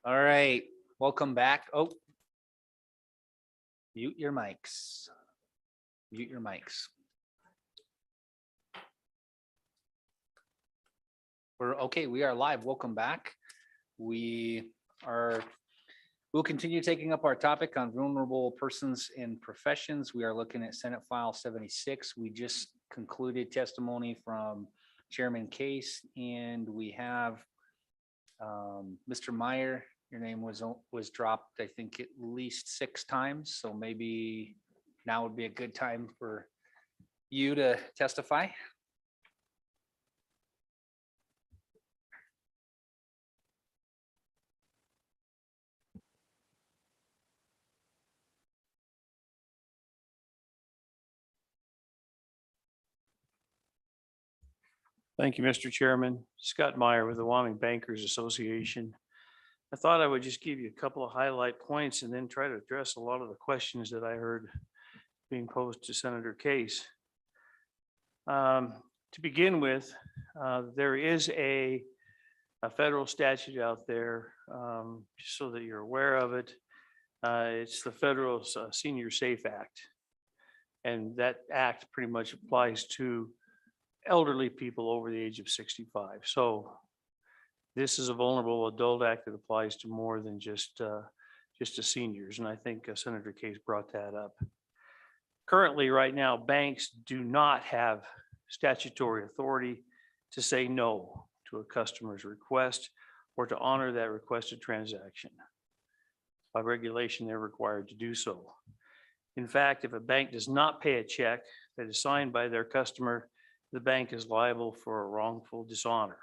All right, welcome back. Oh, mute your mics. Mute your mics. We're okay. We are live. Welcome back. We'll continue taking up our topic on vulnerable persons in professions. We are looking at Senate File 76. We just concluded testimony from Chairman Case, and we have Mr. Meyer. Your name was dropped, I think, at least 6 times. So maybe now would be a good time for you to testify. Thank you, Mr. Chairman. Scott Meyer with the Wyoming Bankers Association. I thought I would just give you a couple of highlight points and then try to address a lot of the questions that I heard being posed to Senator Case. To begin with, there is a federal statute out there, just so that you're aware of it. It's the Federal Senior Safe Act. And that act pretty much applies to elderly people over the age of 65. So this is a vulnerable adult act that applies to more than just to seniors. And I think Senator Case brought that up. Currently, right now, banks do not have statutory authority to say no to a customer's request or to honor that requested transaction. By regulation, they're required to do so. In fact, if a bank does not pay a check that is signed by their customer, the bank is liable for a wrongful dishonor.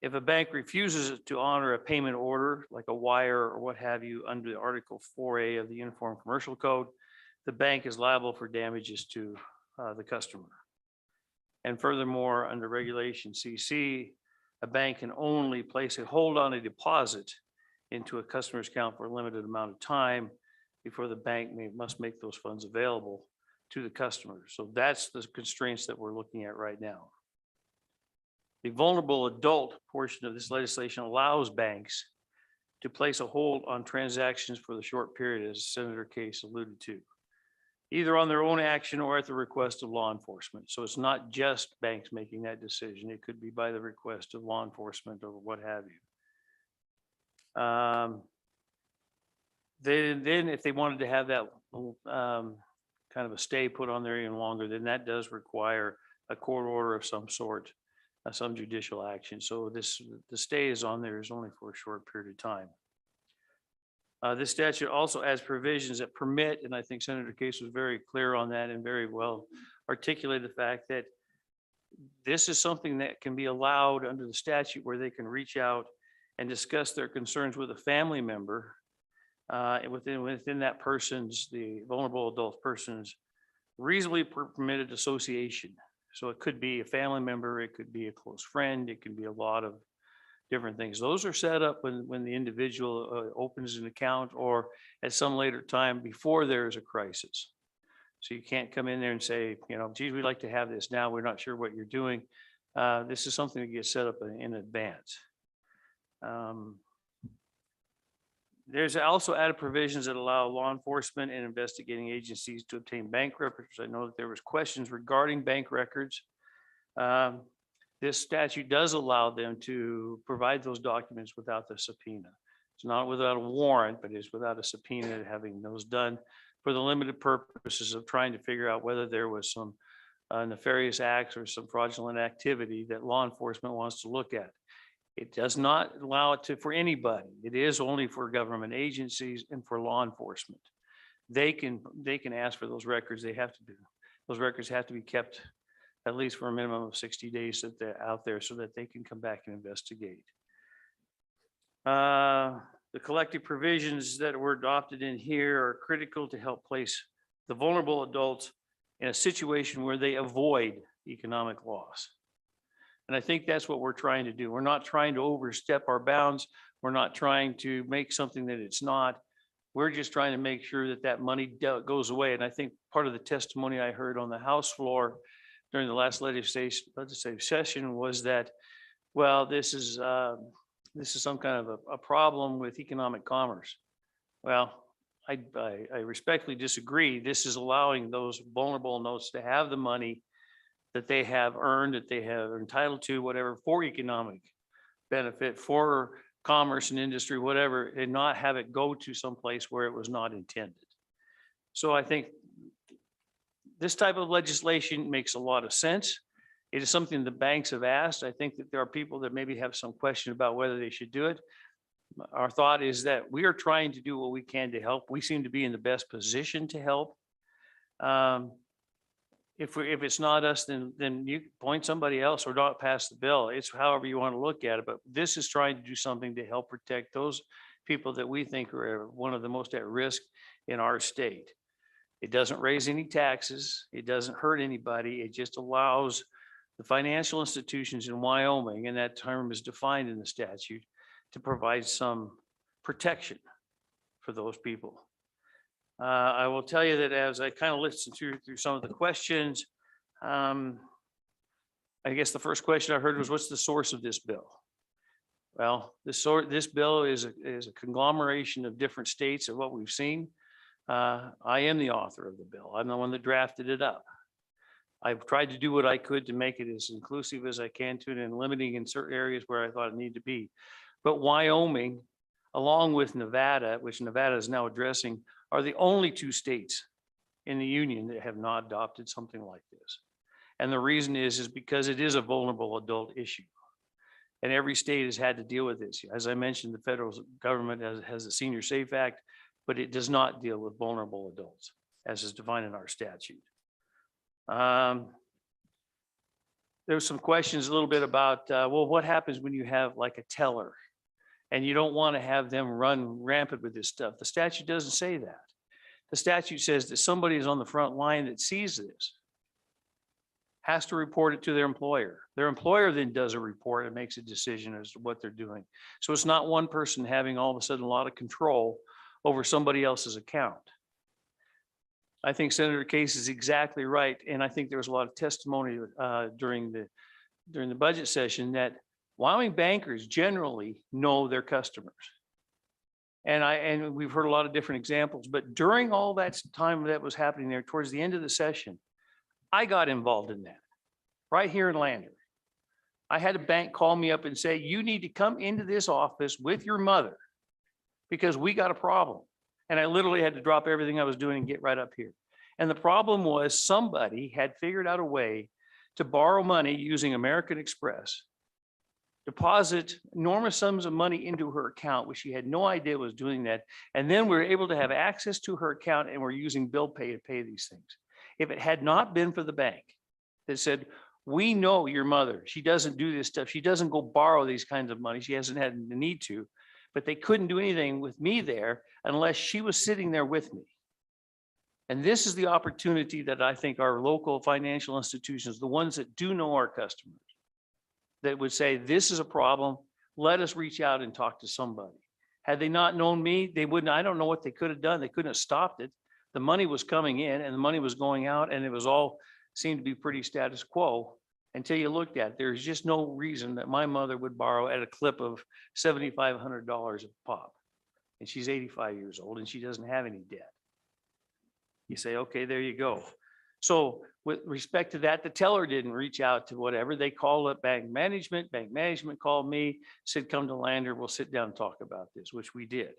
If a bank refuses to honor a payment order, like a wire or what have you, under Article 4A of the Uniform Commercial Code, the bank is liable for damages to the customer. And furthermore, under Regulation CC, a bank can only place a hold on a deposit into a customer's account for a limited amount of time before the bank must make those funds available to the customer. So that's the constraints that we're looking at right now. The vulnerable adult portion of this legislation allows banks to place a hold on transactions for the short period, as Senator Case alluded to, either on their own action or at the request of law enforcement. So it's not just banks making that decision. It could be by the request of law enforcement or what have you. Then if they wanted to have that kind of a stay put on there even longer, then that does require a court order of some sort, some judicial action. So the stay is on there is only for a short period of time. This statute also adds provisions that permit, and I think Senator Case was very clear on that and very well articulated the fact that this is something that can be allowed under the statute, where they can reach out and discuss their concerns with a family member within that person's, the vulnerable adult person's, reasonably permitted association. So it could be a family member, it could be a close friend, it can be a lot of different things. Those are set up when the individual opens an account or at some later time before there is a crisis. So you can't come in there and say, geez, we'd like to have this now, we're not sure what you're doing. This is something that gets set up in advance. There's also added provisions that allow law enforcement and investigating agencies to obtain bank records. I know that there was questions regarding bank records. This statute does allow them to provide those documents without the subpoena. It's not without a warrant, but it's without a subpoena, having those done for the limited purposes of trying to figure out whether there was some nefarious acts or some fraudulent activity that law enforcement wants to look at. It does not allow it for anybody. It is only for government agencies and for law enforcement. They can ask for those records. They have to do. Those records have to be kept at least for a minimum of 60 days that they're out there, so that they can come back and investigate. The collective provisions that were adopted in here are critical to help place the vulnerable adults in a situation where they avoid economic loss. And I think that's what we're trying to do. We're not trying to overstep our bounds. We're not trying to make something that it's not. We're just trying to make sure that that money goes away. And I think part of the testimony I heard on the House floor during the last legislative session was that, well, this is this is some kind of a problem with economic commerce. Well, I respectfully disagree. This is allowing those vulnerable notes to have the money that they have earned, that they have entitled to, whatever, for economic benefit, for commerce and industry, whatever, and not have it go to some place where it was not intended. So I think this type of legislation makes a lot of sense. It is something the banks have asked. I think that there are people that maybe have some question about whether they should do it. Our thought is that we are trying to do what we can to help. We seem to be in the best position to help. If it's not us, then you point somebody else or not pass the bill. It's however you want to look at it. But this is trying to do something to help protect those people that we think are one of the most at risk in our state. It doesn't raise any taxes. It doesn't hurt anybody. It just allows the financial institutions in Wyoming, and that term is defined in the statute, to provide some protection for those people. I will tell you that as I kind of listened through some of the questions, I guess the first question I heard was, what's the source of this bill? Well, this bill is a conglomeration of different states of what we've seen. I am the author of the bill. I'm the one that drafted it up. I've tried to do what I could to make it as inclusive as I can to it, and limiting in certain areas where I thought it needed to be. But Wyoming, along with Nevada, which Nevada is now addressing, are the only two states in the union that have not adopted something like this. And the reason is because it is a vulnerable adult issue. And every state has had to deal with this. As I mentioned, the federal government has a Senior Safe Act, but it does not deal with vulnerable adults, as is defined in our statute. There was some questions a little bit about, well, what happens when you have like a teller and you don't want to have them run rampant with this stuff? The statute doesn't say that. The statute says that somebody is on the front line that sees this, has to report it to their employer. Their employer then does a report and makes a decision as to what they're doing. So it's not one person having all of a sudden a lot of control over somebody else's account. I think Senator Case is exactly right. And I think there was a lot of testimony during the budget session that Wyoming bankers generally know their customers. And we've heard a lot of different examples, but during all that time that was happening there towards the end of the session, I got involved in that right here in Lander. I had a bank call me up and say, you need to come into this office with your mother because we got a problem. And I literally had to drop everything I was doing and get right up here. And the problem was somebody had figured out a way to borrow money using American Express, deposit enormous sums of money into her account, which she had no idea was doing that. And then we were able to have access to her account and we're using bill pay to pay these things. If it had not been for the bank that said, we know your mother, she doesn't do this stuff. She doesn't go borrow these kinds of money. She hasn't had the need to, but they couldn't do anything with me there unless she was sitting there with me. And this is the opportunity that I think our local financial institutions, the ones that do know our customers, that would say, this is a problem, let us reach out and talk to somebody. Had they not known me, they wouldn't, I don't know what they could have done. They couldn't have stopped it. The money was coming in and the money was going out and it was all seemed to be pretty status quo until you looked at it. There's just no reason that my mother would borrow at a clip of $7,500 a pop. And she's 85 years old and she doesn't have any debt. You say, okay, there you go. So with respect to that, the teller didn't reach out to whatever. They called up bank management. Bank management called me, said, come to Lander, we'll sit down and talk about this, which we did.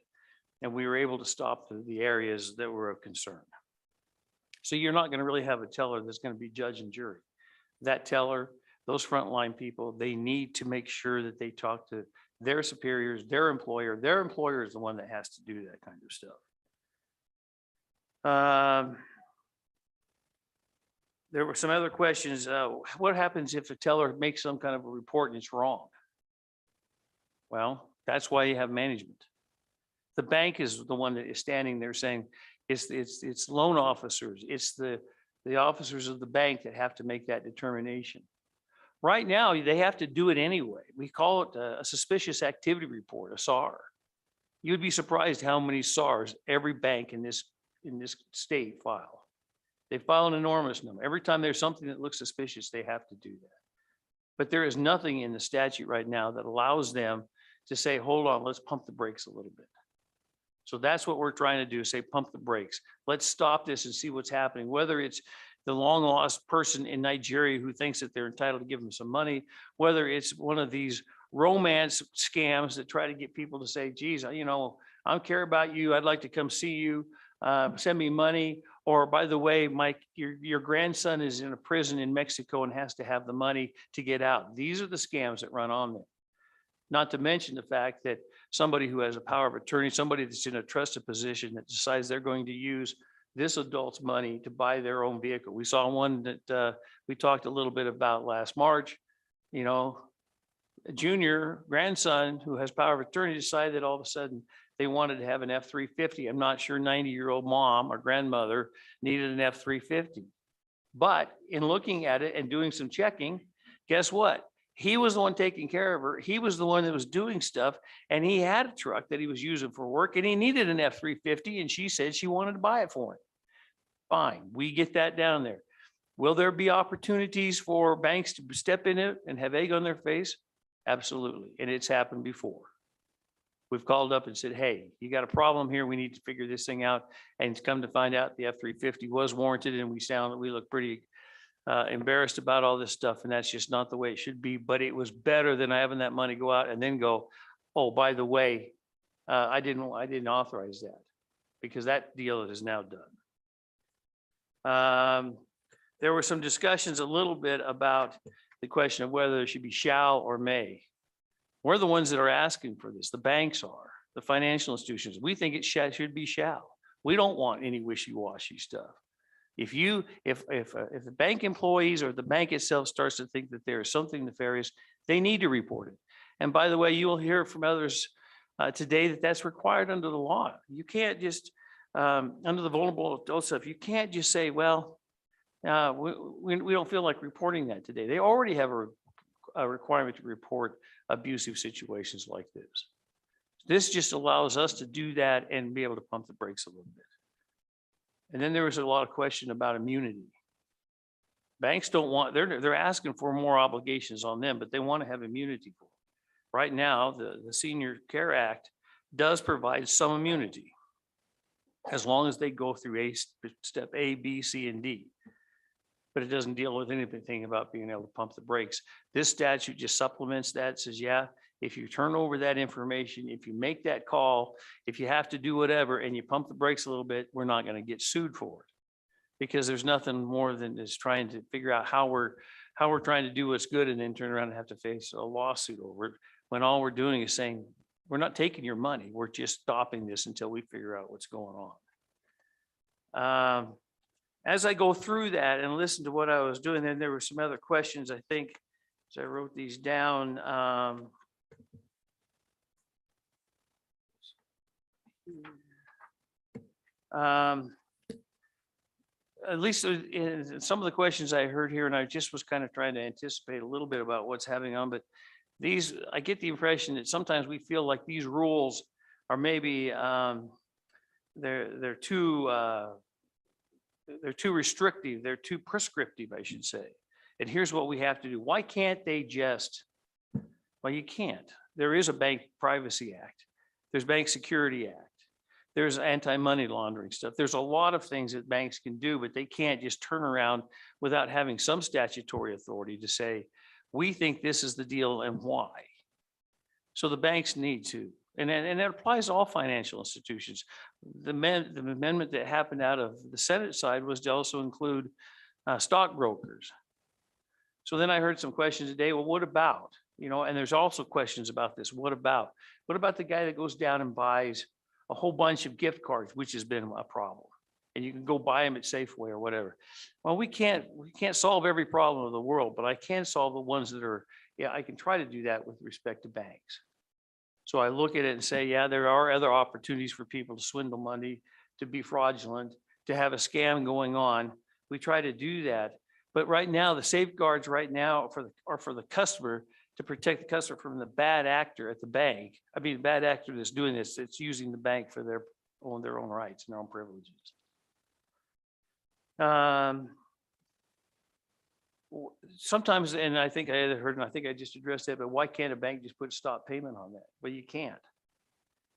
And we were able to stop the areas that were of concern. So you're not going to really have a teller that's going to be judge and jury. That teller, those frontline people, they need to make sure that they talk to their superiors, their employer. Their employer is the one that has to do that kind of stuff. There were some other questions. What happens if a teller makes some kind of a report and it's wrong? Well, that's why you have management. The bank is the one that is standing there saying it's loan officers. It's the officers of the bank that have to make that determination. Right now, they have to do it anyway. We call it a suspicious activity report, a SAR. You'd be surprised how many SARs every bank in this state file. They file an enormous number. Every time there's something that looks suspicious, they have to do that. But there is nothing in the statute right now that allows them to say, hold on, let's pump the brakes a little bit. So that's what we're trying to do, say, pump the brakes. Let's stop this and see what's happening, whether it's the long lost person in Nigeria who thinks that they're entitled to give them some money, whether it's one of these romance scams that try to get people to say, geez, you know, I care about you. I'd like to come see you. Send me money. Or by the way, Mike, your grandson is in a prison in Mexico and has to have the money to get out. These are the scams that run on there. Not to mention the fact that somebody who has a power of attorney, somebody that's in a trusted position that decides they're going to use this adult's money to buy their own vehicle. We saw one that we talked a little bit about last March. You know, a junior grandson who has power of attorney decided that all of a sudden they wanted to have an F-350. I'm not sure 90-year-old mom or grandmother needed an F-350. But in looking at it and doing some checking, guess what? He was the one taking care of her. He was the one that was doing stuff, and he had a truck that he was using for work, and he needed an F-350, and she said she wanted to buy it for him. Fine, we get that down there. Will there be opportunities for banks to step in it and have egg on their face? Absolutely, and it's happened before. We've called up and said, hey, you got a problem here. We need to figure this thing out. And it's come to find out the F-350 was warranted, and we look pretty embarrassed about all this stuff, and that's just not the way it should be. But it was better than having that money go out and then go, oh, by the way, I didn't authorize that, because that deal is now done. There were some discussions a little bit about the question of whether there should be shall or may. We're the ones that are asking for this. The banks are, the financial institutions. We think it should be shall. We don't want any wishy-washy stuff. If the bank employees or the bank itself starts to think that there is something nefarious, they need to report it. And by the way, you will hear from others today that that's required under the law. You can't just, under the vulnerable adult stuff, you can't just say, well, we don't feel like reporting that today. They already have a requirement to report abusive situations like this. This just allows us to do that and be able to pump the brakes a little bit. And then there was a lot of question about immunity. Banks don't want, they're asking for more obligations on them, but they want to have immunity for it. Right now, the Senior Care Act does provide some immunity as long as they go through step A, B, C, and D. But it doesn't deal with anything about being able to pump the brakes. This statute just supplements that, says, yeah, if you turn over that information, if you make that call, if you have to do whatever and you pump the brakes a little bit, we're not going to get sued for it. Because there's nothing more than just trying to figure out how we're trying to do what's good and then turn around and have to face a lawsuit over it, when all we're doing is saying, we're not taking your money, we're just stopping this until we figure out what's going on. As I go through that and listen to what I was doing, then there were some other questions, I think, as I wrote these down. At least in some of the questions I heard here, and I just was kind of trying to anticipate a little bit about what's happening on, but these, I get the impression that sometimes we feel like these rules are maybe they're too restrictive, they're too prescriptive, I should say. And here's what we have to do. Why can't they just, well, you can't. There is a Bank Privacy Act. There's Bank Security Act. There's anti-money laundering stuff. There's a lot of things that banks can do, but they can't just turn around without having some statutory authority to say, we think this is the deal and why. So the banks need to, and that applies to all financial institutions. The amendment that happened out of the Senate side was to also include stockbrokers. So then I heard some questions today. Well, what about, and there's also questions about this. What about the guy that goes down and buys a whole bunch of gift cards, which has been a problem, and you can go buy them at Safeway or whatever. Well, we can't solve every problem of the world, but I can solve the ones that are, I can try to do that with respect to banks. So I look at it and say, yeah, there are other opportunities for people to swindle money, to be fraudulent, to have a scam going on. We try to do that. But right now, the safeguards right now are for the customer, to protect the customer from the bad actor at the bank. I mean, the bad actor that's doing this, it's using the bank for their own rights and their own privileges. sometimes, and I think I had heard, and I think I just addressed that, but why can't a bank just put stop payment on that? Well, you can't.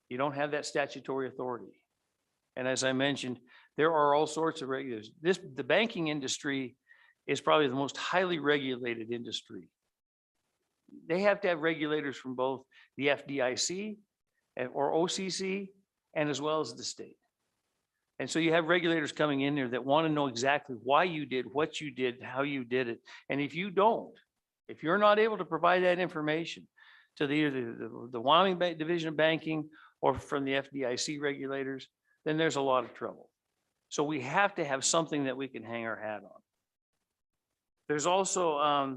You don't have that statutory authority. And as I mentioned, there are all sorts of regulators. The banking industry is probably the most highly regulated industry. They have to have regulators from both the FDIC or OCC and as well as the state. And so you have regulators coming in there that want to know exactly why you did what you did, how you did it. And if you don't, if you're not able to provide that information to either the Wyoming Division of Banking or from the FDIC regulators, then there's a lot of trouble. So we have to have something that we can hang our hat on. There's also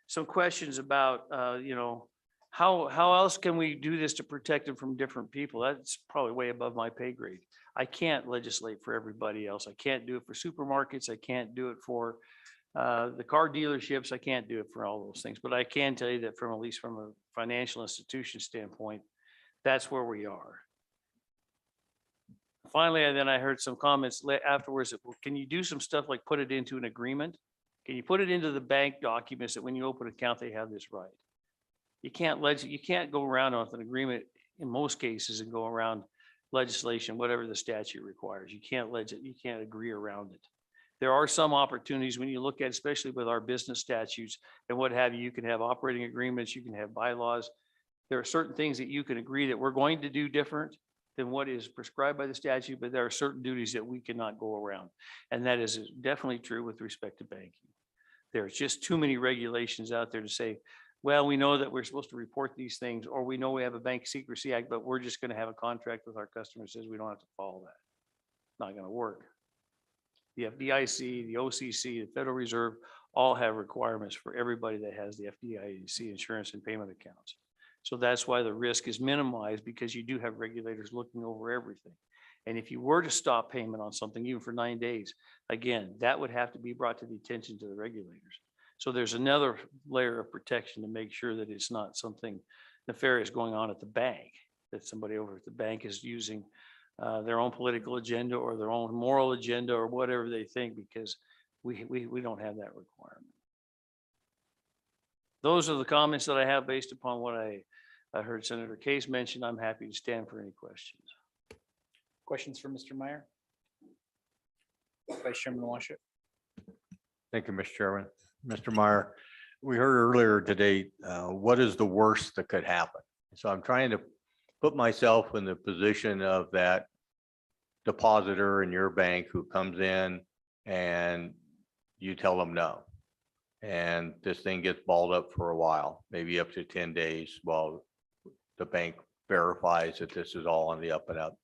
some questions about, how else can we do this to protect them from different people? That's probably way above my pay grade. I can't legislate for everybody else. I can't do it for supermarkets. I can't do it for the car dealerships. I can't do it for all those things. But I can tell you that from at least from a financial institution standpoint, that's where we are. Finally, and then I heard some comments afterwards that, well, can you do some stuff like put it into an agreement? Can you put it into the bank documents that when you open an account, they have this right? You can't go around with an agreement in most cases and go around legislation, whatever the statute requires. You can't agree around it. There are some opportunities when you look at, especially with our business statutes and what have you, you can have operating agreements, you can have bylaws. There are certain things that you can agree that we're going to do different than what is prescribed by the statute, but there are certain duties that we cannot go around. And that is definitely true with respect to banking. There's just too many regulations out there to say, well, we know that we're supposed to report these things, or we know we have a Bank Secrecy Act, but we're just going to have a contract with our customers that says we don't have to follow that. Not going to work. The FDIC, the OCC, the Federal Reserve all have requirements for everybody that has the FDIC insurance and payment accounts. So that's why the risk is minimized, because you do have regulators looking over everything. And if you were to stop payment on something, even for 9 days, again, that would have to be brought to the attention to the regulators. So there's another layer of protection to make sure that it's not something nefarious going on at the bank, that somebody over at the bank is using their own political agenda or their own moral agenda or whatever they think, because we don't have that requirement. Those are the comments that I have based upon what I heard Senator Case mention. I'm happy to stand for any questions. Questions for Mr. Meyer? Vice Chairman Washut. Thank you, Mr. Chairman. Mr. Meyer, we heard earlier today, what is the worst that could happen? So I'm trying to put myself in the position of that depositor in your bank who comes in and you tell them no. And this thing gets balled up for a while, maybe up to 10 days while the bank verifies that this is all on the up and up.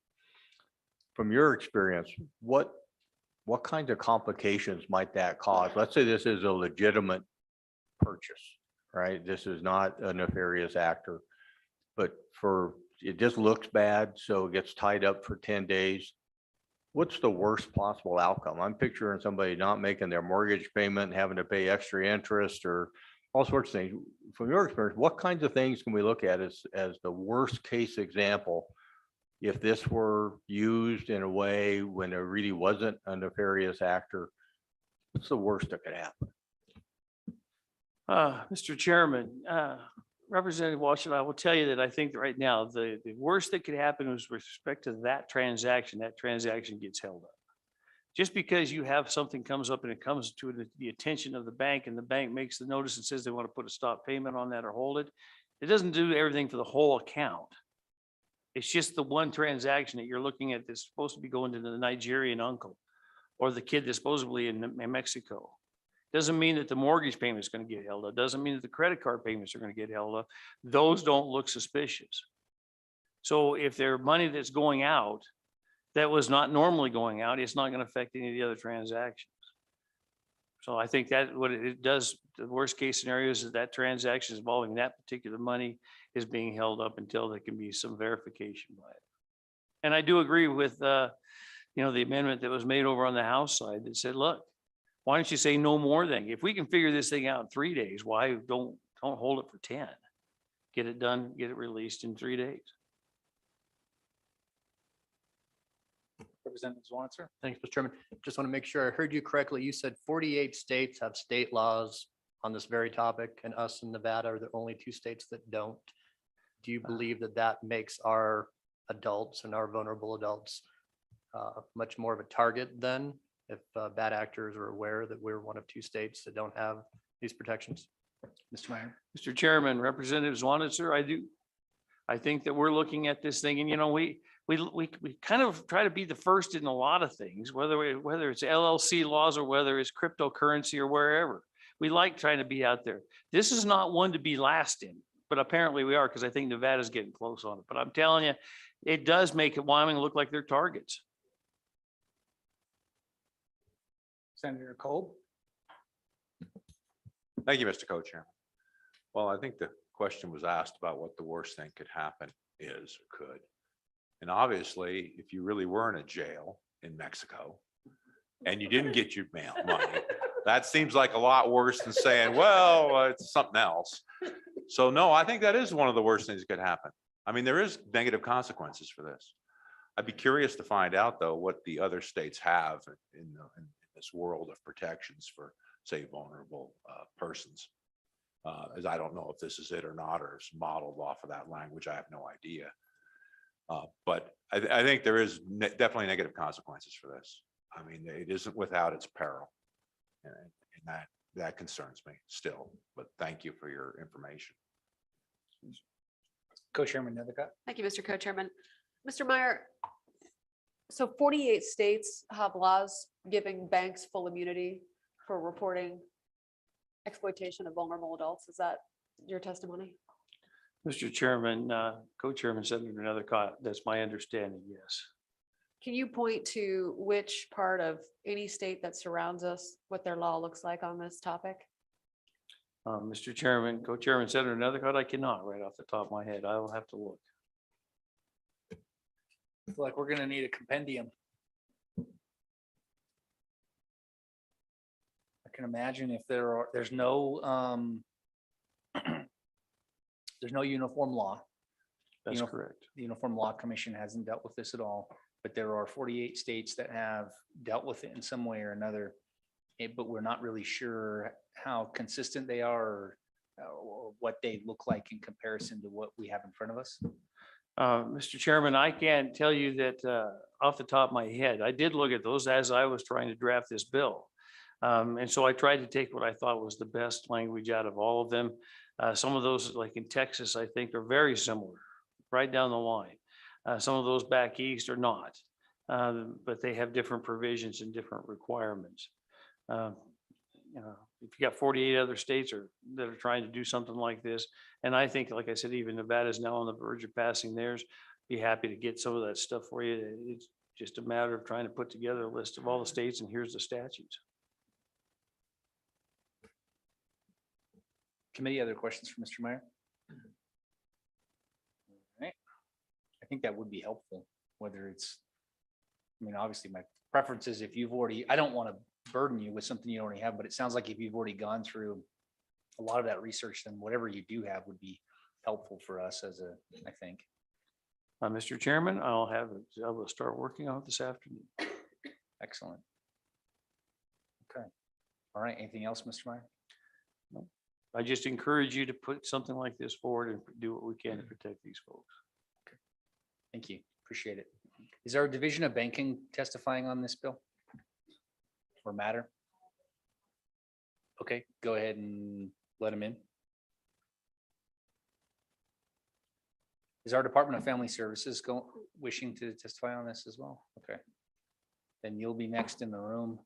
From your experience, what kinds of complications might that cause? Let's say this is a legitimate purchase, right? This is not a nefarious actor, but it just looks bad, so it gets tied up for 10 days. What's the worst possible outcome? I'm picturing somebody not making their mortgage payment, having to pay extra interest or all sorts of things. From your experience, what kinds of things can we look at as the worst case example if this were used in a way when there really wasn't a nefarious actor? What's the worst that could happen? Mr. Chairman, Representative Washington, I will tell you that I think that right now, the worst that could happen is with respect to that transaction gets held up. Just because you have something comes up and it comes to the attention of the bank and the bank makes the notice and says they want to put a stop payment on that or hold it, it doesn't do everything for the whole account. It's just the one transaction that you're looking at that's supposed to be going to the Nigerian uncle or the kid that's supposedly in Mexico. Doesn't mean that the mortgage payment is going to get held up. Doesn't mean that the credit card payments are going to get held up. Those don't look suspicious. So if there's money that's going out that was not normally going out, it's not going to affect any of the other transactions. So I think that what it does, the worst case scenario is that transaction involving that particular money is being held up until there can be some verification by it. And I do agree with the amendment that was made over on the House side that said, look, why don't you say no more than, if we can figure this thing out in 3 days, why don't hold it for 10? Get it done, get it released in 3 days. Representative Swanser. Thanks, Mr. Chairman. Just want to make sure I heard you correctly. You said 48 states have state laws on this very topic, and us and Nevada are the only two states that don't. Do you believe that that makes our adults and our vulnerable adults much more of a target then, if bad actors are aware that we're one of two states that don't have these protections? Mr. Meyer. Mr. Chairman, Representatives wanted, sir, I do. I think that we're looking at this thing and, you know, we kind of try to be the first in a lot of things, whether it's LLC laws or whether it's cryptocurrency or wherever. We like trying to be out there. This is not one to be last in, but apparently we are, because I think Nevada's getting close on it. But I'm telling you, it does make Wyoming look like they're targets. Senator Kolb. Thank you, Mr. Co-Chairman. Well, I think the question was asked about what the worst thing could happen is or could. And obviously, if you really were in a jail in Mexico and you didn't get your mail money, that seems like a lot worse than saying, well, it's something else. So no, I think that is one of the worst things that could happen. I mean, there is negative consequences for this. I'd be curious to find out, though, what the other states have in this world of protections for, say, vulnerable persons. As I don't know if this is it or not, or it's modeled off of that language. I have no idea. But I think there is definitely negative consequences for this. I mean, it isn't without its peril. And that concerns me still, but thank you for your information. Co-Chairman Nethercutt. Thank you, Mr. Co-Chairman. Mr. Meyer, so 48 states have laws giving banks full immunity for reporting exploitation of vulnerable adults. Is that your testimony? Mr. Chairman, Co-Chairman Senator Nethercott, that's my understanding, yes. Can you point to which part of any state that surrounds us, what their law looks like on this topic? Mr. Chairman, Co-Chairman Senator Nethercott, I cannot right off the top of my head. I will have to look. I feel like we're gonna need a compendium. I can imagine if there's no there's no uniform law. That's know, correct. The Uniform Law Commission hasn't dealt with this at all, but there are 48 states that have dealt with it in some way or another. But we're not really sure how consistent they are or what they look like in comparison to what we have in front of us. Mr. Chairman, I can't tell you that off the top of my head. I did look at those as I was trying to draft this bill. And so I tried to take what I thought was the best language out of all of them. Some of those, like in Texas, I think are very similar, right down the line. Some of those back east are not, but they have different provisions and different requirements. If you got 48 other states that are trying to do something like this, and I think, like I said, even Nevada is now on the verge of passing theirs. Be happy to get some of that stuff for you. It's just a matter of trying to put together a list of all the states, and here's the statutes. Committee, other questions for Mr. Meyer? All right. I think that would be helpful, whether it's, I mean, obviously my preference is if you've already, I don't want to burden you with something you already have, but it sounds like if you've already gone through a lot of that research, then whatever you do have would be helpful for us I think. Mr. Chairman, I will start working on it this afternoon. Excellent. Okay. All right. Anything else, Mr. Meyer? No. I just encourage you to put something like this forward and do what we can to protect these folks. Okay. Thank you. Appreciate it. Is our Division of Banking testifying on this bill or matter? Okay, go ahead and let him in. Is our Department of Family Services wishing to testify on this as well? Okay. Then you'll be next in the room.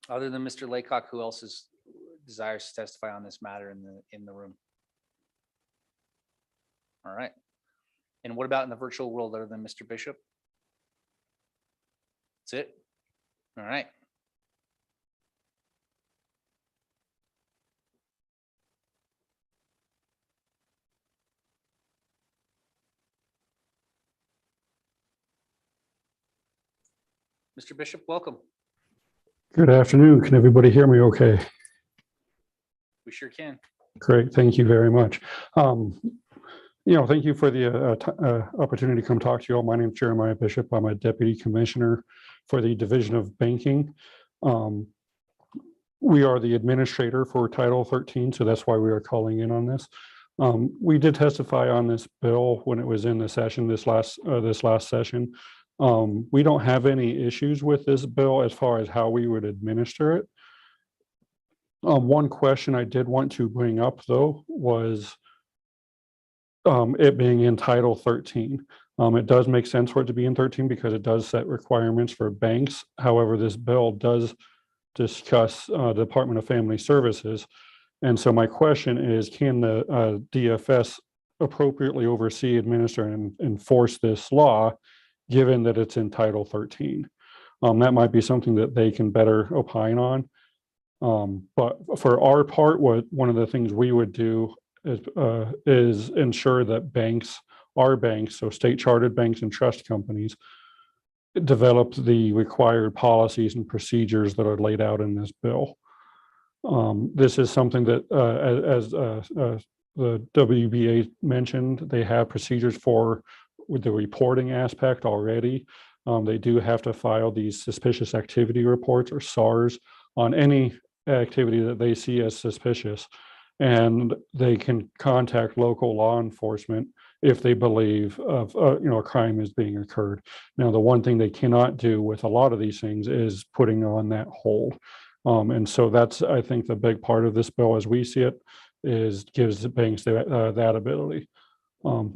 Other than Mr. Laycock, who else desires to testify on this matter in the room? All right. And what about in the virtual world other than Mr. Bishop? That's it? All right. Mr. Bishop, welcome. Good afternoon. Can everybody hear me okay? We sure can. Great. Thank you very much. Thank you for the opportunity to come talk to you all. My name is Jeremiah Bishop. I'm a Deputy Commissioner for the Division of Banking. We are the administrator for Title 13, so that's why we are calling in on this. We did testify on this bill when it was in the session this last session. We don't have any issues with this bill as far as how we would administer it. One question I did want to bring up though was it being in Title 13. It does make sense for it to be in 13 because it does set requirements for banks. However, this bill does discuss the Department of Family Services. And so my question is, can the DFS appropriately oversee, administer, and enforce this law, given that it's in Title 13? That might be something that they can better opine on. But for our part, one of the things we would do is ensure that our banks, so state chartered banks and trust companies, develop the required policies and procedures that are laid out in this bill. This is something that, as the WBA mentioned, they have procedures for with the reporting aspect already. They do have to file these suspicious activity reports, or SARs, on any activity that they see as suspicious. And they can contact local law enforcement if they believe of a crime is being occurred. Now, the one thing they cannot do with a lot of these things is putting on that hold. And so that's, I think, the big part of this bill as we see it, is gives the banks that ability.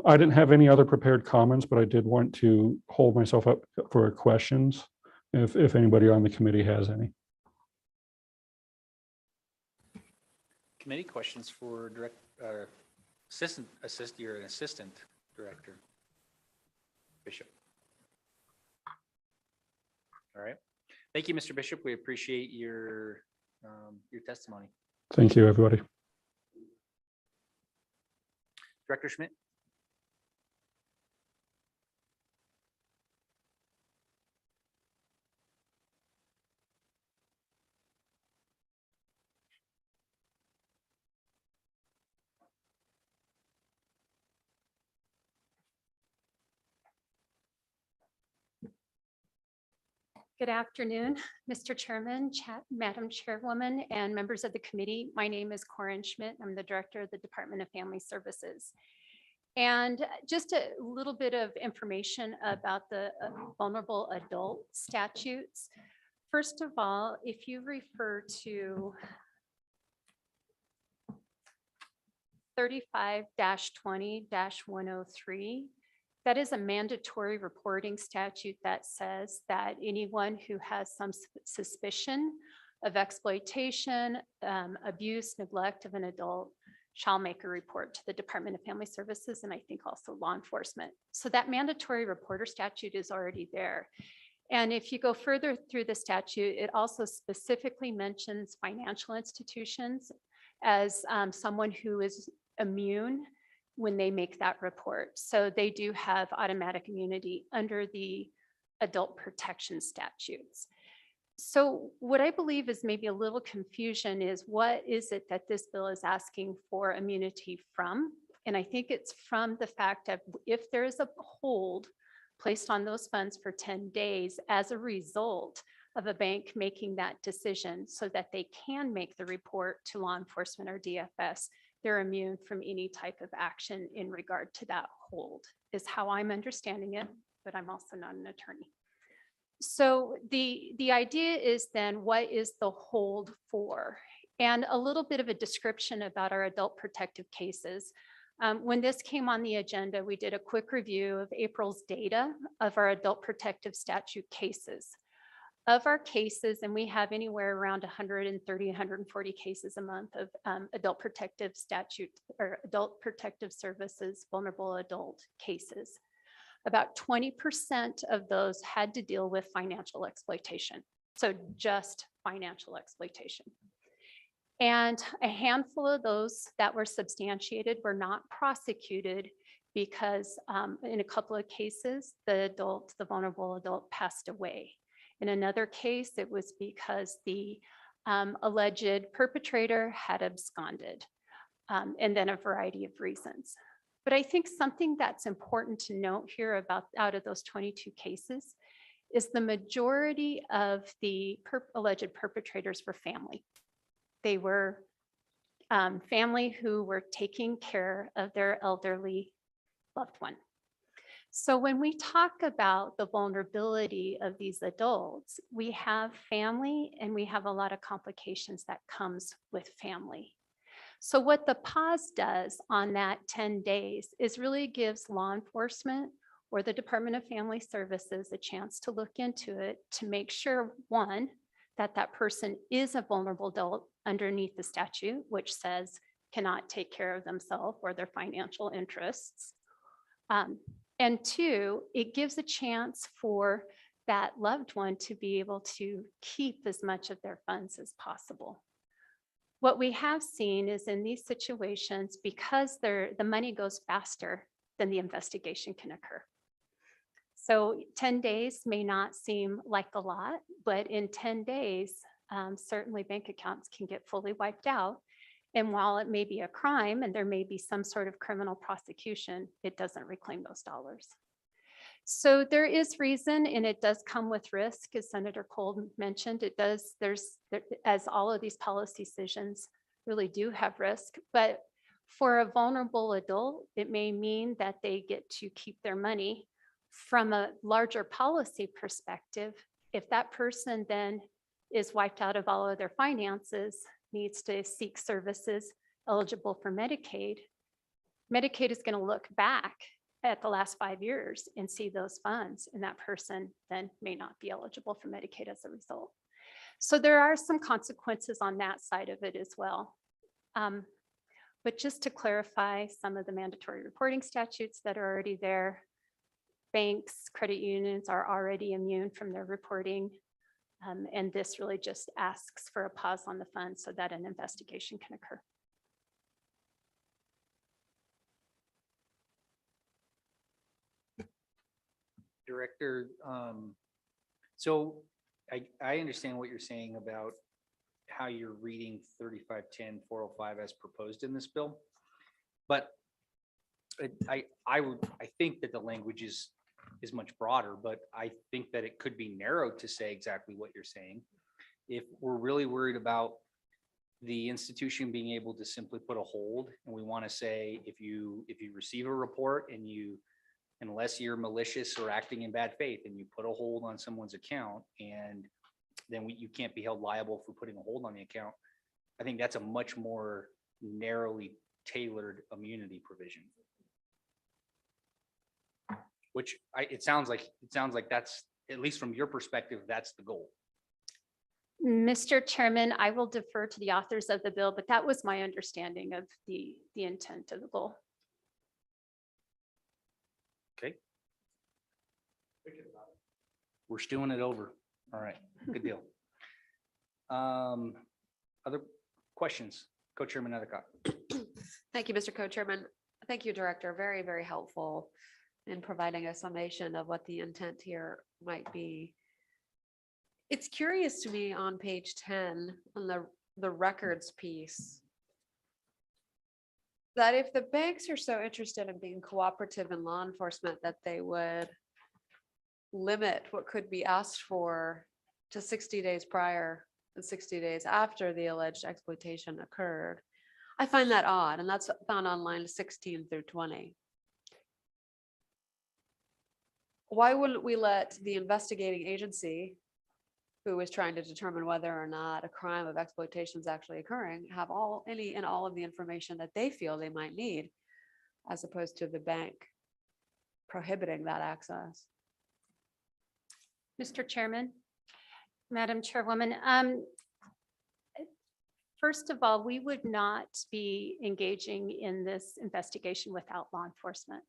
I didn't have any other prepared comments, but I did want to hold myself up for questions if anybody on the committee has any. Committee questions for assistant director Bishop. All right. Thank you, Mr. Bishop. We appreciate your testimony. Thank you, everybody. Director Schmidt. Good afternoon, Mr. Chairman, Madam Chairwoman, and members of the committee. My name is Corinne Schmidt. I'm the Director of the Department of Family Services. And just a little bit of information about the vulnerable adult statutes. First of all, if you refer to 35-20-103, that is a mandatory reporting statute that says that anyone who has some suspicion of exploitation, abuse, neglect of an adult shall make a report to the Department of Family Services, and I think also law enforcement. So that mandatory reporter statute is already there. And if you go further through the statute, it also specifically mentions financial institutions as someone who is immune when they make that report. So they do have automatic immunity under the adult protection statutes. So what I believe is maybe a little confusion is, what is it that this bill is asking for immunity from? And I think it's from the fact of, if there is a hold placed on those funds for 10 days as a result of a bank making that decision so that they can make the report to law enforcement or DFS, they're immune from any type of action in regard to that hold, is how I'm understanding it, but I'm also not an attorney. So the idea is then, what is the hold for? And a little bit of a description about our adult protective cases. When this came on the agenda, we did a quick review of April's data of our adult protective statute cases. Of our cases, and we have anywhere around 130, 140 cases a month of adult protective statute or adult protective services, vulnerable adult cases. About 20% of those had to deal with financial exploitation. So just financial exploitation. And a handful of those that were substantiated were not prosecuted because in a couple of cases, the vulnerable adult passed away. In another case, it was because the alleged perpetrator had absconded, and then a variety of reasons. But I think something that's important to note here about out of those 22 cases is the majority of the alleged perpetrators were family. They were family who were taking care of their elderly loved one. So when we talk about the vulnerability of these adults, we have family and we have a lot of complications that comes with family. So what the pause does on that 10 days is really gives law enforcement or the Department of Family Services a chance to look into it to make sure, one, that that person is a vulnerable adult underneath the statute, which says cannot take care of themselves or their financial interests. And two, it gives a chance for that loved one to be able to keep as much of their funds as possible. What we have seen is in these situations, because the money goes faster than the investigation can occur. So 10 days may not seem like a lot, but in 10 days, certainly bank accounts can get fully wiped out. And while it may be a crime and there may be some sort of criminal prosecution, it doesn't reclaim those dollars. So there is reason, and it does come with risk, as Senator Cole mentioned. It does, as all of these policy decisions really do have risk, but for a vulnerable adult, it may mean that they get to keep their money. From a larger policy perspective, if that person then is wiped out of all of their finances, needs to seek services eligible for Medicaid, Medicaid is going to look back at the last 5 years and see those funds, and that person then may not be eligible for Medicaid as a result. So there are some consequences on that side of it as well. But just to clarify some of the mandatory reporting statutes that are already there, banks, credit unions are already immune from their reporting. And this really just asks for a pause on the fund so that an investigation can occur. Director, so I understand what you're saying about how you're reading 3510-405 as proposed in this bill. But I think that the language is much broader, but I think that it could be narrowed to say exactly what you're saying. If we're really worried about the institution being able to simply put a hold, and we want to say, if you receive a report and unless you're malicious or acting in bad faith and you put a hold on someone's account, and then you can't be held liable for putting a hold on the account, I think that's a much more narrowly tailored immunity provision. Which it sounds like that's, at least from your perspective, that's the goal. Mr. Chairman, I will defer to the authors of the bill, but that was my understanding of the intent of the bill. Okay. We're stewing it over. All right, good deal. Other questions? Co-Chairman Nethercott. Thank you, Mr. Co-Chairman. Thank you, Director. Very, very helpful in providing a summation of what the intent here might be. It's curious to me on page 10 on the records piece that if the banks are so interested in being cooperative in law enforcement that they would limit what could be asked for to 60 days prior and 60 days after the alleged exploitation occurred. I find that odd, and that's found on line 16 through 20. Why wouldn't we let the investigating agency, who is trying to determine whether or not a crime of exploitation is actually occurring, have all of the information that they feel they might need, as opposed to the bank prohibiting that access? Mr. Chairman, Madam Chairwoman, first of all, we would not be engaging in this investigation without law enforcement.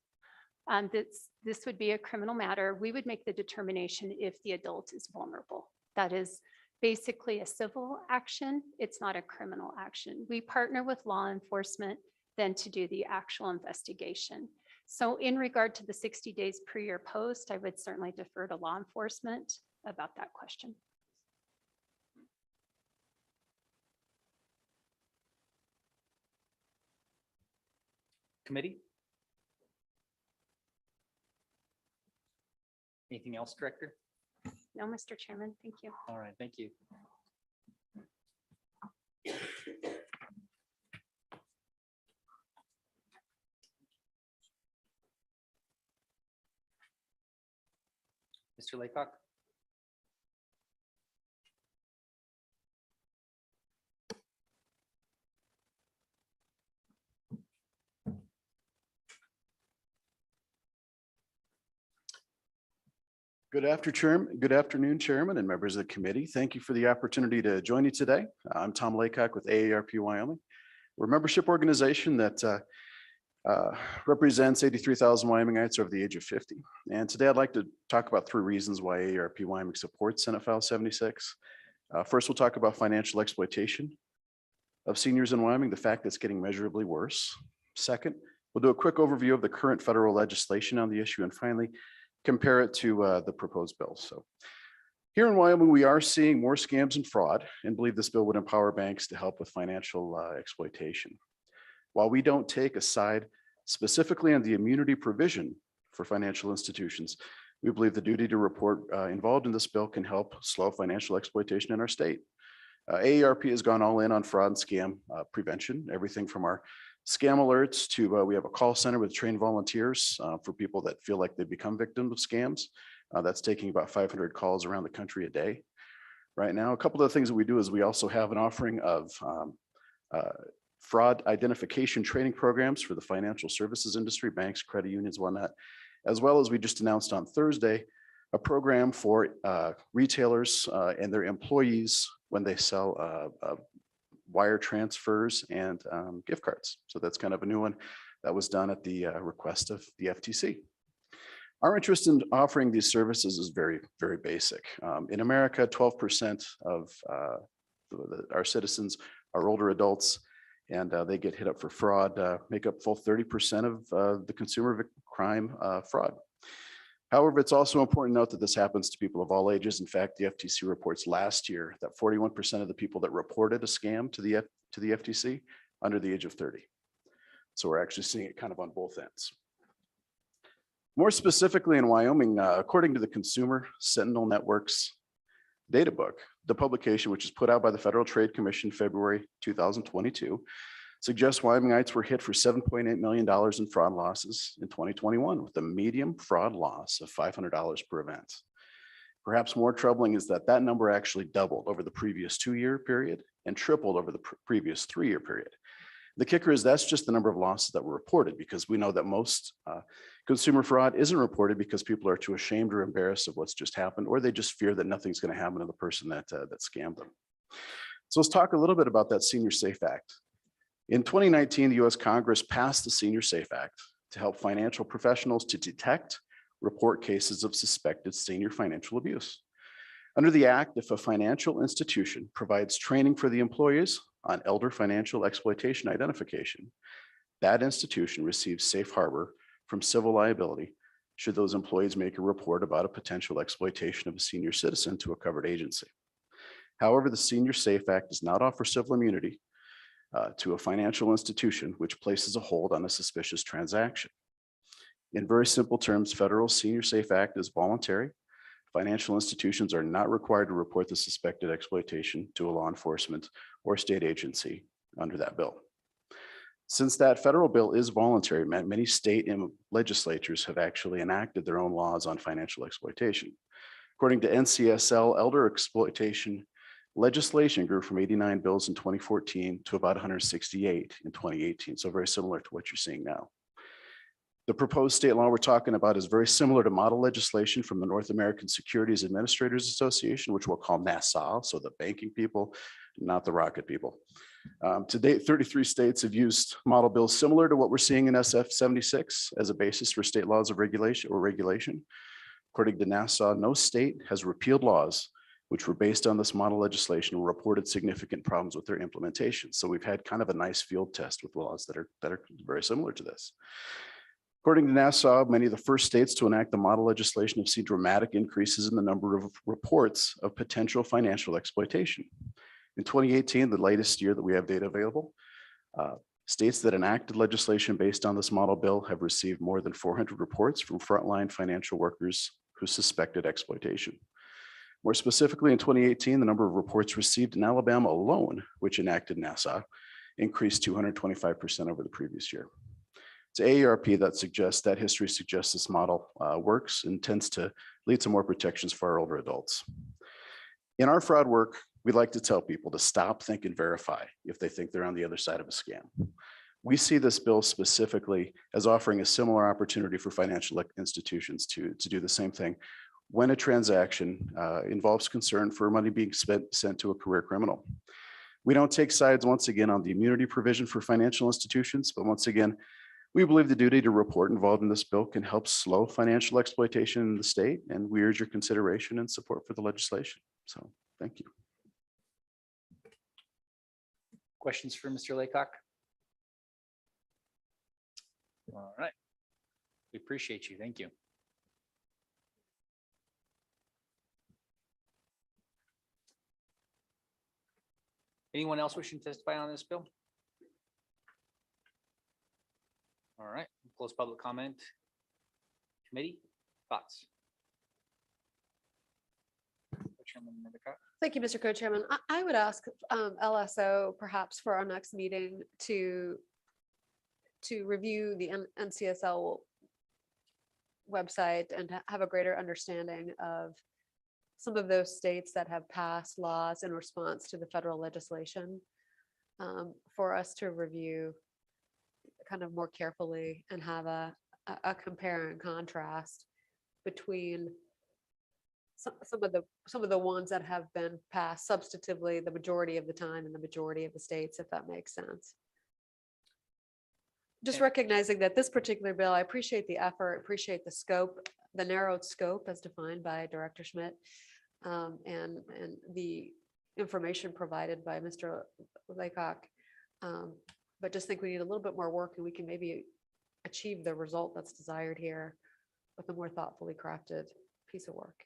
This would be a criminal matter. We would make the determination if the adult is vulnerable. That is basically a civil action. It's not a criminal action. We partner with law enforcement then to do the actual investigation. So in regard to the 60 days pre or post, I would certainly defer to law enforcement about that question. Committee? Anything else, Director? No, Mr. Chairman, thank you. All right, thank you. Mr. Laycock? Good afternoon, Chairman and members of the committee. Thank you for the opportunity to join you today. I'm Tom Laycock with AARP Wyoming. We're a membership organization that represents 83,000 Wyomingites over the age of 50. And today I'd like to talk about 3 reasons why AARP Wyoming supports Senate File 76. First, we'll talk about financial exploitation of seniors in Wyoming, the fact that it's getting measurably worse. Second, we'll do a quick overview of the current federal legislation on the issue. And finally, compare it to the proposed bill. So here in Wyoming, we are seeing more scams and fraud and believe this bill would empower banks to help with financial exploitation. While we don't take a side specifically on the immunity provision for financial institutions, we believe the duty to report involved in this bill can help slow financial exploitation in our state. AARP has gone all in on fraud and scam prevention, everything from our scam alerts to we have a call center with trained volunteers for people that feel like they've become victims of scams. That's taking about 500 calls around the country a day. Right now, a couple of the things that we do is we also have an offering of fraud identification training programs for the financial services industry, banks, credit unions, whatnot, as well as we just announced on Thursday, a program for retailers and their employees when they sell wire transfers and gift cards. So that's kind of a new one that was done at the request of the FTC. Our interest in offering these services is very, very basic. In America, 12% of our citizens are older adults, and they get hit up for fraud, make up full 30% of the consumer crime fraud. However, it's also important to note that this happens to people of all ages. In fact, the FTC reports last year that 41% of the people that reported a scam to the FTC under the age of 30. So we're actually seeing it kind of on both ends. More specifically in Wyoming, according to the Consumer Sentinel Network's data book, the publication, which is put out by the Federal Trade Commission, February 2022, suggests Wyomingites were hit for $7.8 million in fraud losses in 2021, with a median fraud loss of $500 per event. Perhaps more troubling is that that number actually doubled over the previous 2-year period and tripled over the previous 3-year period. The kicker is that's just the number of losses that were reported, because we know that most consumer fraud isn't reported because people are too ashamed or embarrassed of what's just happened, or they just fear that nothing's going to happen to the person that scammed them. So let's talk a little bit about that Senior Safe Act. In 2019, the US Congress passed the Senior Safe Act to help financial professionals to detect, report cases of suspected senior financial abuse. Under the act, if a financial institution provides training for the employees on elder financial exploitation identification, that institution receives safe harbor from civil liability should those employees make a report about a potential exploitation of a senior citizen to a covered agency. However, the Senior Safe Act does not offer civil immunity to a financial institution which places a hold on a suspicious transaction. In very simple terms, federal Senior Safe Act is voluntary. Financial institutions are not required to report the suspected exploitation to a law enforcement or state agency under that bill. Since that federal bill is voluntary, many state legislatures have actually enacted their own laws on financial exploitation. According to NCSL, elder exploitation legislation grew from 89 bills in 2014 to about 168 in 2018. So very similar to what you're seeing now. The proposed state law we're talking about is very similar to model legislation from the North American Securities Administrators Association, which we'll call Nassau, so the banking people, not the rocket people. To date, 33 states have used model bills similar to what we're seeing in SF 76 as a basis for state laws of regulation. According to Nassau, no state has repealed laws which were based on this model legislation and reported significant problems with their implementation. So we've had kind of a nice field test with laws that are very similar to this. According to Nassau, many of the first states to enact the model legislation have seen dramatic increases in the number of reports of potential financial exploitation. In 2018, the latest year that we have data available, states that enacted legislation based on this model bill have received more than 400 reports from frontline financial workers who suspected exploitation. More specifically, in 2018, the number of reports received in Alabama alone, which enacted Nassau, increased 225% over the previous year. It's AARP that suggests, that history suggests this model works and tends to lead to more protections for our older adults. In our fraud work, we like to tell people to stop, think, and verify if they think they're on the other side of a scam. We see this bill specifically as offering a similar opportunity for financial institutions to do the same thing when a transaction involves concern for money being sent to a career criminal. We don't take sides once again on the immunity provision for financial institutions, but once again, we believe the duty to report involved in this bill can help slow financial exploitation in the state, and we urge your consideration and support for the legislation. So, thank you. Questions for Mr. Laycock? All right. We appreciate you. Thank you. Anyone else wishing to testify on this bill? All right, close public comment. Committee, thoughts? Chairman Endicott? Thank you, Mr. Co-Chairman. I would ask LSO perhaps for our next meeting to review the NCSL website and to have a greater understanding of some of those states that have passed laws in response to the federal legislation, for us to review kind of more carefully and have a compare and contrast between some of the ones that have been passed substantively the majority of the time in the majority of the states, if that makes sense. Just recognizing that this particular bill, I appreciate the effort, appreciate the scope, the narrowed scope as defined by Director Schmidt, and the information provided by Mr. Laycock. But just think we need a little bit more work, and we can maybe achieve the result that's desired here with a more thoughtfully crafted piece of work.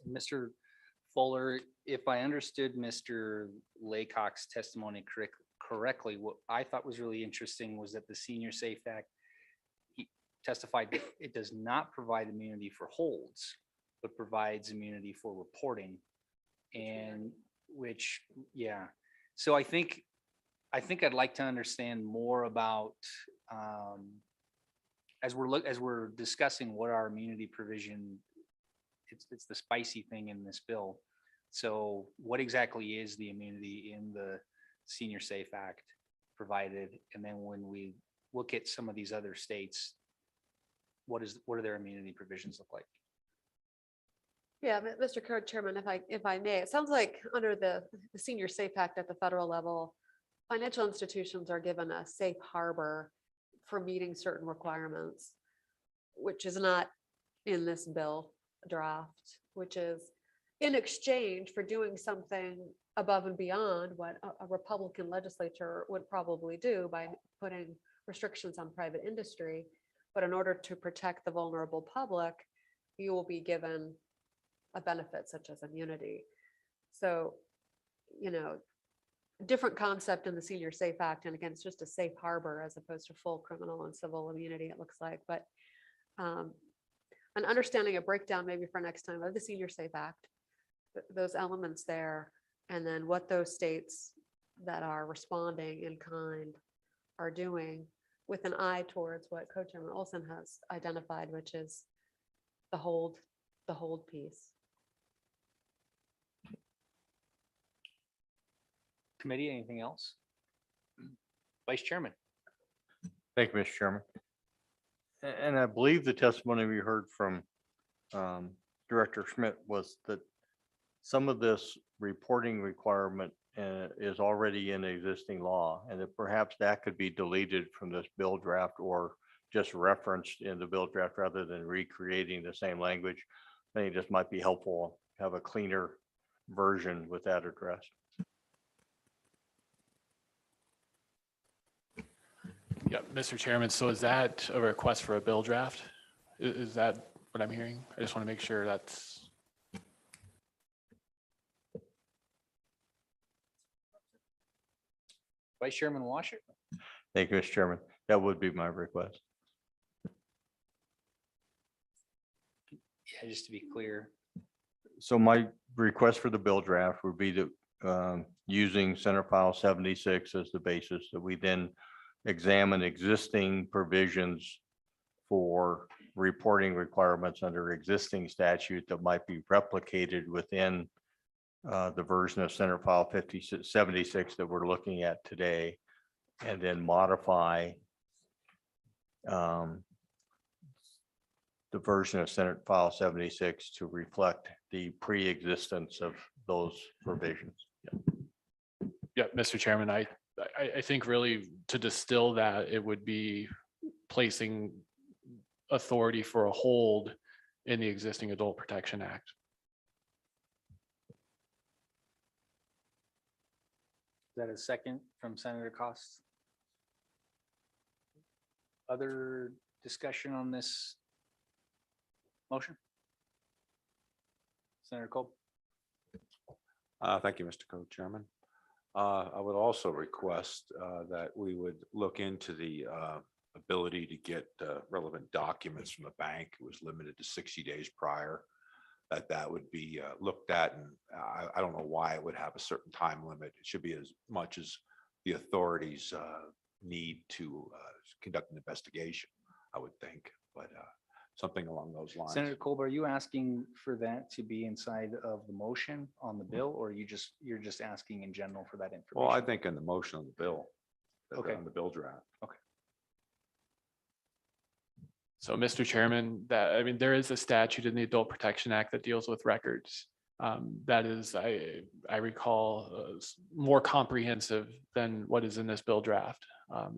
Mr. Fuller, if I understood Mr. Laycock's testimony correctly, what I thought was really interesting was that the Senior Safe Act, he testified that it does not provide immunity for holds, but provides immunity for reporting, and which, yeah. So I think I'd like to understand more about, as we're discussing what our immunity provision, it's the spicy thing in this bill. So what exactly is the immunity in the Senior Safe Act provided? And then when we look at some of these other states, what do their immunity provisions look like? Yeah, Mr. Co-Chairman, if I may, it sounds like under the Senior Safe Act at the federal level, financial institutions are given a safe harbor for meeting certain requirements, which is not in this bill draft, which is in exchange for doing something above and beyond what a Republican legislature would probably do by putting restrictions on private industry. But in order to protect the vulnerable public, you will be given a benefit such as immunity. So, different concept in the Senior Safe Act. And again, it's just a safe harbor as opposed to full criminal and civil immunity, it looks like. But an understanding, a breakdown maybe for next time of the Senior Safe Act, those elements there, and then what those states that are responding in kind are doing with an eye towards what Co-Chairman Olson has identified, which is the hold piece. Committee, anything else? Vice Chairman. Thank you, Mr. Chairman. And I believe the testimony we heard from Director Schmidt was that some of this reporting requirement is already in existing law, and that perhaps that could be deleted from this bill draft or just referenced in the bill draft rather than recreating the same language. I think it just might be helpful to have a cleaner version with that addressed. Yeah, Mr. Chairman, so is that a request for a bill draft? Is that what I'm hearing? I just want to make sure that's. Vice Chairman Washer. Thank you, Mr. Chairman. That would be my request. Yeah, just to be clear. So my request for the bill draft would be to using Senate File 76 as the basis, that we then examine existing provisions for reporting requirements under existing statute that might be replicated within the version of Senate File 76 that we're looking at today, and then modify the version of Senate File 76 to reflect the pre-existence of those provisions. Yeah, Mr. Chairman, I think really to distill that, it would be placing authority for a hold in the existing Adult Protection Act. Is that a second from Senator Cost? Other discussion on this motion? Senator Cole? Thank you, Mr. Co-Chairman. I would also request that we would look into the ability to get relevant documents from a bank. It was limited to 60 days prior, that would be looked at. And I don't know why it would have a certain time limit. It should be as much as the authorities need to conduct an investigation, I would think, but something along those lines. Senator Colbert, are you asking for that to be inside of the motion on the bill, or you're just asking in general for that information? Well, I think in the motion on the bill, Okay. on the bill draft. So, Mr. Chairman, there is a statute in the Adult Protection Act that deals with records. That is, I recall, more comprehensive than what is in this bill draft.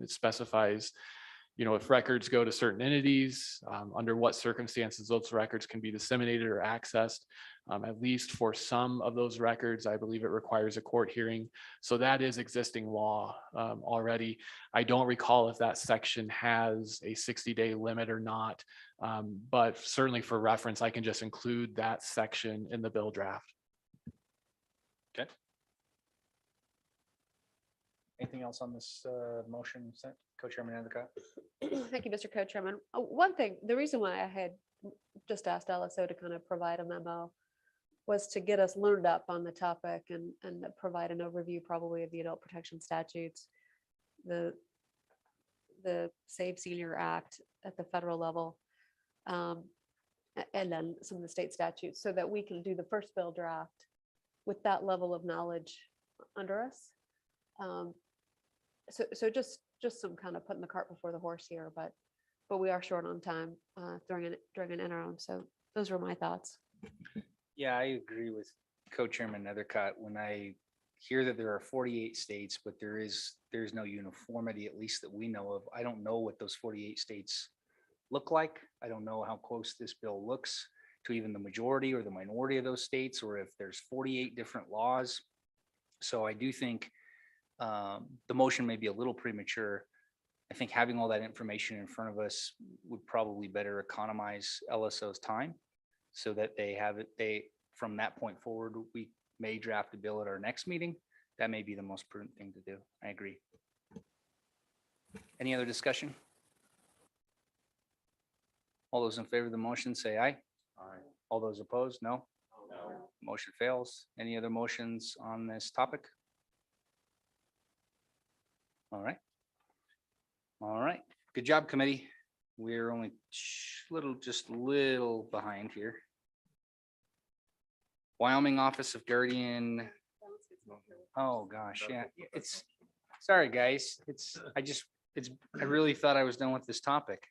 It specifies, if records go to certain entities, under what circumstances those records can be disseminated or accessed. At least for some of those records, I believe it requires a court hearing. So that is existing law already. I don't recall if that section has a 60-day limit or not, but certainly for reference, I can just include that section in the bill draft. Okay. Anything else on this motion, Co-Chairman Endicott? Thank you, Mr. Co-Chairman. One thing, the reason why I had just asked LSO to kind of provide a memo was to get us learned up on the topic and provide an overview probably of the adult protection statutes, the Save Senior Act at the federal level, and then some of the state statutes, so that we can do the first bill draft with that level of knowledge under us. So just some kind of putting the cart before the horse here, but we are short on time during an interim. So those were my thoughts. Yeah, I agree with Co-Chairman Nethercott. When I hear that there are 48 states, but there's no uniformity, at least that we know of. I don't know what those 48 states look like. I don't know how close this bill looks to even the majority or the minority of those states, or if there's 48 different laws. So I do think the motion may be a little premature. I think having all that information in front of us would probably better economize LSO's time, so that they have it, from that point forward, we may draft a bill at our next meeting. That may be the most prudent thing to do. I agree. Any other discussion? All those in favor of the motion say aye. Aye. All those opposed, no? No. Motion fails. Any other motions on this topic? All right. All right. Good job, committee. We're only just a little behind here. Wyoming Office of Guardian. Oh, gosh, yeah, sorry, guys. I really thought I was done with this topic.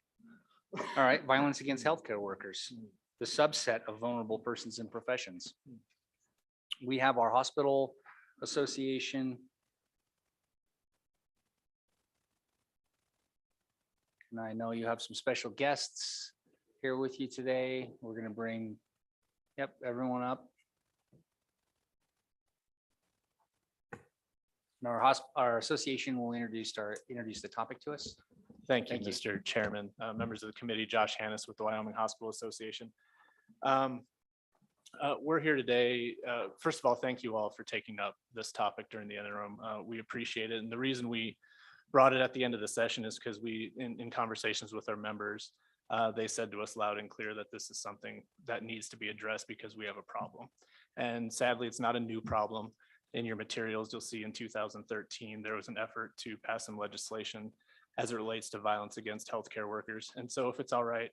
All right, violence against healthcare workers, the subset of vulnerable persons and professions. We have our hospital association. And I know you have some special guests here with you today. We're going to bring, everyone up. And our association will introduce the topic to us. Thank you, Thank you. Mr. Chairman, members of the committee, Josh Hannes with the Wyoming Hospital Association. We're here today. First of all, thank you all for taking up this topic during the interim. We appreciate it. And the reason we brought it at the end of the session is because in conversations with our members, they said to us loud and clear that this is something that needs to be addressed because we have a problem. And sadly, it's not a new problem. In your materials, you'll see in 2013, there was an effort to pass some legislation as it relates to violence against healthcare workers. And so if it's all right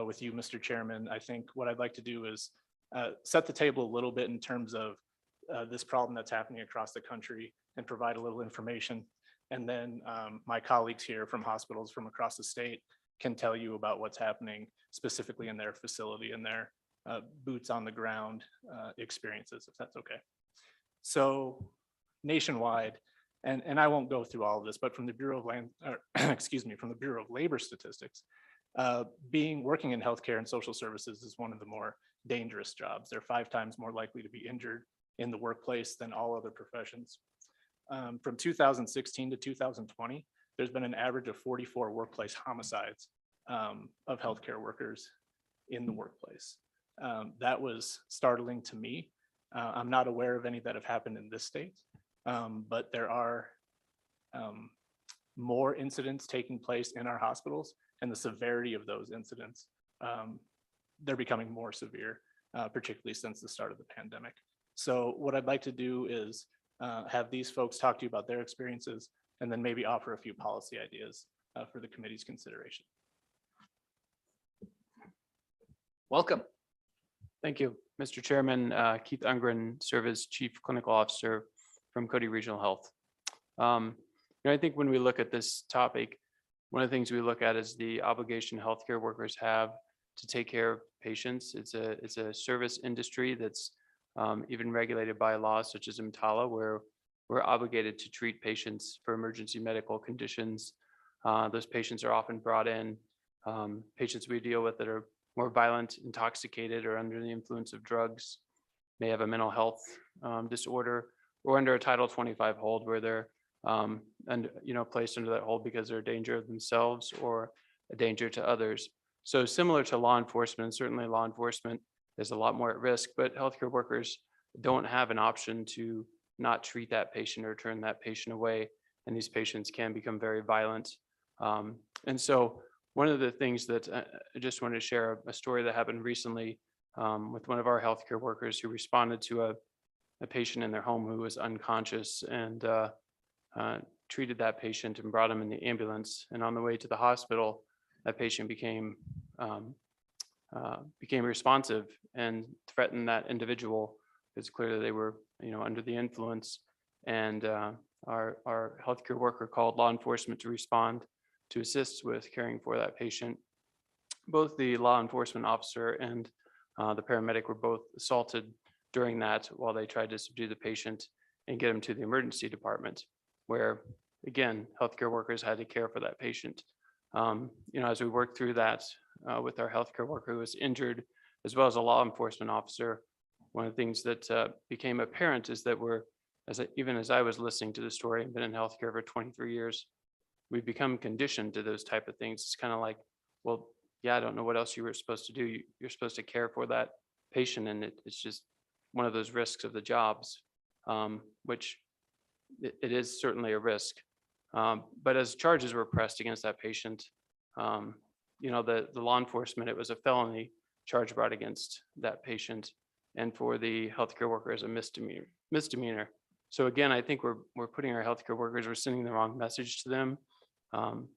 with you, Mr. Chairman, I think what I'd like to do is set the table a little bit in terms of this problem that's happening across the country and provide a little information. And then my colleagues here from hospitals from across the state can tell you about what's happening specifically in their facility and their boots on the ground experiences, if that's okay. So nationwide, and I won't go through all of this, but from the Bureau of Land, or excuse me, from the Bureau of Labor Statistics, working in healthcare and social services is one of the more dangerous jobs. They're 5 times more likely to be injured in the workplace than all other professions. From 2016 to 2020, there's been an average of 44 workplace homicides of healthcare workers in the workplace. That was startling to me. I'm not aware of any that have happened in this state, but there are more incidents taking place in our hospitals, and the severity of those incidents, they're becoming more severe, particularly since the start of the pandemic. So what I'd like to do is have these folks talk to you about their experiences and then maybe offer a few policy ideas for the committee's consideration. Welcome. Thank you, Mr. Chairman. Keith Ungren, serve as Chief Clinical Officer from Cody Regional Health. I think when we look at this topic, one of the things we look at is the obligation healthcare workers have to take care of patients. It's a service industry that's even regulated by laws such as EMTALA, where we're obligated to treat patients for emergency medical conditions. Those patients are often brought in, patients we deal with that are more violent, intoxicated, or under the influence of drugs, may have a mental health disorder, or under a Title 25 hold where they're placed under that hold because they're a danger of themselves or a danger to others. So similar to law enforcement, certainly law enforcement is a lot more at risk, but healthcare workers don't have an option to not treat that patient or turn that patient away. And these patients can become very violent. And so one of the things that I just wanted to share a story that happened recently with one of our healthcare workers who responded to a patient in their home who was unconscious, and treated that patient and brought him in the ambulance. And on the way to the hospital, that patient became responsive and threatened that individual because clearly they were, under the influence. And our healthcare worker called law enforcement to respond to assist with caring for that patient. Both the law enforcement officer and the paramedic were both assaulted during that while they tried to subdue the patient and get him to the emergency department, where, again, healthcare workers had to care for that patient. As we worked through that with our healthcare worker who was injured, as well as a law enforcement officer, one of the things that became apparent is that even as I was listening to the story, I've been in healthcare for 23 years, we've become conditioned to those type of things. It's kind of like, well, yeah, I don't know what else you were supposed to do. You're supposed to care for that patient, and it's just one of those risks of the jobs, which it is certainly a risk. But as charges were pressed against that patient, the law enforcement, it was a felony charge brought against that patient, and for the healthcare worker as a misdemeanor. So again, I think we're putting our healthcare workers, we're sending the wrong message to them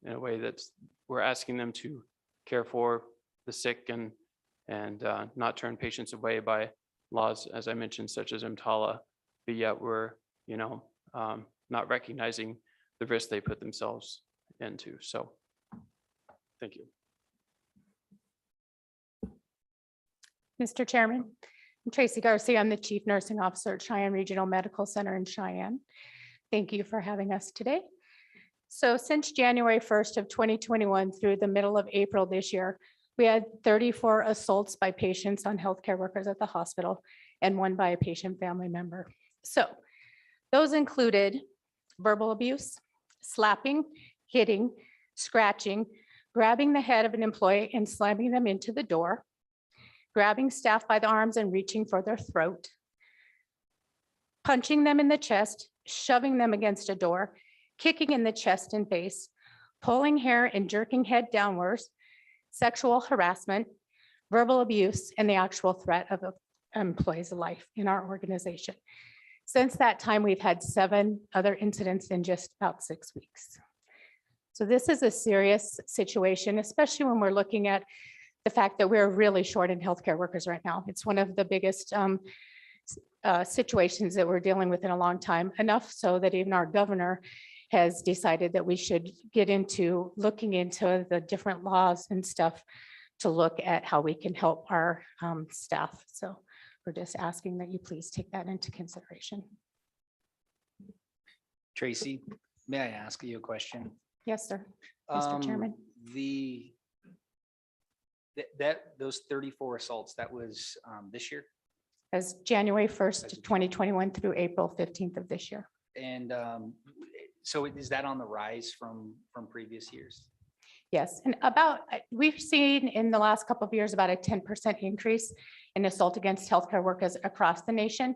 in a way that we're asking them to care for the sick and not turn patients away by laws, as I mentioned, such as EMTALA, but yet we're, not recognizing the risk they put themselves into. So, thank you. Mr. Chairman, I'm Tracy Garcia. I'm the Chief Nursing Officer at Cheyenne Regional Medical Center in Cheyenne. Thank you for having us today. So since January 1st of 2021 through the middle of April this year, we had 34 assaults by patients on healthcare workers at the hospital and 1 by a patient family member. So those included verbal abuse, slapping, hitting, scratching, grabbing the head of an employee and slamming them into the door, grabbing staff by the arms and reaching for their throat, punching them in the chest, shoving them against a door, kicking in the chest and face, pulling hair and jerking head downwards, sexual harassment, verbal abuse, and the actual threat of an employee's life in our organization. Since that time, we've had 7 other incidents in just about 6 weeks. So this is a serious situation, especially when we're looking at the fact that we're really short in healthcare workers right now. It's one of the biggest situations that we're dealing with in a long time, enough so that even our governor has decided that we should get into looking into the different laws and stuff to look at how we can help our staff. So we're just asking that you please take that into consideration. Tracy, may I ask you a question? Yes, sir. Mr. Chairman. Those 34 assaults, that was this year? As January 1st, 2021 through April 15th of this year. And so is that on the rise from previous years? Yes, and we've seen in the last couple of years about a 10% increase in assault against healthcare workers across the nation.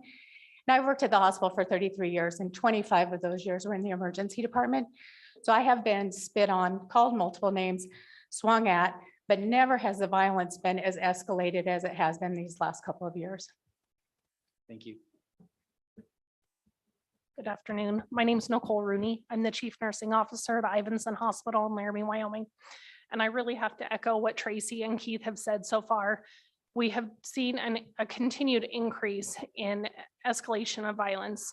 And I've worked at the hospital for 33 years and 25 of those years were in the emergency department. So I have been spit on, called multiple names, swung at, but never has the violence been as escalated as it has been these last couple of years. Thank you. Good afternoon. My name is Nicole Rooney. I'm the Chief Nursing Officer at Ivinson Hospital in Laramie, Wyoming. And I really have to echo what Tracy and Keith have said so far. We have seen a continued increase in escalation of violence.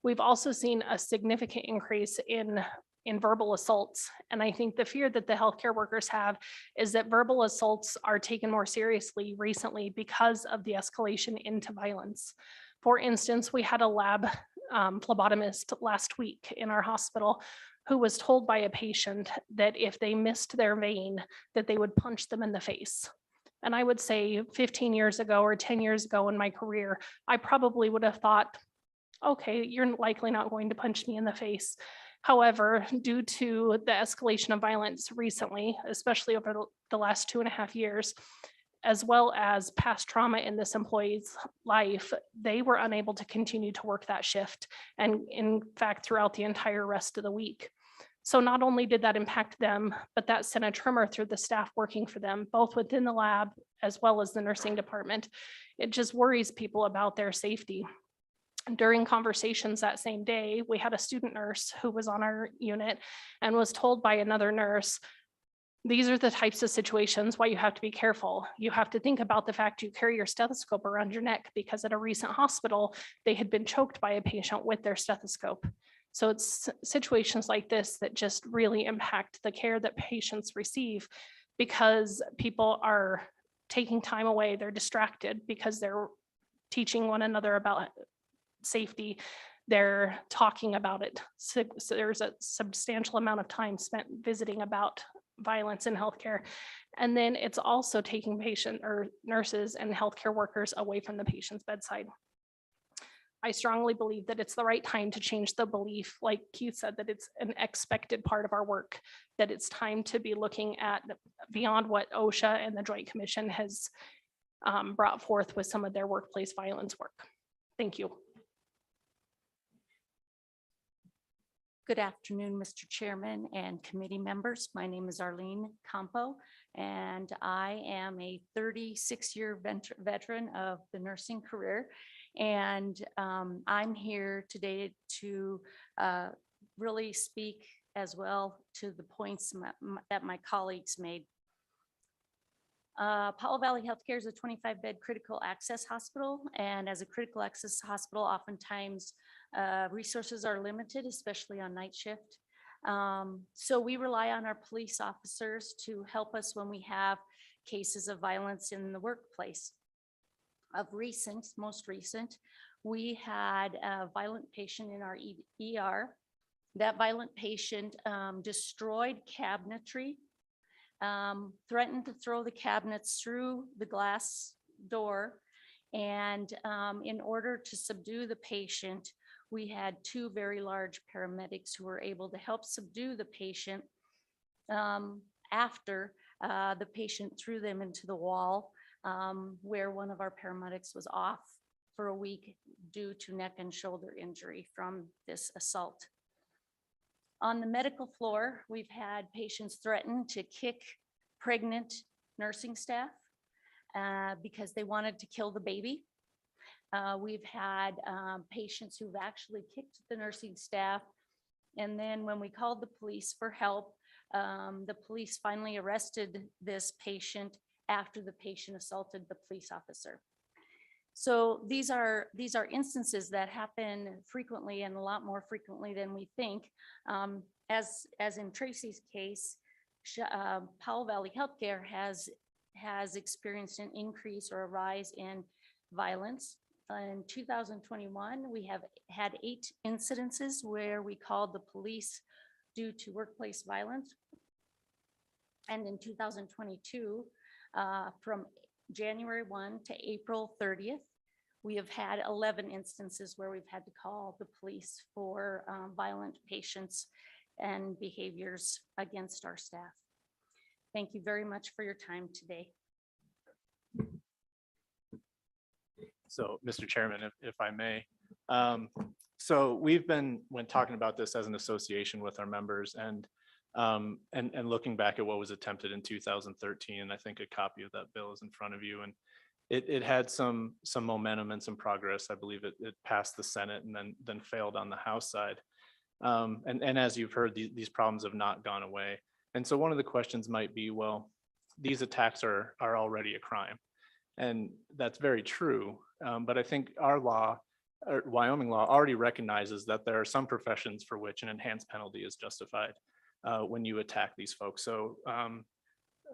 We've also seen a significant increase in verbal assaults. And I think the fear that the healthcare workers have is that verbal assaults are taken more seriously recently because of the escalation into violence. For instance, we had a lab phlebotomist last week in our hospital who was told by a patient that if they missed their vein, that they would punch them in the face. And I would say 15 years ago or 10 years ago in my career, I probably would have thought, okay, you're likely not going to punch me in the face. However, due to the escalation of violence recently, especially over the last 2.5 years, as well as past trauma in this employee's life, they were unable to continue to work that shift. And in fact, throughout the entire rest of the week. So not only did that impact them, but that sent a tremor through the staff working for them, both within the lab as well as the nursing department. It just worries people about their safety. During conversations that same day, we had a student nurse who was on our unit and was told by another nurse, these are the types of situations why you have to be careful. You have to think about the fact you carry your stethoscope around your neck because at a recent hospital, they had been choked by a patient with their stethoscope. So it's situations like this that just really impact the care that patients receive because people are taking time away, they're distracted because they're teaching one another about safety, they're talking about it. So there's a substantial amount of time spent visiting about violence in healthcare. And then it's also taking patient or nurses and healthcare workers away from the patient's bedside. I strongly believe that it's the right time to change the belief, like Keith said, that it's an expected part of our work, that it's time to be looking at beyond what OSHA and the Joint Commission has brought forth with some of their workplace violence work. Thank you. Good afternoon, Mr. Chairman and committee members. My name is Arlene Campo, and I am a 36-year veteran of the nursing career. And I'm here today to really speak as well to the points that my colleagues made. Powell Valley Healthcare is a 25-bed critical access hospital, and as a critical access hospital, oftentimes resources are limited, especially on night shift. So we rely on our police officers to help us when we have cases of violence in the workplace. Of recent, most recent, we had a violent patient in our ER. That violent patient destroyed cabinetry, threatened to throw the cabinets through the glass door. And in order to subdue the patient, we had 2 very large paramedics who were able to help subdue the patient after the patient threw them into the wall, where one of our paramedics was off for a week due to neck and shoulder injury from this assault. On the medical floor, we've had patients threaten to kick pregnant nursing staff because they wanted to kill the baby. We've had patients who've actually kicked the nursing staff. And then when we called the police for help, The police finally arrested this patient after the patient assaulted the police officer. So these are instances that happen frequently and a lot more frequently than we think. As in Tracy's case, Powell Valley Healthcare has experienced an increase or a rise in violence. In 2021, we have had 8 incidences where we called the police due to workplace violence. And in 2022, from January 1 to April 30th, we have had 11 instances where we've had to call the police for violent patients and behaviors against our staff. Thank you very much for your time today. So, Mr. Chairman, if I may. So we've been, when talking about this as an association with our members and looking back at what was attempted in 2013, and I think a copy of that bill is in front of you, and it had some momentum and some progress. I believe it passed the Senate and then failed on the House side. And as you've heard, these problems have not gone away. And so one of the questions might be, well, these attacks are already a crime. And that's very true. But I think our law, or Wyoming law, already recognizes that there are some professions for which an enhanced penalty is justified when you attack these folks. So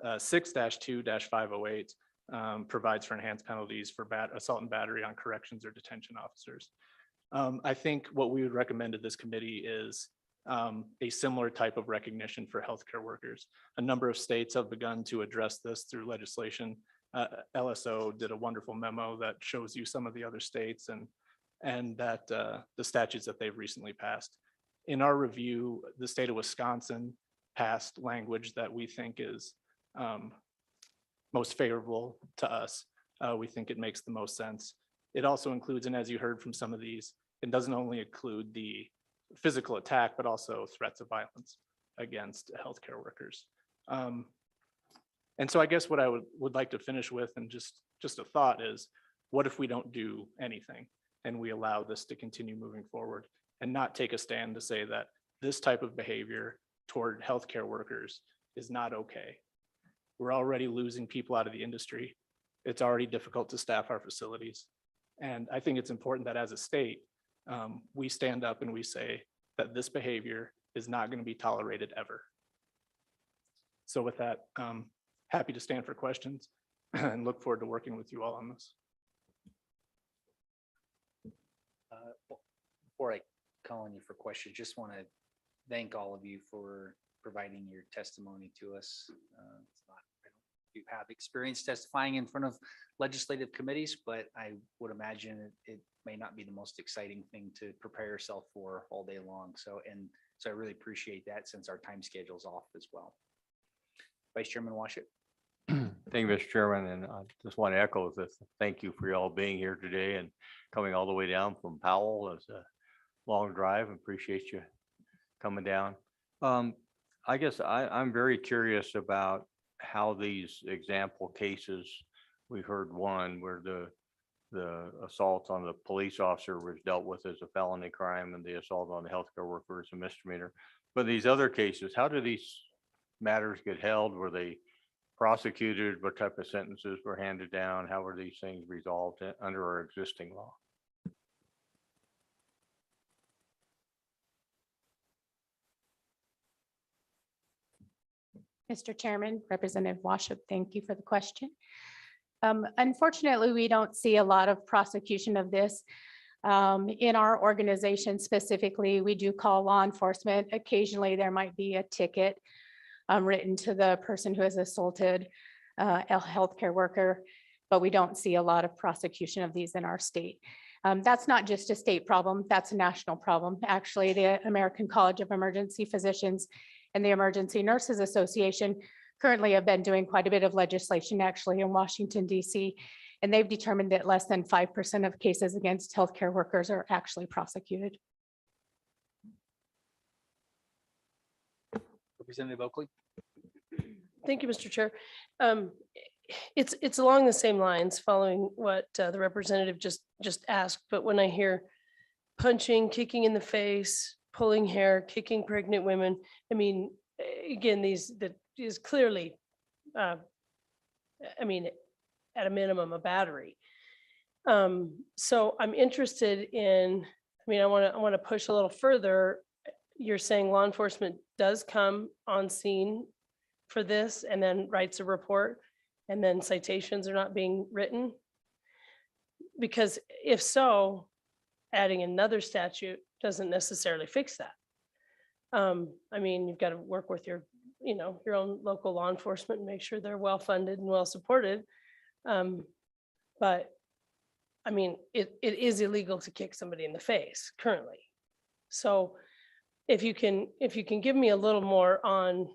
6-2-508 provides for enhanced penalties for assault and battery on corrections or detention officers. I think what we would recommend to this committee is a similar type of recognition for healthcare workers. A number of states have begun to address this through legislation. LSO did a wonderful memo that shows you some of the other states and that the statutes that they've recently passed. In our review, the state of Wisconsin passed language that we think is most favorable to us. We think it makes the most sense. It also includes, and as you heard from some of these, it doesn't only include the physical attack, but also threats of violence against healthcare workers. And so I guess what I would like to finish with, and just a thought is, what if we don't do anything and we allow this to continue moving forward and not take a stand to say that this type of behavior toward healthcare workers is not okay? We're already losing people out of the industry. It's already difficult to staff our facilities. And I think it's important that as a state, we stand up and we say that this behavior is not going to be tolerated ever. So with that, happy to stand for questions and look forward to working with you all on this. Before I call on you for questions, just want to thank all of you for providing your testimony to us. It's not, I don't know if you have experience testifying in front of legislative committees, but I would imagine it may not be the most exciting thing to prepare yourself for all day long. So I really appreciate that, since our time schedule is off as well. Vice Chairman Washut. Thank you, Mr. Chairman, and I just want to echo this. Thank you for y'all being here today and coming all the way down from Powell. It's a long drive. Appreciate you coming down. I guess I'm very curious about how these example cases, we heard one where the assault on the police officer was dealt with as a felony crime and the assault on the healthcare worker is a misdemeanor. But these other cases, how do these matters get held? Were they prosecuted? What type of sentences were handed down? How were these things resolved under our existing law? Mr. Chairman, Representative Washut, thank you for the question. Unfortunately, we don't see a lot of prosecution of this. In our organization specifically, we do call law enforcement. Occasionally, there might be a ticket written to the person who has assaulted a healthcare worker, but we don't see a lot of prosecution of these in our state. That's not just a state problem, that's a national problem. Actually, the American College of Emergency Physicians and the Emergency Nurses Association currently have been doing quite a bit of legislation actually in Washington, DC, and they've determined that less than 5% of cases against healthcare workers are actually prosecuted. Representative Oakley. Thank you, Mr. Chair. It's along the same lines, following what the representative just asked, but when I hear punching, kicking in the face, pulling hair, kicking pregnant women, I mean, again, that is clearly, I mean, at a minimum, a battery. So I'm interested in, I mean, I want to push a little further. You're saying law enforcement does come on scene for this and then writes a report, and then citations are not being written? Because if so, adding another statute doesn't necessarily fix that. I mean, you've got to work with your own local law enforcement and make sure they're well-funded and well-supported. But I mean, it is illegal to kick somebody in the face currently. So if you can give me a little more on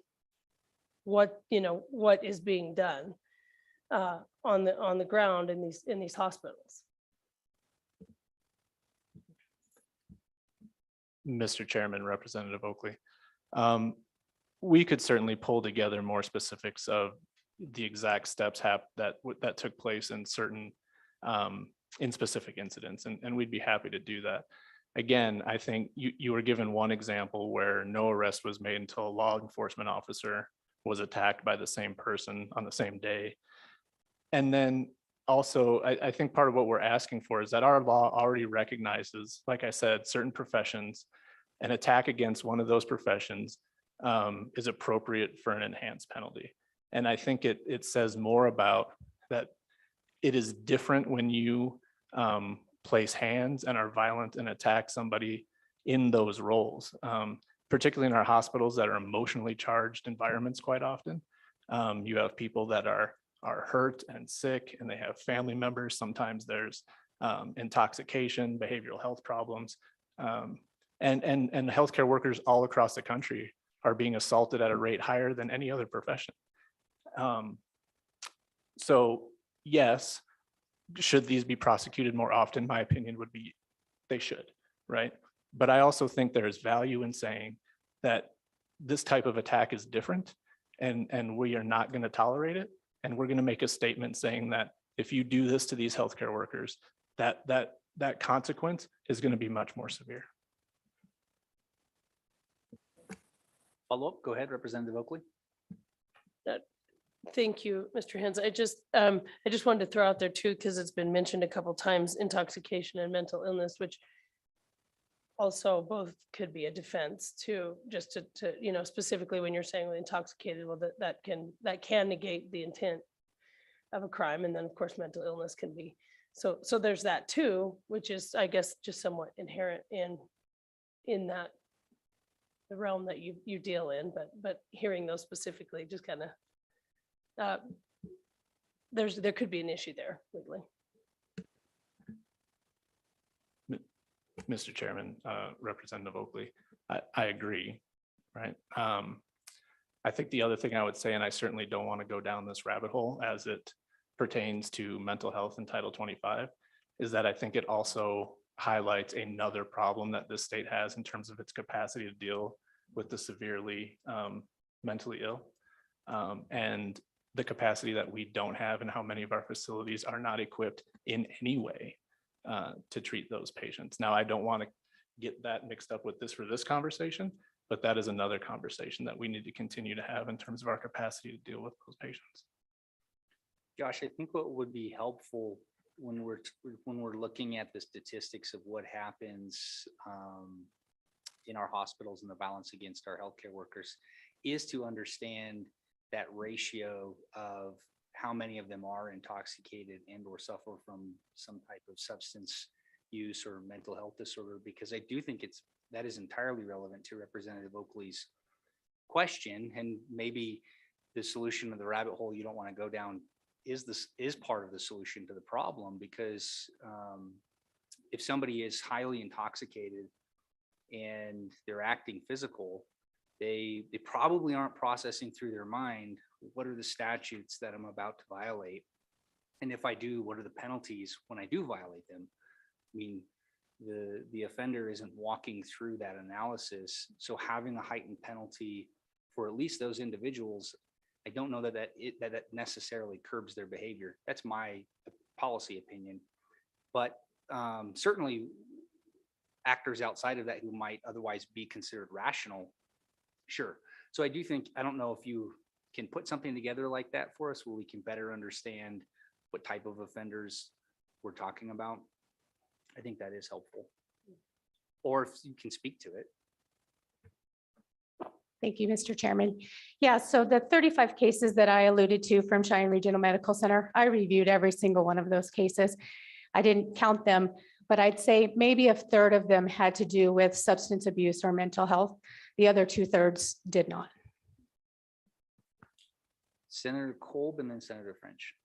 what is being done on the ground in these hospitals. Mr. Chairman, Representative Oakley. We could certainly pull together more specifics of the exact steps that took place in certain in specific incidents, and we'd be happy to do that. Again, I think you were given one example where no arrest was made until a law enforcement officer was attacked by the same person on the same day. And then also, I think part of what we're asking for is that our law already recognizes, like I said, certain professions. An attack against one of those professions is appropriate for an enhanced penalty. And I think it says more about that it is different when you place hands and are violent and attack somebody in those roles, particularly in our hospitals that are emotionally charged environments quite often. You have people that are hurt and sick, and they have family members. Sometimes there's intoxication, behavioral health problems, and healthcare workers all across the country are being assaulted at a rate higher than any other profession. So yes, should these be prosecuted more often? My opinion would be they should, right? But I also think there's value in saying that this type of attack is different, and we are not going to tolerate it. And we're going to make a statement saying that if you do this to these healthcare workers, that consequence is going to be much more severe. Follow up, go ahead, Representative Oakley. Thank you, Mr. Hens. I just wanted to throw out there too, because it's been mentioned a couple times, intoxication and mental illness, which also both could be a defense too, just to specifically when you're saying intoxicated, well, that can negate the intent of a crime. And then of course, mental illness can be. So there's that too, which is, I guess, just somewhat inherent in that the realm that you deal in, but hearing those specifically just kind of, there could be an issue there legally. Mr. Chairman, Representative Oakley, I agree, right? I think the other thing I would say, and I certainly don't want to go down this rabbit hole as it pertains to mental health in Title 25, is that I think it also highlights another problem that this state has in terms of its capacity to deal with the severely mentally ill. And the capacity that we don't have, and how many of our facilities are not equipped in any way to treat those patients. Now, I don't want to get that mixed up with this for this conversation, but that is another conversation that we need to continue to have in terms of our capacity to deal with those patients. Josh, I think what would be helpful when we're looking at the statistics of what happens in our hospitals and the violence against our healthcare workers is to understand that ratio of how many of them are intoxicated and or suffer from some type of substance use or mental health disorder, because I do think that is entirely relevant to Representative Oakley's question. And maybe the solution of the rabbit hole you don't want to go down is part of the solution to the problem, because if somebody is highly intoxicated and they're acting physical, they probably aren't processing through their mind, what are the statutes that I'm about to violate? And if I do, what are the penalties when I do violate them? I mean, the offender isn't walking through that analysis. So having a heightened penalty for at least those individuals, I don't know that necessarily curbs their behavior. That's my policy opinion. But certainly actors outside of that who might otherwise be considered rational, sure. So I do think, I don't know if you can put something together like that for us where we can better understand what type of offenders we're talking about. I think that is helpful. Or if you can speak to it. Thank you, Mr. Chairman. Yeah, so the 35 cases that I alluded to from Cheyenne Regional Medical Center, I reviewed every single one of those cases. I didn't count them, but I'd say maybe a third of them had to do with substance abuse or mental health. The other 2/3 did not. Senator Kolb and then Senator French.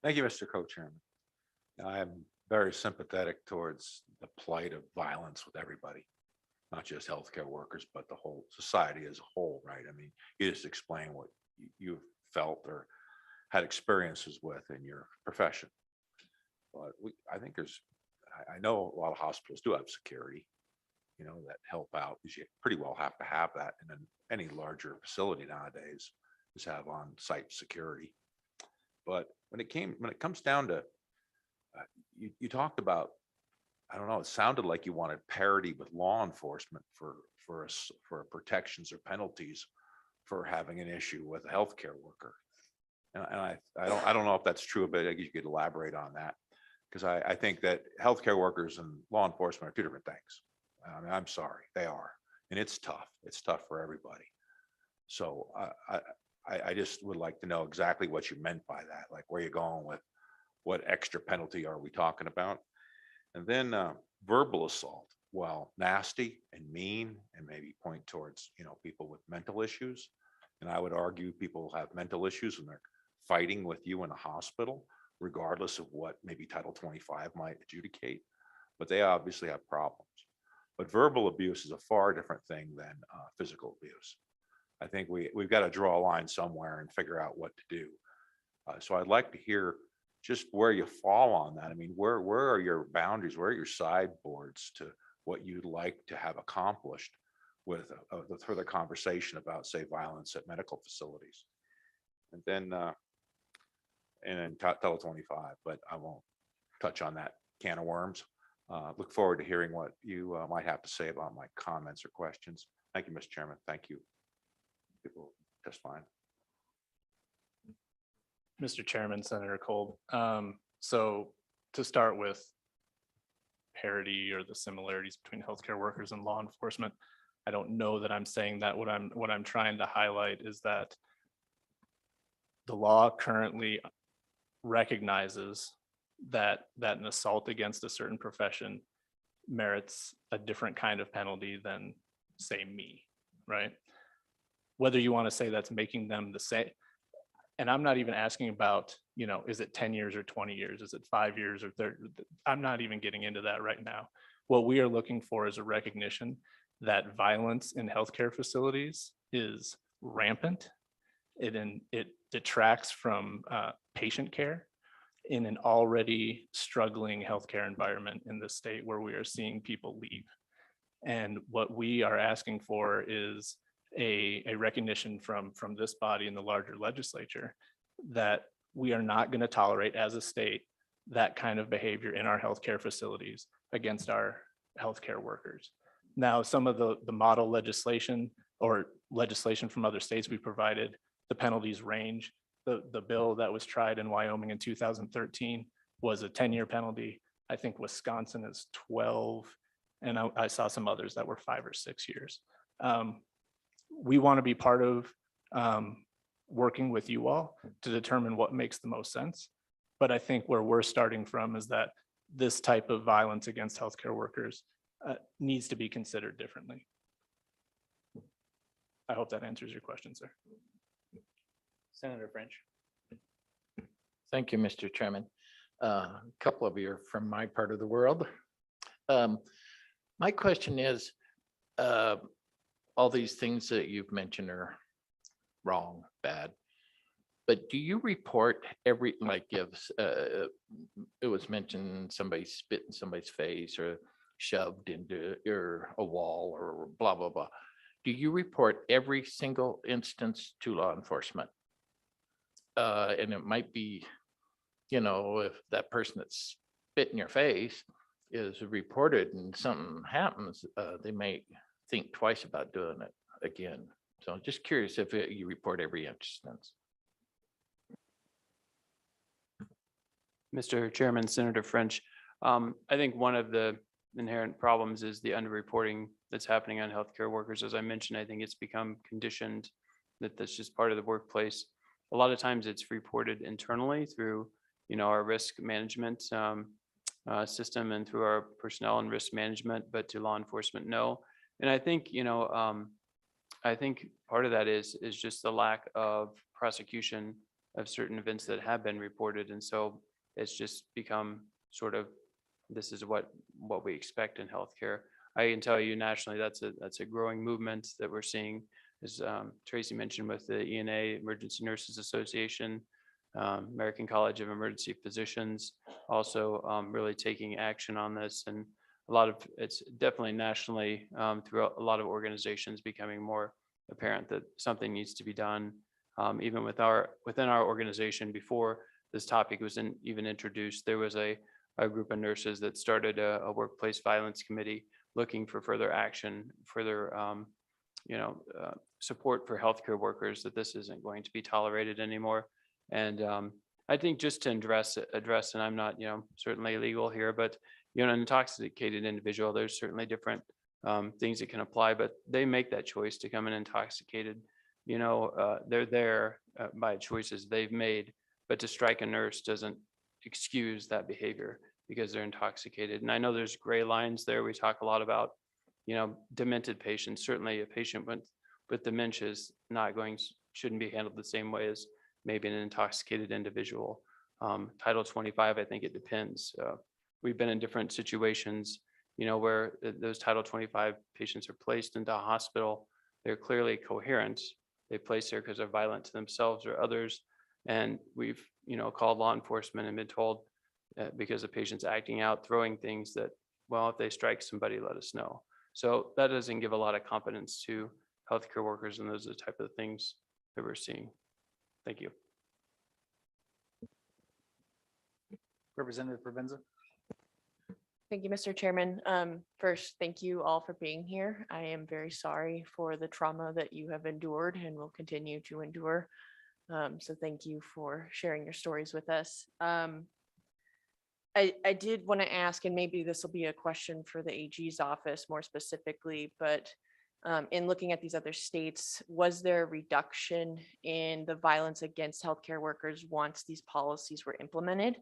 Thank you, Mr. Co-Chairman. I am very sympathetic towards the plight of violence with everybody, not just healthcare workers, but the whole society as a whole, right? I mean, you just explain what you've felt or had experiences with in your profession. But I think I know a lot of hospitals do have security, that help out, because you pretty well have to have that in any larger facility nowadays, is have on-site security. But when it comes down to, you talked about, I don't know, it sounded like you wanted parity with law enforcement for protections or penalties for having an issue with a healthcare worker. And I don't know if that's true, but I guess you could elaborate on that, because I think that healthcare workers and law enforcement are two different things. I mean, I'm sorry, they are, and it's tough. It's tough for everybody. So I just would like to know exactly what you meant by that, like where you're going with what extra penalty are we talking about? And then verbal assault, well, nasty and mean, and maybe point towards, people with mental issues. And I would argue people have mental issues when they're fighting with you in a hospital, regardless of what maybe Title 25 might adjudicate, but they obviously have problems. But verbal abuse is a far different thing than physical abuse. I think we've got to draw a line somewhere and figure out what to do. So I'd like to hear just where you fall on that. I mean, where are your boundaries? Where are your sideboards to what you'd like to have accomplished with the further conversation about, say, violence at medical facilities? And then Title 25, but I won't touch on that can of worms. Look forward to hearing what you might have to say about my comments or questions. Thank you, Mr. Chairman. Thank you. People testifying. Mr. Chairman, Senator Kolb. So to start with parity or the similarities between healthcare workers and law enforcement, I don't know that I'm saying that. What I'm trying to highlight is that the law currently recognizes that an assault against a certain profession merits a different kind of penalty than, say, me, right? Whether you want to say that's making them the same. And I'm not even asking about, is it 10 years or 20 years? Is it 5 years or 30? I'm not even getting into that right now. What we are looking for is a recognition that violence in healthcare facilities is rampant. It detracts from patient care in an already struggling healthcare environment in the state where we are seeing people leave. And what we are asking for is a recognition from this body and the larger legislature that we are not going to tolerate as a state that kind of behavior in our healthcare facilities against our healthcare workers. Now, some of the model legislation or legislation from other states we provided, the penalties range. The bill that was tried in Wyoming in 2013 was a 10-year penalty. I think Wisconsin is 12, and I saw some others that were 5 or 6 years. We want to be part of working with you all to determine what makes the most sense. But I think where we're starting from is that this type of violence against healthcare workers needs to be considered differently. I hope that answers your question, sir. Senator French. Thank you, Mr. Chairman. A couple of you are from my part of the world. My question is, all these things that you've mentioned are wrong, bad, but do you report like if it was mentioned somebody spit in somebody's face or shoved into a wall or blah, blah, blah. Do you report every single instance to law enforcement? And it might be, if that person that's spit in your face is reported and something happens, they may think twice about doing it again. So I'm just curious if you report every instance. Mr. Chairman, Senator French, I think one of the inherent problems is the underreporting that's happening on healthcare workers. As I mentioned, I think it's become conditioned that that's just part of the workplace. A lot of times it's reported internally through, our risk management system and through our personnel and risk management, but to law enforcement, no. And I think, I think part of that is just the lack of prosecution of certain events that have been reported. And so it's just become sort of, this is what we expect in healthcare. I can tell you nationally, that's a growing movement that we're seeing, as Tracy mentioned, with the ENA, Emergency Nurses Association, American College of Emergency Physicians, also really taking action on this. And it's definitely nationally through a lot of organizations becoming more apparent that something needs to be done. Even within our organization, before this topic was even introduced, there was a group of nurses that started a workplace violence committee looking for further action, further support for healthcare workers, that this isn't going to be tolerated anymore. And I think just to address, and I'm not, certainly legal here, but an intoxicated individual, there's certainly different things that can apply, but they make that choice to come in intoxicated. They're there by choices they've made, but to strike a nurse doesn't excuse that behavior because they're intoxicated. And I know there's gray lines there. We talk a lot about, demented patients. Certainly a patient with dementia is shouldn't be handled the same way as maybe an intoxicated individual. Title 25, I think it depends. We've been in different situations, where those Title 25 patients are placed into a hospital. They're clearly coherent. They place there because they're violent to themselves or others. And we've, called law enforcement and been told because the patient's acting out, throwing things that, well, if they strike somebody, let us know. So that doesn't give a lot of confidence to healthcare workers, and those are the type of things that we're seeing. Thank you. Representative Provenza. Thank you, Mr. Chairman. First, thank you all for being here. I am very sorry for the trauma that you have endured and will continue to endure. So thank you for sharing your stories with us. I did want to ask, and maybe this will be a question for the AG's office more specifically, but in looking at these other states, was there a reduction in the violence against healthcare workers once these policies were implemented?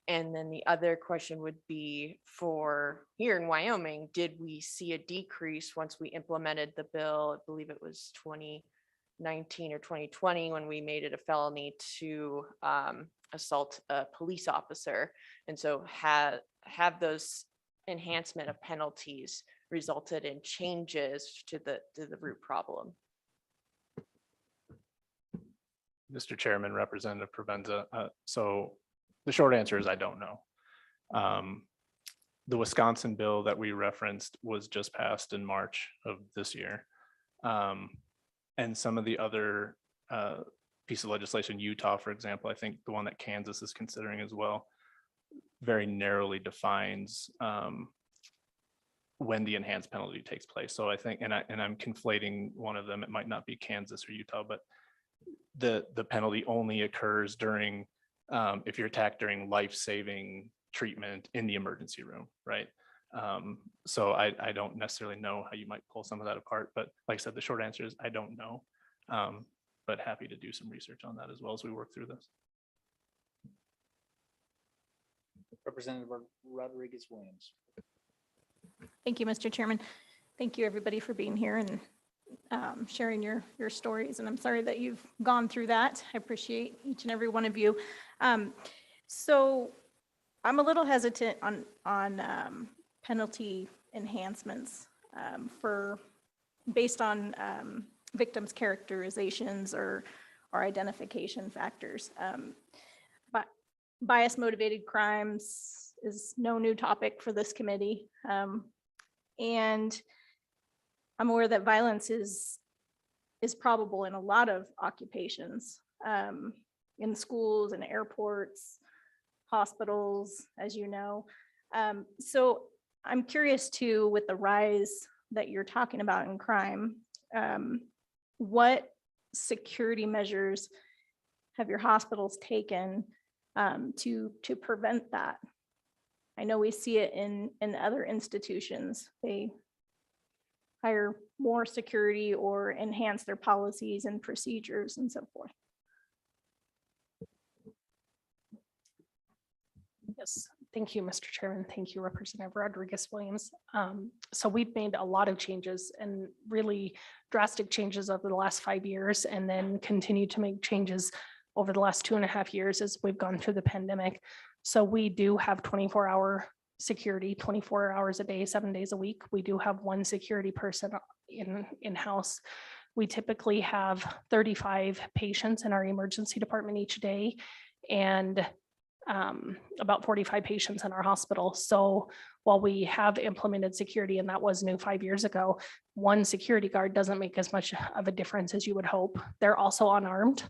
And then the other question would be, for here in Wyoming, did we see a decrease once we implemented the bill? I believe it was 2019 or 2020 when we made it a felony to assault a police officer. And so have those enhancement of penalties resulted in changes to the root problem? Mr. Chairman, Representative Provenza. So the short answer is I don't know. The Wisconsin bill that we referenced was just passed in March of this year. And some of the other piece of legislation, Utah, for example, I think the one that Kansas is considering as well, very narrowly defines when the enhanced penalty takes place. So I think, and I'm conflating one of them, it might not be Kansas or Utah, but the penalty only occurs during, if you're attacked during life-saving treatment in the emergency room, right? So I don't necessarily know how you might pull some of that apart, but like I said, the short answer is I don't know, but happy to do some research on that as well as we work through this. Representative Rodriguez Williams. Thank you, Mr. Chairman. Thank you, everybody, for being here and sharing your stories. And I'm sorry that you've gone through that. I appreciate each and every one of you. So I'm a little hesitant on penalty enhancements based on victims' characterizations or identification factors. But bias motivated crimes is no new topic for this committee. And I'm aware that violence is probable in a lot of occupations, in schools and airports, hospitals, as you know. So I'm curious too, with the rise that you're talking about in crime, what security measures have your hospitals taken to prevent that? I know we see it in other institutions. They hire more security or enhance their policies and procedures and so forth. Yes, thank you, Mr. Chairman. Thank you, Representative Rodriguez-Williams. So we've made a lot of changes and really drastic changes over the last 5 years, and then continue to make changes over the last 2.5 years as we've gone through the pandemic. So we do have 24-hour security, 24 hours a day, 7 days a week. We do have one security person in-house. We typically have 35 patients in our emergency department each day, and about 45 patients in our hospital. So while we have implemented security, and that was new 5 years ago, one security guard doesn't make as much of a difference as you would hope. They're also unarmed.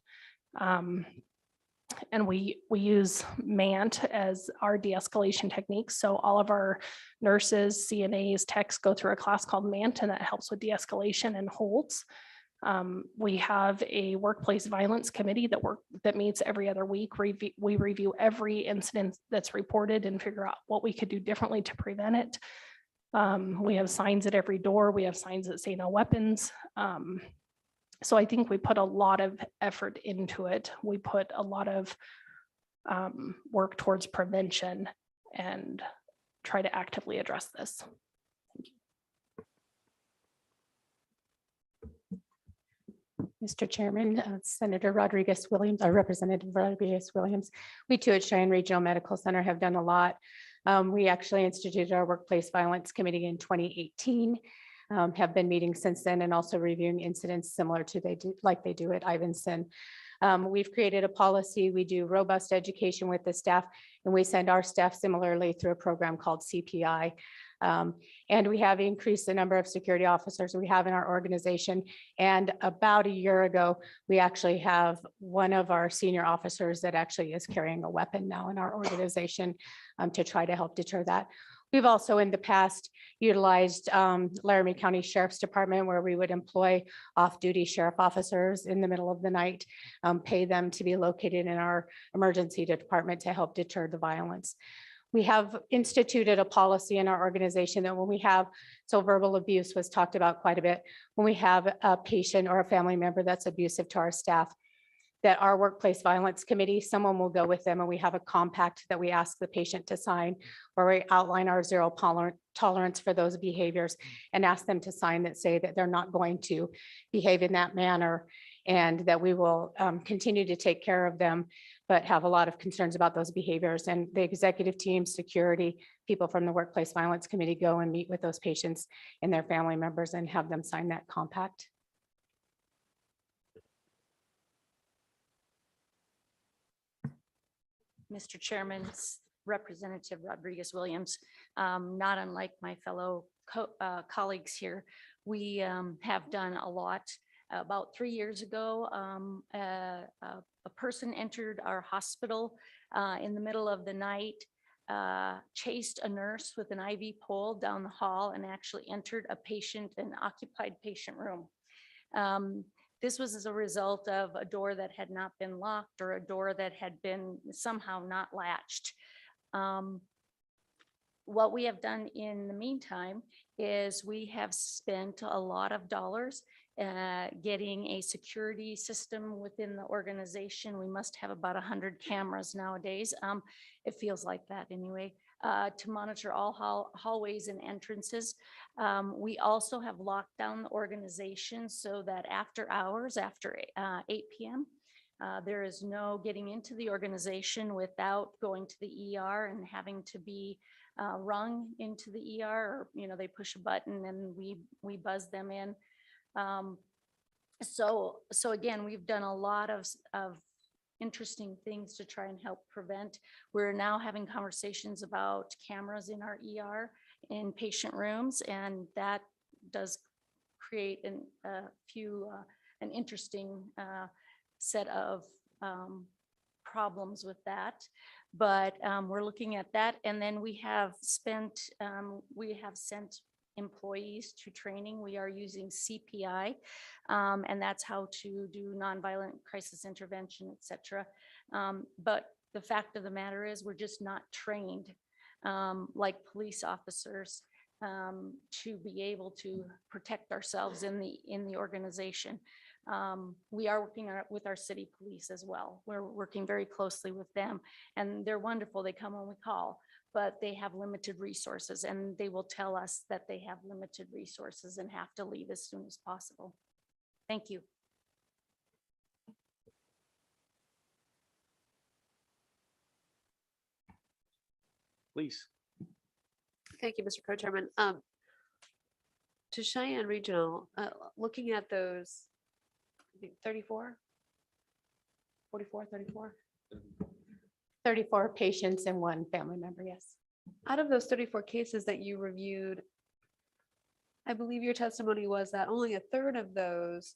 And we use MANT as our de-escalation technique. So all of our nurses, CNAs, techs go through a class called MANT, and that helps with de-escalation and holds. We have a workplace violence committee that meets every other week. We review every incident that's reported and figure out what we could do differently to prevent it. We have signs at every door. We have signs that say no weapons. So I think we put a lot of effort into it. We put a lot of work towards prevention and try to actively address this. Mr. Chairman, Senator Rodriguez-Williams, our Representative Rodriguez-Williams, we too at Cheyenne Regional Medical Center have done a lot. We actually instituted our Workplace Violence Committee in 2018, have been meeting since then and also reviewing incidents similar to like they do at Ivinson. We've created a policy. We do robust education with the staff, and we send our staff similarly through a program called CPI. And we have increased the number of security officers we have in our organization. And about a year ago, we actually have one of our senior officers that actually is carrying a weapon now in our organization to try to help deter that. We've also in the past utilized Laramie County Sheriff's Department, where we would employ off-duty sheriff officers in the middle of the night, pay them to be located in our emergency department to help deter the violence. We have instituted a policy in our organization that when we have, so verbal abuse was talked about quite a bit, when we have a patient or a family member that's abusive to our staff, that our Workplace Violence Committee, someone will go with them, and we have a compact that we ask the patient to sign, where we outline our zero tolerance for those behaviors and ask them to sign that say that they're not going to behave in that manner, and that we will continue to take care of them, but have a lot of concerns about those behaviors. And the executive team, security, people from the Workplace Violence Committee go and meet with those patients and their family members and have them sign that compact. Mr. Chairman, Representative Rodriguez-Williams, not unlike my fellow colleagues here, we have done a lot. About 3 years ago, a person entered our hospital in the middle of the night, chased a nurse with an IV pole down the hall, and actually entered an occupied patient room. This was as a result of a door that had not been locked or a door that had been somehow not latched. What we have done in the meantime is we have spent a lot of dollars getting a security system within the organization. We must have about 100 cameras nowadays. It feels like that anyway, to monitor all hallways and entrances. We also have locked down the organization so that after hours, after 8 p.m., there is no getting into the organization without going to the ER and having to be rung into the ER, or they push a button and we buzz them in. So again, we've done a lot of interesting things to try and help prevent. We're now having conversations about cameras in our ER in patient rooms, and that does create an interesting set of problems with that. But we're looking at that, and then we have sent employees to training. We are using CPI, and that's how to do nonviolent crisis intervention, et cetera. But the fact of the matter is, we're just not trained like police officers to be able to protect ourselves in the organization. We are working with our city police as well. We're working very closely with them, and they're wonderful. They come when we call, but they have limited resources, and they will tell us that they have limited resources and have to leave as soon as possible. Thank you. Please. Thank you, Mr. Co-Chairman. To Cheyenne Regional, looking at those, I think 34, 44, 34. 34 patients and 1 family member, yes. Out of those 34 cases that you reviewed, I believe your testimony was that only a third of those,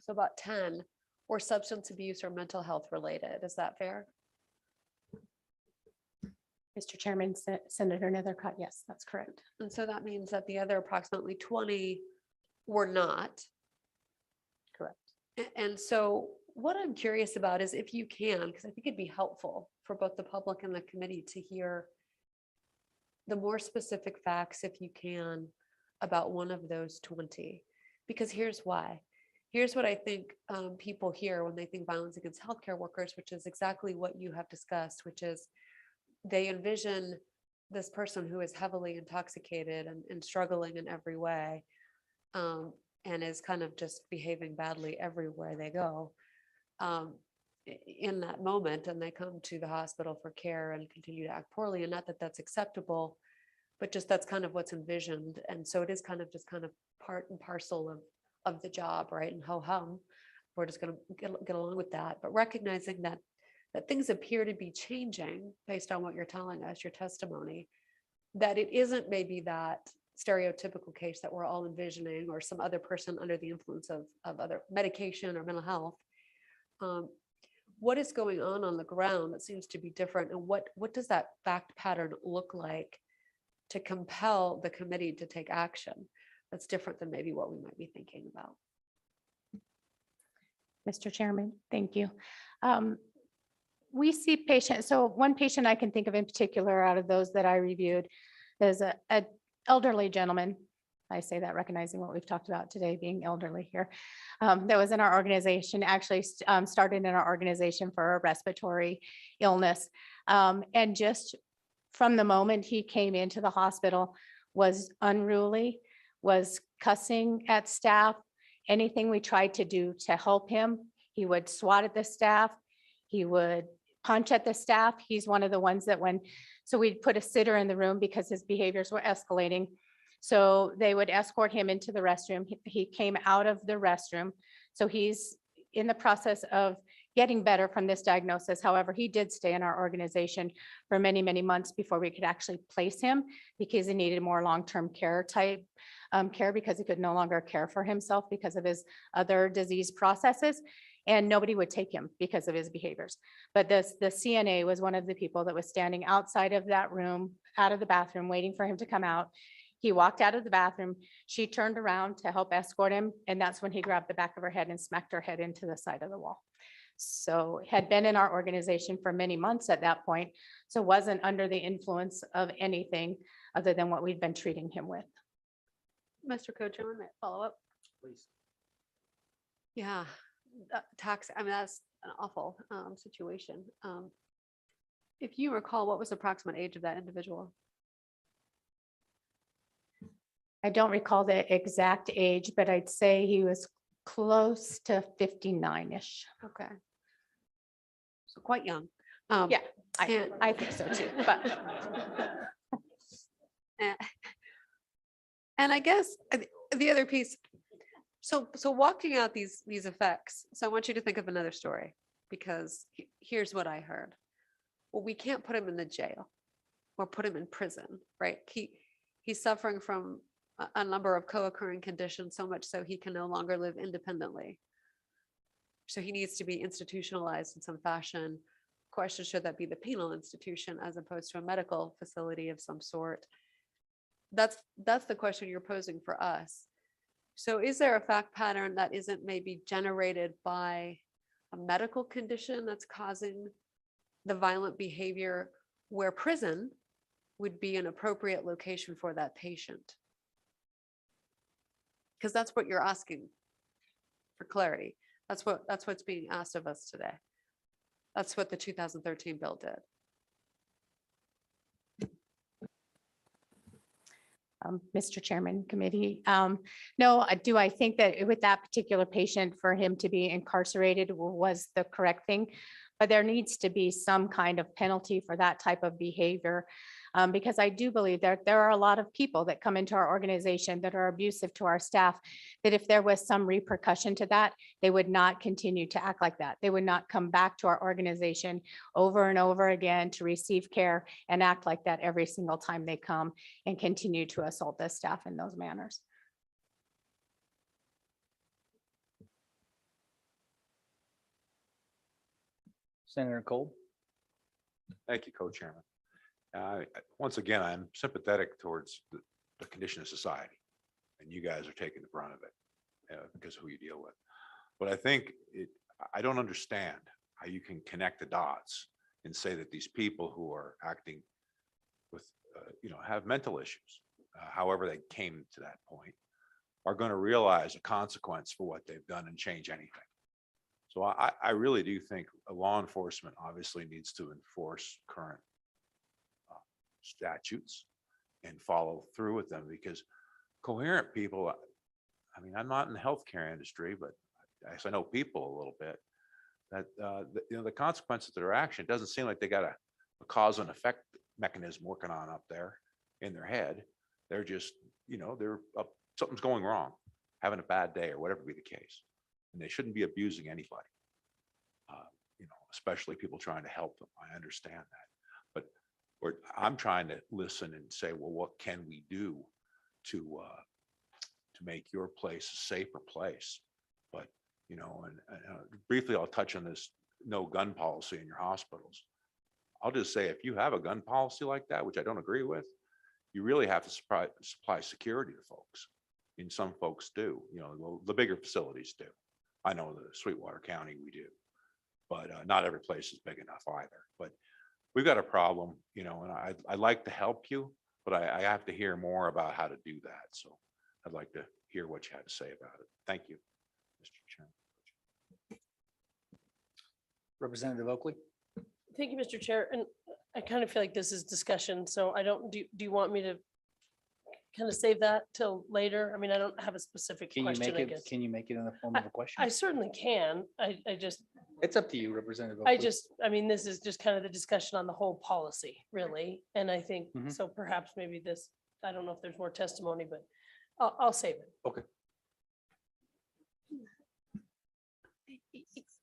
so about 10, were substance abuse or mental health related. Is that fair? Mr. Chairman, Senator Nethercott, yes, that's correct. And so that means that the other approximately 20 were not. Correct. And so what I'm curious about is if you can, because I think it'd be helpful for both the public and the committee to hear the more specific facts, if you can, about one of those 20. Because here's why. Here's what I think people hear when they think violence against healthcare workers, which is exactly what you have discussed, which is they envision this person who is heavily intoxicated and struggling in every way, and is kind of just behaving badly everywhere they go in that moment, and they come to the hospital for care and continue to act poorly. And not that that's acceptable, but just that's kind of what's envisioned. And so it is kind of just kind of part and parcel of the job, right? And ho-hum, we're just going to get along with that. But recognizing that things appear to be changing based on what you're telling us, your testimony, that it isn't maybe that stereotypical case that we're all envisioning, or some other person under the influence of other medication or mental health. What is going on the ground that seems to be different, and what does that fact pattern look like to compel the committee to take action that's different than maybe what we might be thinking about? Mr. Chairman, thank you. We see patients, so one patient I can think of in particular out of those that I reviewed is an elderly gentleman. I say that recognizing what we've talked about today, being elderly here, that was in our organization, actually started in our organization for a respiratory illness. And just from the moment he came into the hospital was unruly, was cussing at staff. Anything we tried to do to help him, he would swat at the staff. He would punch at the staff. He's one of the ones that so we'd put a sitter in the room because his behaviors were escalating. So they would escort him into the restroom. He came out of the restroom. So he's in the process of getting better from this diagnosis. However, he did stay in our organization for many, many months before we could actually place him, because he needed more long-term care type care, because he could no longer care for himself because of his other disease processes. And nobody would take him because of his behaviors. But the CNA was one of the people that was standing outside of that room, out of the bathroom, waiting for him to come out. He walked out of the bathroom. She turned around to help escort him. And that's when he grabbed the back of her head and smacked her head into the side of the wall. So had been in our organization for many months at that point. So wasn't under the influence of anything other than what we'd been treating him with. Mr. Co-Chairman, may I follow up? Please. Yeah, I mean, that's an awful situation. If you recall, what was the approximate age of that individual? I don't recall the exact age, but I'd say he was close to 59-ish. Okay. So quite young. Yeah, I think so too, but. And I guess the other piece, so walking out these effects, so I want you to think of another story, because here's what I heard. Well, we can't put him in the jail or put him in prison, right? He's suffering from a number of co-occurring conditions, so much so he can no longer live independently. So he needs to be institutionalized in some fashion. Question, should that be the penal institution as opposed to a medical facility of some sort? That's the question you're posing for us. So is there a fact pattern that isn't maybe generated by a medical condition that's causing the violent behavior where prison would be an appropriate location for that patient? Because that's what you're asking for clarity. That's what's being asked of us today. That's what the 2013 bill did. Mr. Chairman, committee. No, I think that with that particular patient, for him to be incarcerated was the correct thing. But there needs to be some kind of penalty for that type of behavior. Because I do believe that there are a lot of people that come into our organization that are abusive to our staff, that if there was some repercussion to that, they would not continue to act like that. They would not come back to our organization over and over again to receive care and act like that every single time they come and continue to assault the staff in those manners. Senator Cole. Thank you, Co-Chairman. Once again, I'm sympathetic towards the condition of society, and you guys are taking the brunt of it because of who you deal with. But I think I don't understand how you can connect the dots and say that these people who are acting with, have mental issues, however they came to that point, are going to realize a consequence for what they've done and change anything. So I really do think law enforcement obviously needs to enforce current statutes and follow through with them, because coherent people, I mean, I'm not in the healthcare industry, but I know people a little bit, that the consequences of their action, it doesn't seem like they got a cause and effect mechanism working on up there in their head. They're just, they're something's going wrong, having a bad day or whatever be the case. And they shouldn't be abusing anybody, especially people trying to help them. I understand that. But I'm trying to listen and say, well, what can we do to make your place a safer place? But, and briefly, I'll touch on this no gun policy in your hospitals. I'll just say, if you have a gun policy like that, which I don't agree with, you really have to supply security to folks. And some folks do, the bigger facilities do. I know the Sweetwater County, we do, but not every place is big enough either. But we've got a problem, and I'd like to help you, but I have to hear more about how to do that. So I'd like to hear what you had to say about it. Thank you, Mr. Chairman. Representative Oakley. Thank you, Mr. Chair. And I kind of feel like this is discussion, so do you want me to kind of save that till later? I mean, I don't have a specific question, I guess. Can you make it in the form of a question? I certainly can. I just, It's up to you, Representative Oakley. I mean, this is just kind of the discussion on the whole policy, really. And I think, so perhaps maybe this, I don't know if there's more testimony, but I'll save it. Okay.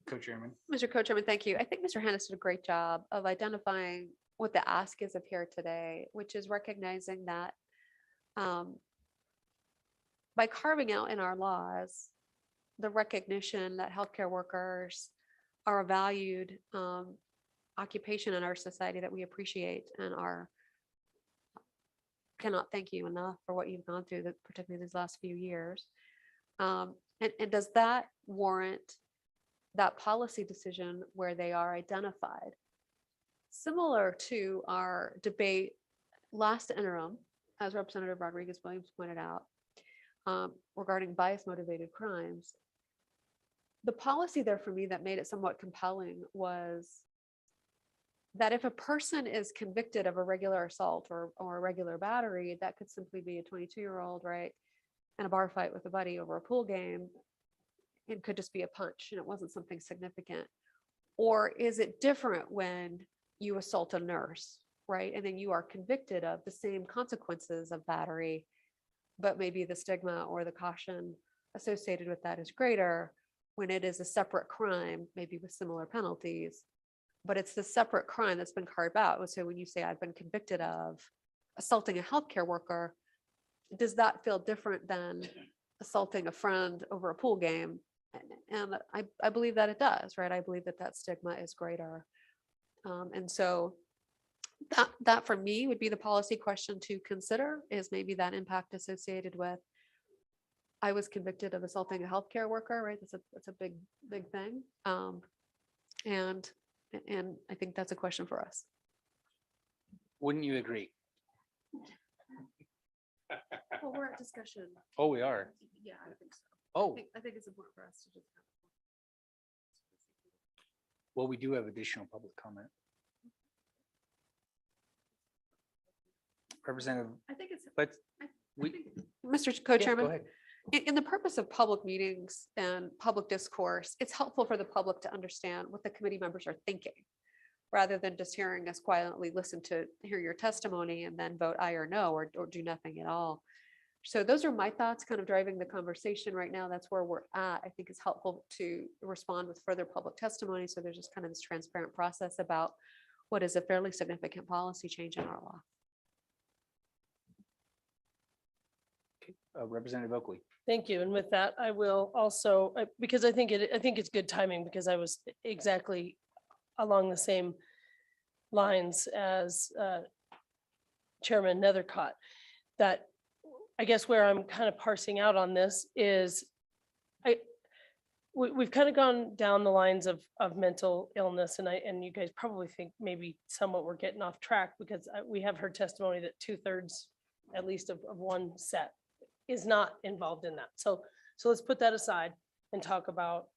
Co-Chairman. Mr. Co-Chairman, thank you. I think Mr. Hannes did a great job of identifying what the ask is of here today, which is recognizing that by carving out in our laws the recognition that healthcare workers are a valued occupation in our society that we appreciate and cannot thank you enough for what you've gone through, particularly these last few years. And does that warrant that policy decision where they are identified? Similar to our debate last interim, as Representative Rodriguez-Williams pointed out, regarding bias-motivated crimes, the policy there for me that made it somewhat compelling was that if a person is convicted of a regular assault or a regular battery, that could simply be a 22-year-old, right, in a bar fight with a buddy over a pool game. It could just be a punch and it wasn't something significant. Or is it different when you assault a nurse, right? And then you are convicted of the same consequences of battery, but maybe the stigma or the caution associated with that is greater when it is a separate crime, maybe with similar penalties, but it's the separate crime that's been carved out. So when you say I've been convicted of assaulting a healthcare worker, does that feel different than assaulting a friend over a pool game? And I believe that it does, right? I believe that that stigma is greater. And so That for me would be the policy question to consider, is maybe that impact associated with, I was convicted of assaulting a healthcare worker, right? That's a big, big thing. And I think that's a question for us. Wouldn't you agree? Well, we're at discussion. Oh, we are. Yeah, I think so. Oh, I think it's important for us to just. well, we do have additional public comment. Representative, I think it's. but I we, think- Mr. yeah, go Co-Chairman, ahead. in the purpose of public meetings and public discourse, it's helpful for the public to understand what the committee members are thinking, rather than just hearing us quietly hear your testimony and then vote aye or no, or do nothing at all. So those are my thoughts kind of driving the conversation right now. That's where we're at. I think it's helpful to respond with further public testimony. So there's just kind of this transparent process about what is a fairly significant policy change in our law. Representative Oakley. Thank you. And with that, I will also, because I think it's good timing, because I was exactly along the same lines as Chairman Nethercott, that I guess where I'm kind of parsing out on this is we've kind of gone down the lines of mental illness, and you guys probably think maybe somewhat we're getting off track, because we have heard testimony that 2/3 at least of one set is not involved in that. So let's put that aside and talk about,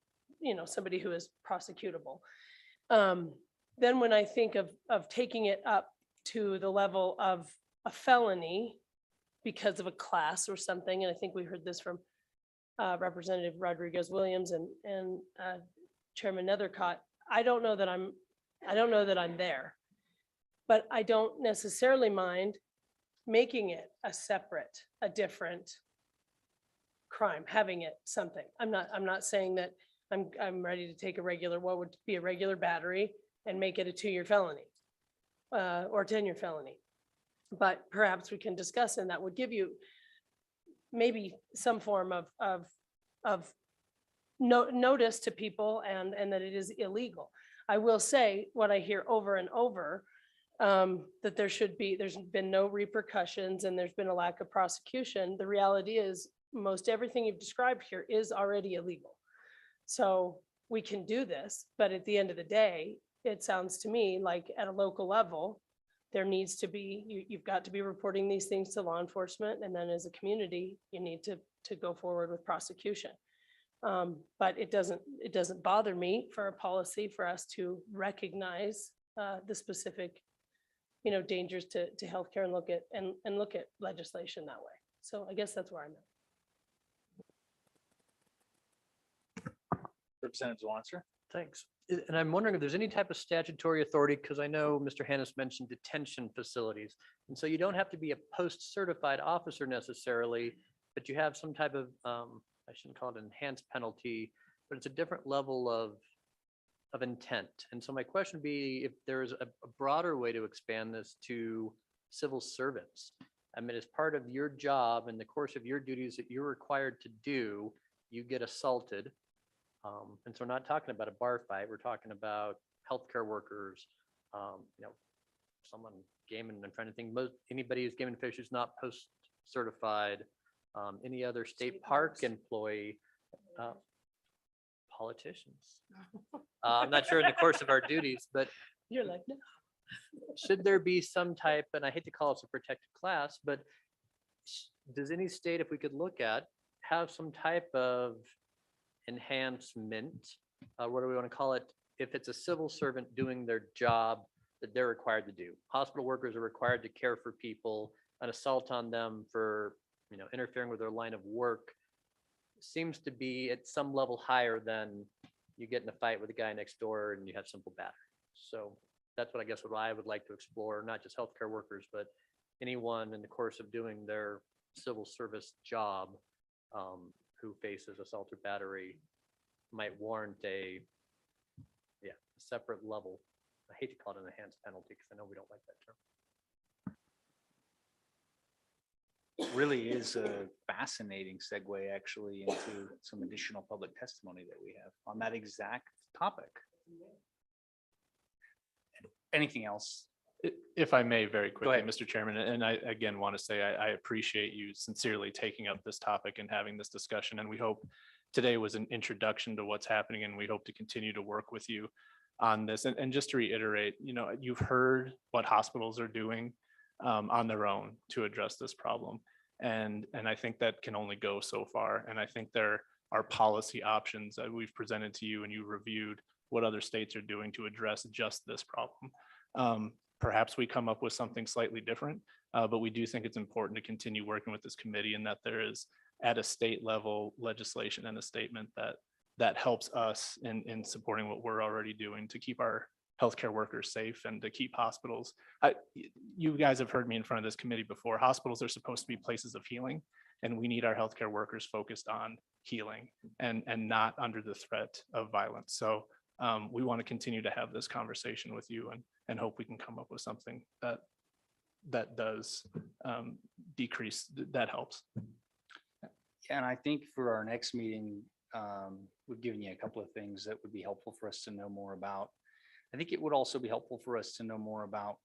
somebody who is prosecutable. Then when I think of taking it up to the level of a felony because of a class or something, and I think we heard this from Representative Rodriguez Williams and Chairman Nethercott, I don't know that I'm there, but I don't necessarily mind making it a different crime, having it something. I'm not saying that I'm ready to take what would be a regular battery and make it a 2-year felony or 10-year felony. But perhaps we can discuss, and that would give you maybe some form of notice to people and that it is illegal. I will say what I hear over and over, that there's been no repercussions and there's been a lack of prosecution. The reality is most everything you've described here is already illegal. So we can do this, but at the end of the day, it sounds to me like at a local level, there needs to be, you've got to be reporting these things to law enforcement. And then as a community, you need to go forward with prosecution. But it doesn't bother me for a policy for us to recognize the specific, dangers to healthcare and look at legislation that way. So I guess that's where I'm at. Representative Zwanzer. Thanks. And I'm wondering if there's any type of statutory authority, because I know Mr. Hannes mentioned detention facilities. And so you don't have to be a post-certified officer necessarily, but you have some type of, I shouldn't call it enhanced penalty, but it's a different level of intent. And so my question would be if there is a broader way to expand this to civil servants. I mean, as part of your job in the course of your duties that you're required to do, you get assaulted. And so we're not talking about a bar fight. We're talking about healthcare workers, someone gaming. I'm trying to think, anybody who's gaming fish who's not post-certified, any other state park employee, politicians. I'm not sure in the course of our duties, but You're like, no. should there be some type, and I hate to call it a protected class, but does any state, if we could look at, have some type of enhancement, what do we want to call it, if it's a civil servant doing their job that they're required to do? Hospital workers are required to care for people. An assault on them for interfering with their line of work seems to be at some level higher than you get in a fight with a guy next door and you have simple battery. So that's what I would like to explore, not just healthcare workers, but anyone in the course of doing their civil service job who faces assault or battery might warrant a separate level. I hate to call it an enhanced penalty because I know we don't like that term. Really is a fascinating segue actually into some additional public testimony that we have on that exact topic. Anything else? If I may, very quickly, ahead. Mr. Chairman, and I again want to say I appreciate you sincerely taking up this topic and having this discussion. And we hope today was an introduction to what's happening, and we hope to continue to work with you on this. And just to reiterate, you've heard what hospitals are doing on their own to address this problem. And I think that can only go so far. And I think there are policy options that we've presented to you and you reviewed what other states are doing to address just this problem. Perhaps we come up with something slightly different, but we do think it's important to continue working with this committee, and that there is at a state level legislation and a statement that helps us in supporting what we're already doing to keep our healthcare workers safe and to keep hospitals. You guys have heard me in front of this committee before. Hospitals are supposed to be places of healing, and we need our healthcare workers focused on healing and not under the threat of violence. So we want to continue to have this conversation with you and hope we can come up with something that does decrease, that helps. And I think for our next meeting, we've given you a couple of things that would be helpful for us to know more about. I think it would also be helpful for us to know more about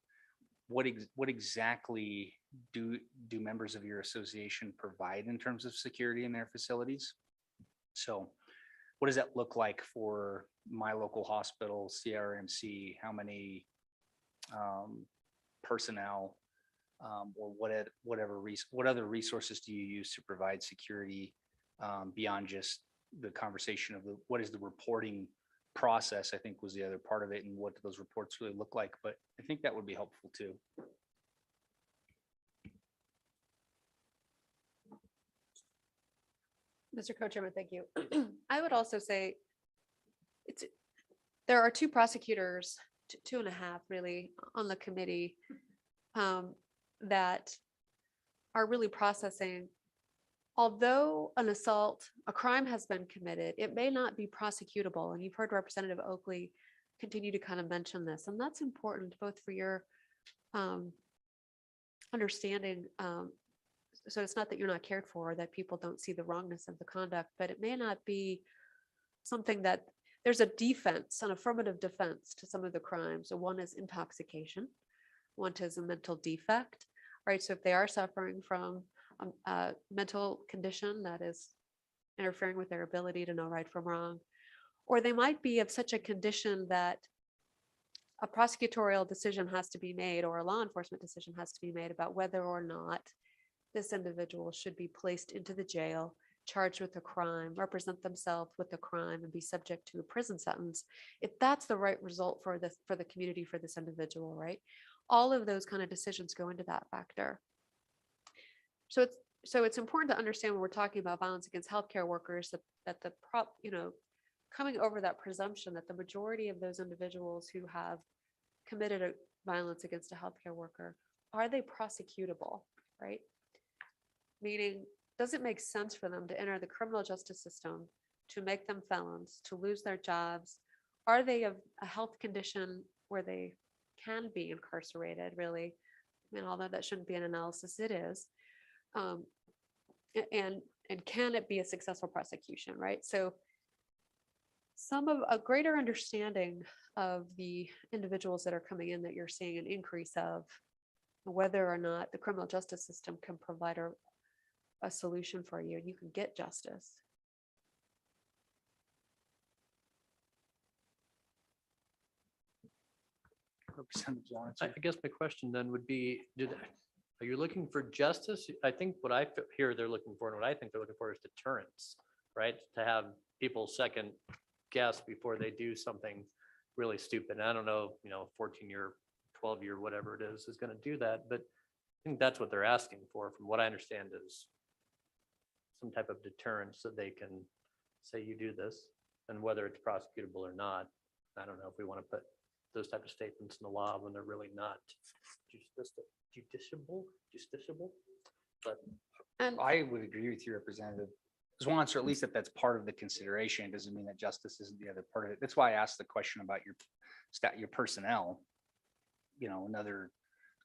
what exactly do members of your association provide in terms of security in their facilities. So what does that look like for my local hospital, CRMC? How many personnel or what other resources do you use to provide security beyond just the conversation of what is the reporting process, I think was the other part of it, and what do those reports really look like. But I think that would be helpful too. Mr. Co-Chairman, thank you. I would also say there are two prosecutors, two and a half really, on the committee that are really processing. Although an assault, a crime has been committed, it may not be prosecutable. And you've heard Representative Oakley continue to kind of mention this, and that's important both for your understanding. So it's not that you're not cared for, that people don't see the wrongness of the conduct, but it may not be something that there's a defense, an affirmative defense to some of the crimes. So one is intoxication, one is a mental defect, right? So if they are suffering from a mental condition that is interfering with their ability to know right from wrong, or they might be of such a condition that a prosecutorial decision has to be made, or a law enforcement decision has to be made about whether or not this individual should be placed into the jail, charged with a crime, represent themselves with the crime, and be subject to a prison sentence. If that's the right result for the community, for this individual, right? All of those kind of decisions go into that factor. So it's important to understand when we're talking about violence against healthcare workers that coming over that presumption that the majority of those individuals who have committed a violence against a healthcare worker, are they prosecutable, right? Meaning, does it make sense for them to enter the criminal justice system, to make them felons, to lose their jobs? Are they of a health condition where they can be incarcerated, really? I mean, although that shouldn't be an analysis, it is. And can it be a successful prosecution, right? So some of a greater understanding of the individuals that are coming in that you're seeing an increase of, whether or not the criminal justice system can provide a solution for you and you can get justice. I guess my question then would be, are you looking for justice? I think what I hear they're looking for, and what I think they're looking for, is deterrence, right? To have people second guess before they do something really stupid. And I don't know, 14-year, 12-year, whatever it is going to do that. But I think that's what they're asking for, from what I understand, is some type of deterrence so they can say you do this, and whether it's prosecutable or not. I don't know if we want to put those type of statements in the law when they're really not justiciable. But I would agree with you, Representative. As long as, or at least if that's part of the consideration, it doesn't mean that justice isn't the other part of it. That's why I asked the question about your personnel.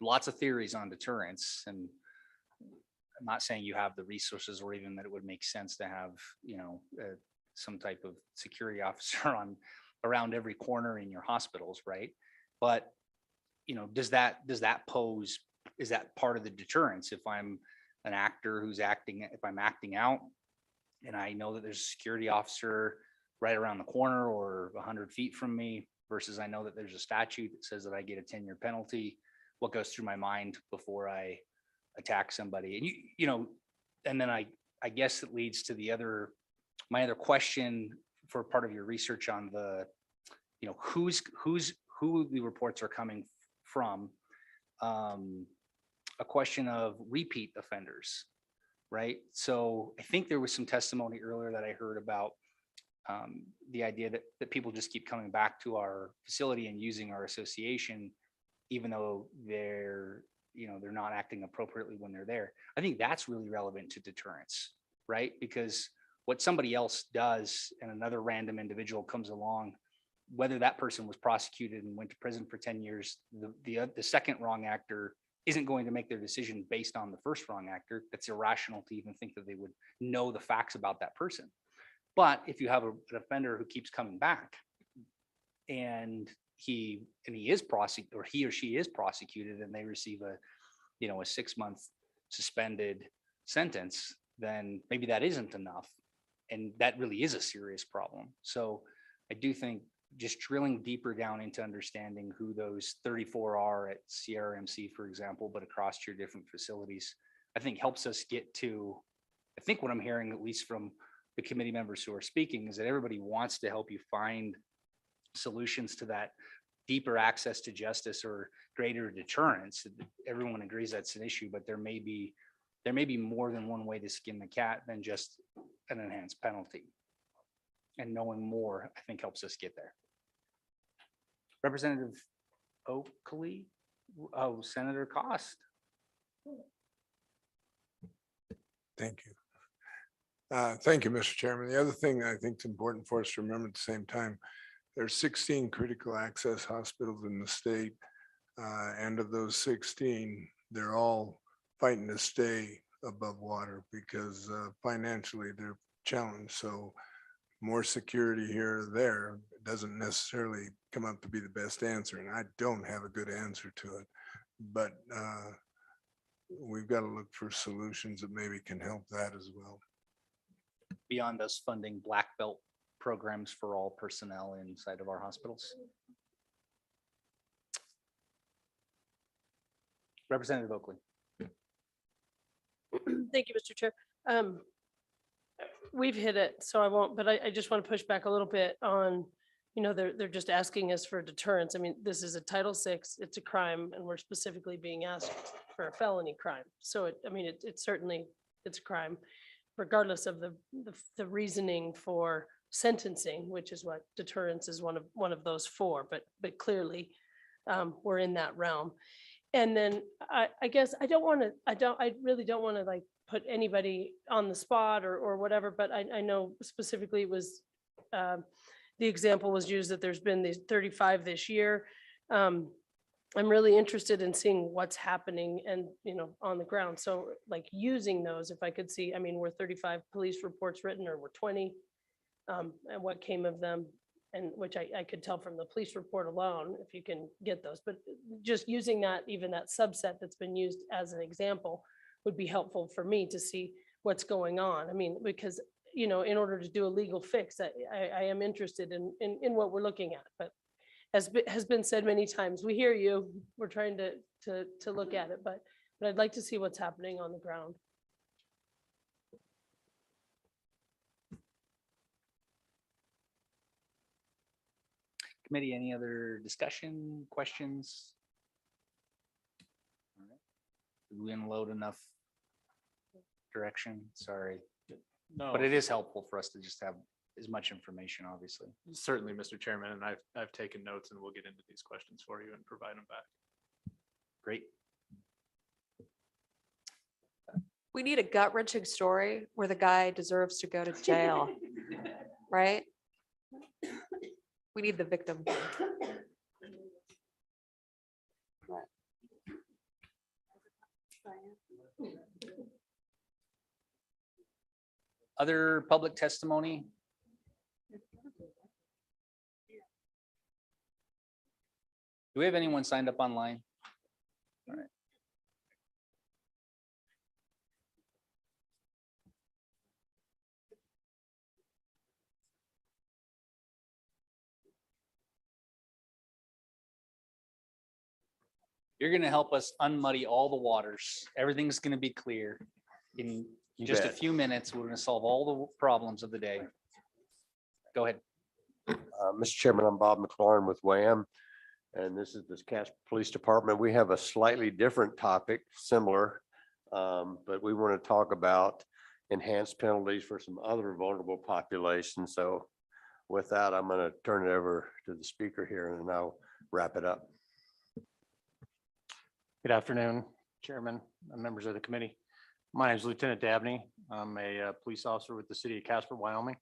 Lots of theories on deterrence, and I'm not saying you have the resources or even that it would make sense to have, some type of security officer around every corner in your hospitals, right? But does that pose, is that part of the deterrence? If I'm an actor who's acting, if I'm acting out and I know that there's a security officer right around the corner or 100 feet from me versus I know that there's a statute that says that I get a 10-year penalty, what goes through my mind before I attack somebody? And and then I guess it leads to my other question for part of your research on the, who the reports are coming from. A question of repeat offenders, right? So I think there was some testimony earlier that I heard about the idea that people just keep coming back to our facility and using our association, even though they're not acting appropriately when they're there. I think that's really relevant to deterrence, right? Because what somebody else does and another random individual comes along, whether that person was prosecuted and went to prison for 10 years, the second wrong actor isn't going to make their decision based on the first wrong actor. That's irrational to even think that they would know the facts about that person. But if you have an offender who keeps coming back and he or she is prosecuted and they receive a 6-month suspended sentence, then maybe that isn't enough. And that really is a serious problem. So I do think just drilling deeper down into understanding who those 34 are at CRMC, for example, but across your different facilities, I think helps us get to, I think what I'm hearing, at least from the committee members who are speaking, is that everybody wants to help you find solutions to that deeper access to justice or greater deterrence. Everyone agrees that's an issue, but there may be more than one way to skin the cat than just an enhanced penalty. And knowing more, I think, helps us get there. Representative Oakley, Senator Cost. Thank you. Thank you, Mr. Chairman. The other thing I think is important for us to remember at the same time, there's 16 critical access hospitals in the state. And of those 16, they're all fighting to stay above water because financially they're challenged. So more security here or there doesn't necessarily come up to be the best answer. And I don't have a good answer to it, but we've got to look for solutions that maybe can help that as well. Beyond us funding black belt programs for all personnel inside of our hospitals. Representative Oakley. Thank you, Mr. Chair. We've hit it, so I won't, but I just want to push back a little bit on, they're just asking us for deterrence. I mean, this is a Title VI, it's a crime, and we're specifically being asked for a felony crime. So it's certainly, it's a crime, regardless of the reasoning for sentencing, which is what deterrence is one of those four, but clearly we're in that realm. And then I guess I really don't want to like put anybody on the spot or whatever, but I know specifically it was the example was used that there's been these 35 this year. I'm really interested in seeing what's happening and, on the ground. So like using those, if I could see, were 35 police reports written or were 20, and what came of them, and which I could tell from the police report alone, if you can get those, but just using that, even that subset that's been used as an example would be helpful for me to see what's going on. Because, in order to do a legal fix, I am interested in what we're looking at, but as has been said many times, we hear you, we're trying to look at it, but I'd like to see what's happening on the ground. Committee, any other discussion, questions? All right. Did we unload enough direction? Sorry. No. But it is helpful for us to just have as much information, obviously. Certainly, Mr. Chairman, and I've taken notes and we'll get into these questions for you and provide them back. Great. We need a gut-wrenching story where the guy deserves to go to jail, right? We need the victim. Other public testimony? Do we have anyone signed up online? All right. You're gonna help us unmuddy all the waters. Everything's gonna be clear. In just a bet. few minutes, we're gonna solve all the problems of the day. Go ahead. Mr. Chairman, I'm Bob McLaurin with WAM, and this is the Casper Police Department. We have a slightly different topic, similar, but we want to talk about enhanced penalties for some other vulnerable populations. So with that, I'm going to turn it over to the speaker here, and then I'll wrap it up. Good afternoon, Chairman, and members of the committee. My name is Lieutenant Dabney. I'm a police officer with the city of Casper, Wyoming.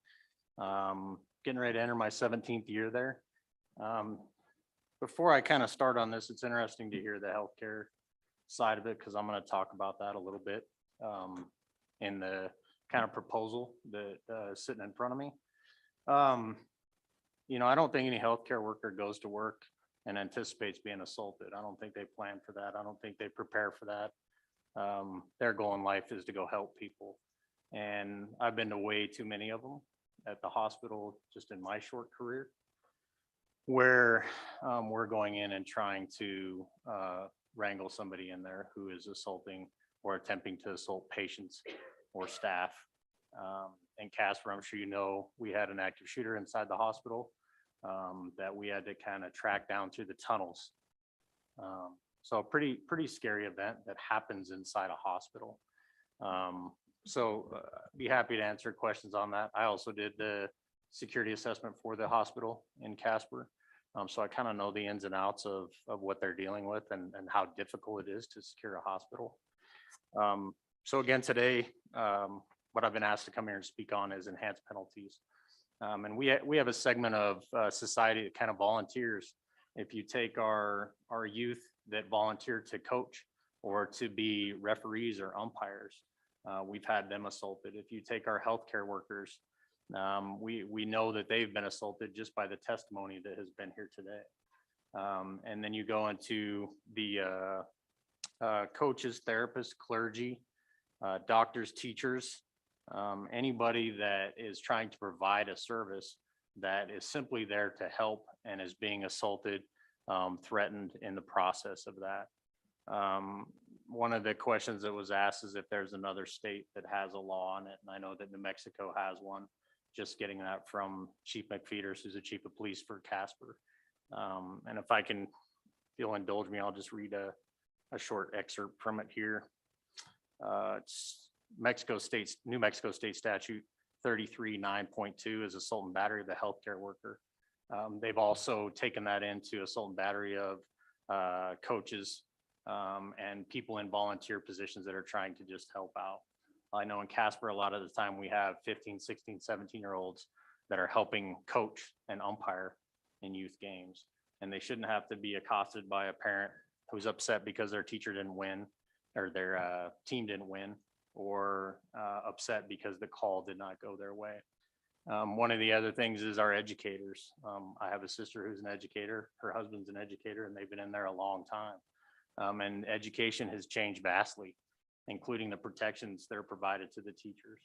Getting ready to enter my 17th year there. Before I kind of start on this, it's interesting to hear the healthcare side of it, because I'm going to talk about that a little bit in the kind of proposal that is sitting in front of me. You know, I don't think any healthcare worker goes to work and anticipates being assaulted. I don't think they plan for that. I don't think they prepare for that. Their goal in life is to go help people. And I've been to way too many of them at the hospital just in my short career, where we're going in and trying to wrangle somebody in there who is assaulting or attempting to assault patients or staff. In Casper, I'm sure you know, we had an active shooter inside the hospital that we had to kind of track down through the tunnels. So a pretty scary event that happens inside a hospital. Be happy to answer questions on that. I also did the security assessment for the hospital in Casper. So I kind of know the ins and outs of what they're dealing with and how difficult it is to secure a hospital. So again, today, what I've been asked to come here and speak on is enhanced penalties. And we have a segment of society that kind of volunteers. If you take our youth that volunteer to coach or to be referees or umpires, we've had them assaulted. If you take our healthcare workers, we know that they've been assaulted just by the testimony that has been here today. And then you go into the coaches, therapists, clergy, doctors, teachers, anybody that is trying to provide a service that is simply there to help and is being assaulted, threatened in the process of that. One of the questions that was asked is if there's another state that has a law on it. And I know that New Mexico has one, just getting that from Chief McPheeters, who's the chief of police for Casper. And if I can, if you'll indulge me, I'll just read a short excerpt from it here. It's New Mexico State Statute 33(9.2) is assault and battery of the healthcare worker. They've also taken that into assault and battery of coaches and people in volunteer positions that are trying to just help out. I know in Casper, a lot of the time we have 15, 16, 17-year-olds that are helping coach and umpire in youth games. And they shouldn't have to be accosted by a parent who's upset because their teacher didn't win or their team didn't win, or upset because the call did not go their way. One of the other things is our educators. I have a sister who's an educator, her husband's an educator, and they've been in there a long time. And education has changed vastly, including the protections that are provided to the teachers.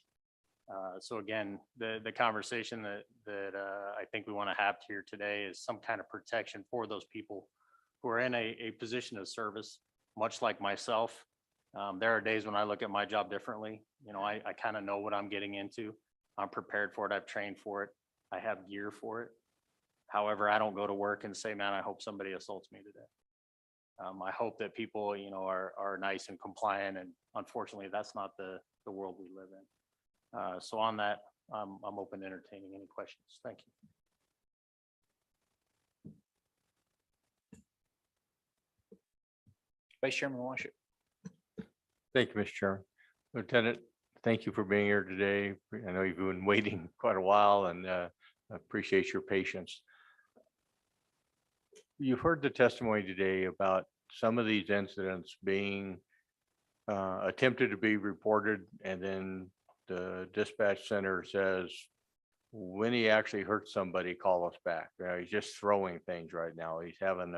So again, the conversation that I think we want to have here today is some kind of protection for those people who are in a position of service, much like myself. There are days when I look at my job differently. You know, I kind of know what I'm getting into. I'm prepared for it. I've trained for it. I have gear for it. However, I don't go to work and say, man, I hope somebody assaults me today. I hope that people, you know, are nice and compliant. And unfortunately, that's not the world we live in. So on that, I'm open to entertaining any questions. Thank you. Vice Chairman Washington. Thank you, Mr. Chairman. Lieutenant, thank you for being here today. I know you've been waiting quite a while, and I appreciate your patience. You've heard the testimony today about some of these incidents being attempted to be reported, and then the dispatch center says, when he actually hurt somebody, call us back. He's just throwing things right now. He's having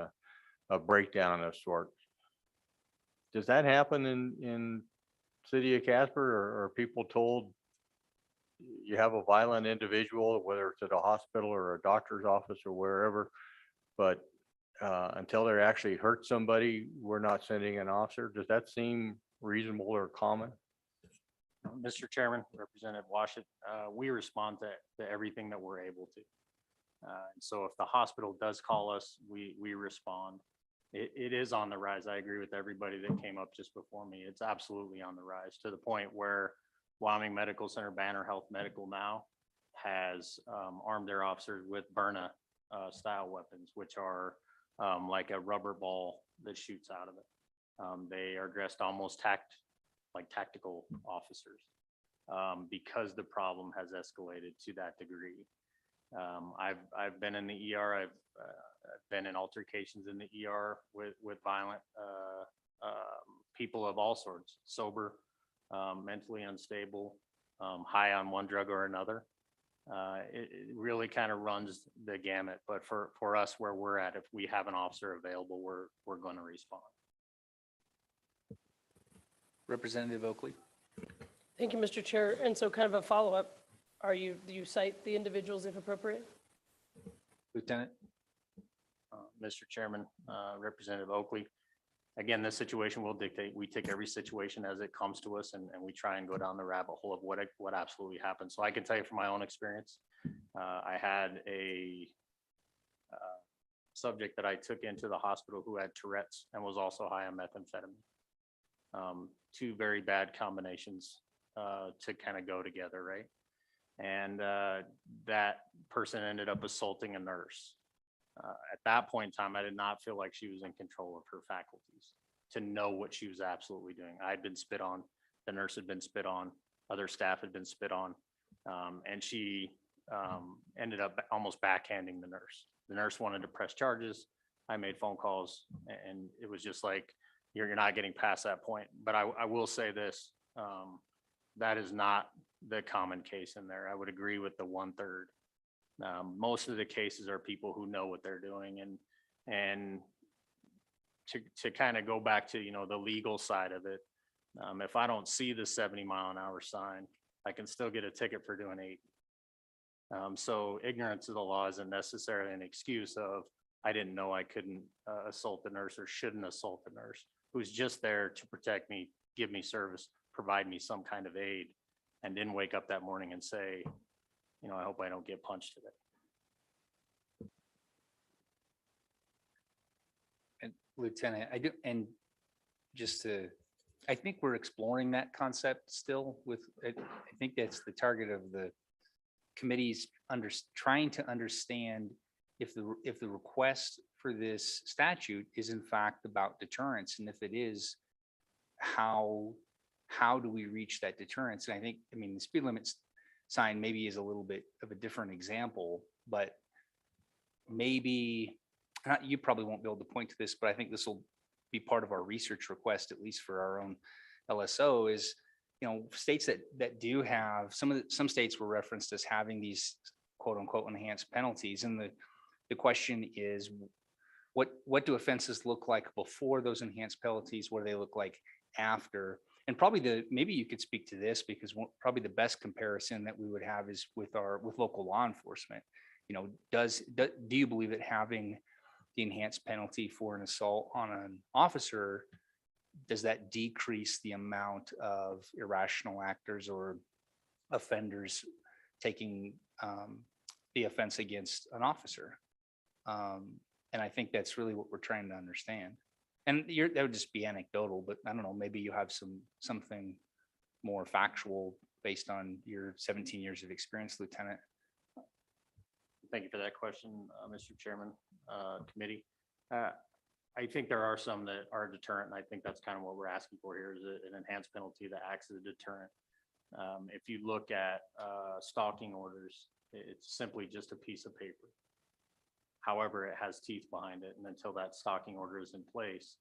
a breakdown of sorts. Does that happen in city of Casper, or are people told you have a violent individual, whether it's at a hospital or a doctor's office or wherever, but until they actually hurt somebody, we're not sending an officer? Does that seem reasonable or common? Mr. Chairman, Representative Washit, we respond to everything that we're able to. And so if the hospital does call us, we respond. It is on the rise. I agree with everybody that came up just before me. It's absolutely on the rise, to the point where Wyoming Medical Center, Banner Health Medical now has armed their officers with Byrna style weapons, which are like a rubber ball that shoots out of it. They are dressed almost like tactical officers because the problem has escalated to that degree. I've been in the ER. I've been in altercations in the ER with violent people of all sorts, sober, mentally unstable, high on one drug or another. It really kind of runs the gamut. But for us, where we're at, if we have an officer available, we're going to respond. Representative Oakley. Thank you, Mr. Chair. And so kind of a follow-up, do you cite the individuals if appropriate? Lieutenant. Mr. Chairman, Representative Oakley, again, this situation will dictate, we take every situation as it comes to us, and we try and go down the rabbit hole of what absolutely happened. So I can tell you from my own experience, I had a subject that I took into the hospital who had Tourette's and was also high on methamphetamine. Two very bad combinations to kind of go together, right? And that person ended up assaulting a nurse. At that point in time, I did not feel like she was in control of her faculties to know what she was absolutely doing. I had been spit on, the nurse had been spit on, other staff had been spit on, and she ended up almost backhanding the nurse. The nurse wanted to press charges. I made phone calls, and it was just like, you're not getting past that point. But I will say this, that is not the common case in there. I would agree with the 1/3. Most of the cases are people who know what they're doing, and to kind of go back to, the legal side of it, if I don't see the 70-mile-an-hour sign, I can still get a ticket for doing 80. So ignorance of the law isn't necessarily an excuse of, I didn't know I couldn't assault the nurse or shouldn't assault the nurse, who's just there to protect me, give me service, provide me some kind of aid, and didn't wake up that morning and say, I hope I don't get punched today. And Lieutenant, I do, and I think we're exploring that concept still I think that's the target of the committee's trying to understand if the request for this statute is in fact about deterrence, and if it is, how do we reach that deterrence? And I think, the speed limits sign maybe is a little bit of a different example, but maybe you probably won't be able to point to this, but I think this will be part of our research request, at least for our own LSO, is, states that do have, some states were referenced as having these quote unquote enhanced penalties. And the question is, what do offenses look like before those enhanced penalties? What do they look like after? And probably maybe you could speak to this, because probably the best comparison that we would have is with local law enforcement. Do you believe that having the enhanced penalty for an assault on an officer, does that decrease the amount of irrational actors or offenders taking the offense against an officer? And I think that's really what we're trying to understand. And that would just be anecdotal, but I don't know, maybe you have something more factual based on your 17 years of experience, Lieutenant. Thank you for that question, Mr. Chairman, committee. I think there are some that are deterrent, and I think that's kind of what we're asking for here, is an enhanced penalty that acts as a deterrent. If you look at stalking orders, it's simply just a piece of paper. However, it has teeth behind it, and until that stalking order is in place,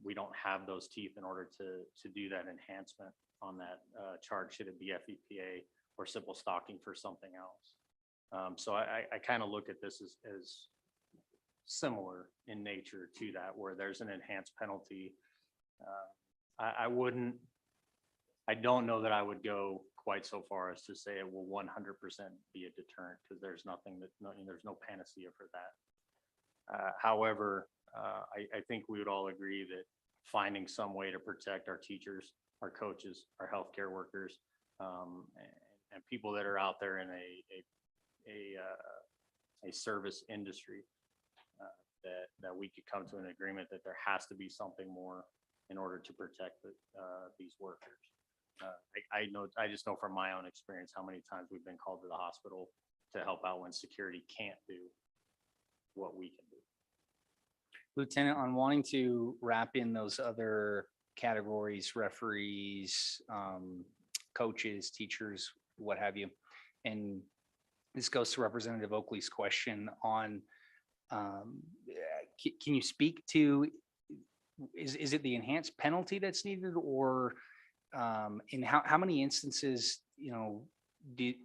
we don't have those teeth in order to do that enhancement on that charge, should it be FEPA or simple stalking for something else. So I kind of look at this as similar in nature to that, where there's an enhanced penalty. I don't know that I would go quite so far as to say it will 100% be a deterrent, because there's there's no panacea for that. However, I think we would all agree that finding some way to protect our teachers, our coaches, our healthcare workers, and people that are out there in a service industry, that we could come to an agreement that there has to be something more in order to protect these workers. I just know from my own experience how many times we've been called to the hospital to help out when security can't do what we can do. Lieutenant, on wanting to wrap in those other categories, referees, coaches, teachers, what have you. And this goes to Representative Oakley's question on, can you speak to, is it the enhanced penalty that's needed, or in how many instances, do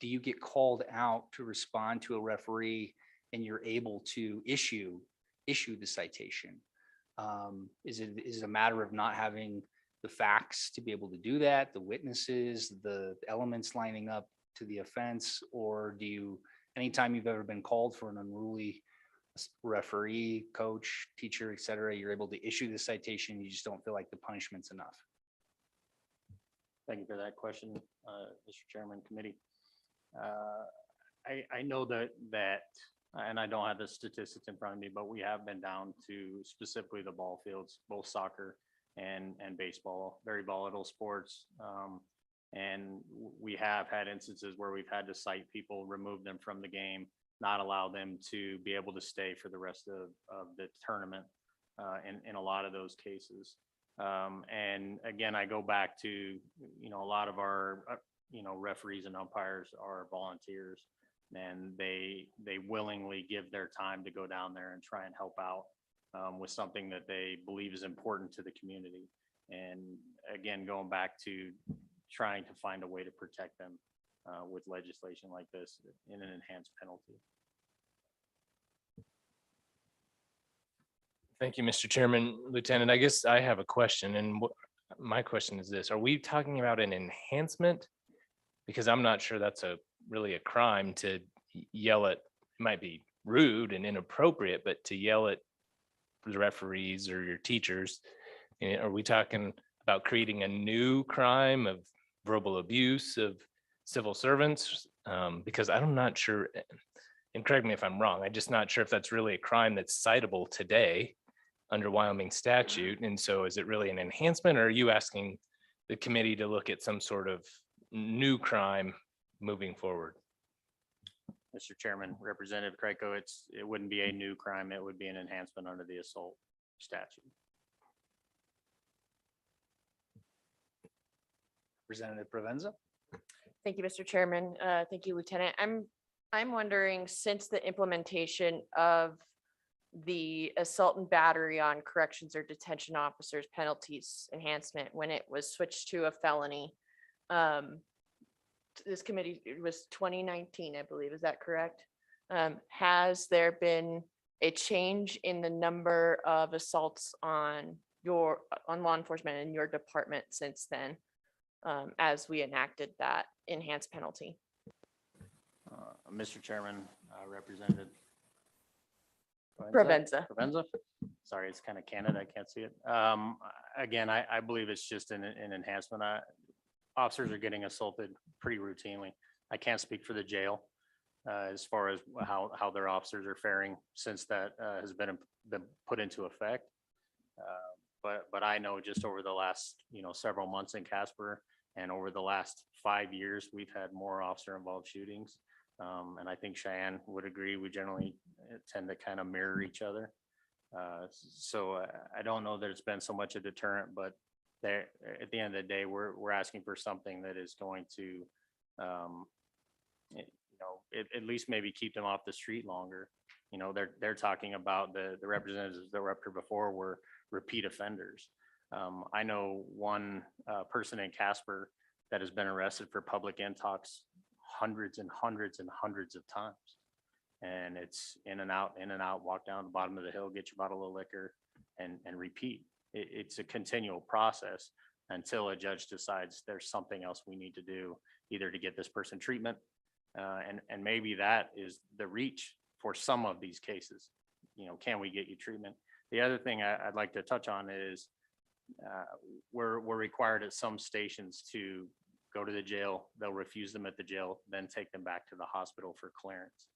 you get called out to respond to a referee and you're able to issue the citation? Is it a matter of not having the facts to be able to do that, the witnesses, the elements lining up to the offense, or do you, anytime you've ever been called for an unruly referee, coach, teacher, et cetera, you're able to issue the citation, you just don't feel like the punishment's enough? Thank you for that question, Mr. Chairman, committee. I know that, and I don't have the statistics in front of me, but we have been down to specifically the ball fields, both soccer and baseball, very volatile sports. And we have had instances where we've had to cite people, remove them from the game, not allow them to be able to stay for the rest of the tournament in a lot of those cases. And again, I go back to, a lot of our, referees and umpires are volunteers, and they willingly give their time to go down there and try and help out with something that they believe is important to the community. And again, going back to trying to find a way to protect them with legislation like this in an enhanced penalty. Thank you, Mr. Chairman. Lieutenant, I guess I have a question, and my question is this: are we talking about an enhancement? Because I'm not sure that's really a crime to yell at. It might be rude and inappropriate, but to yell at the referees or your teachers, are we talking about creating a new crime of verbal abuse of civil servants? Because I'm not sure, and correct me if I'm wrong, I'm just not sure if that's really a crime that's citable today under Wyoming statute. And so is it really an enhancement, or are you asking the committee to look at some sort of new crime moving forward? Mr. Chairman, Representative Krejko, it wouldn't be a new crime. It would be an enhancement under the assault statute. Representative Provenza? Thank you, Mr. Chairman. Thank you, Lieutenant. I'm wondering, since the implementation of the assault and battery on corrections or detention officers penalties enhancement, when it was switched to a felony, this committee, it was 2019, I believe. Is that correct? Has there been a change in the number of assaults on law enforcement in your department since then, as we enacted that enhanced penalty? Mr. Chairman, Representative Provenza. Sorry, it's kind of candid. I can't see it. Again, I believe it's just an enhancement. Officers are getting assaulted pretty routinely. I can't speak for the jail as far as how their officers are faring since that has been put into effect. But I know just over the last several months in Casper and over the last 5 years, we've had more officer involved shootings. And I think Cheyenne would agree. We generally tend to kind of mirror each other. So I don't know that it's been so much a deterrent, but at the end of the day, we're asking for something that is going to, at least maybe keep them off the street longer. They're talking about the representatives that were up here before were repeat offenders. I know one person in Casper that has been arrested for public intox hundreds and hundreds and hundreds of times. And it's in and out, walk down the bottom of the hill, get your bottle of liquor and repeat. It's a continual process until a judge decides there's something else we need to do, either to get this person treatment. And maybe that is the reach for some of these cases. You know, can we get you treatment? The other thing I'd like to touch on is we're required at some stations to go to the jail. They'll refuse them at the jail, then take them back to the hospital for clearance,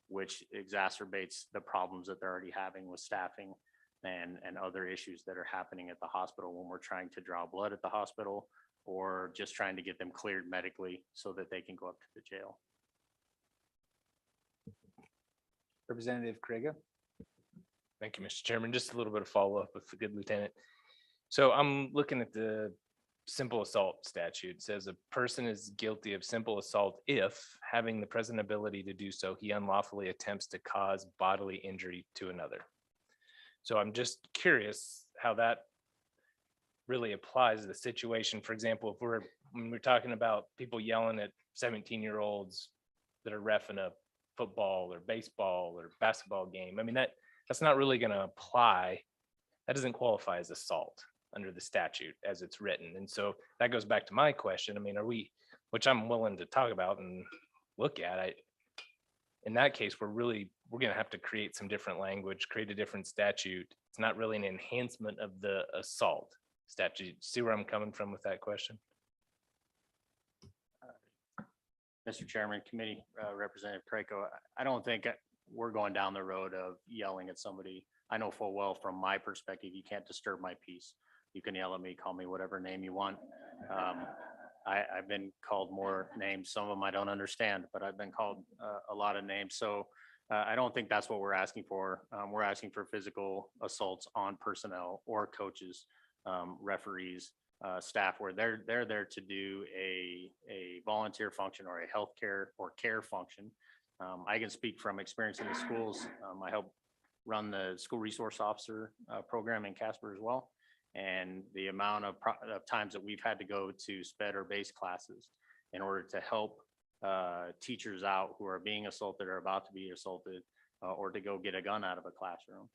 which exacerbates the problems that they're already having with staffing and other issues that are happening at the hospital when we're trying to draw blood at the hospital or just trying to get them cleared medically so that they can go up to the jail. Representative Krega. Thank you, Mr. Chairman. Just a little bit of follow-up with the good lieutenant. So I'm looking at the simple assault statute. It says a person is guilty of simple assault if, having the present ability to do so, he unlawfully attempts to cause bodily injury to another. So I'm just curious how that really applies to the situation. For example, if when we're talking about people yelling at 17-year-olds that are reffing a football or baseball or basketball game, I mean, that's not really going to apply. That doesn't qualify as assault under the statute as it's written. And so that goes back to my question. I mean, which I'm willing to talk about and look at, in that case, we're going to have to create some different language, create a different statute. It's not really an enhancement of the assault statute. See where I'm coming from with that question? Mr. Chairman, Committee Representative Krako, I don't think we're going down the road of yelling at somebody. I know full well from my perspective, you can't disturb my peace. You can yell at me, call me whatever name you want. I've been called more names. Some of them I don't understand, but I've been called a lot of names. So I don't think that's what we're asking for. We're asking for physical assaults on personnel or coaches, referees, staff, where they're there to do a volunteer function or a healthcare or care function. I can speak from experience in the schools. I help run the school resource officer program in Casper as well. And the amount of times that we've had to go to SPED or base classes in order to help teachers out who are being assaulted or about to be assaulted or to go get a gun out of a classroom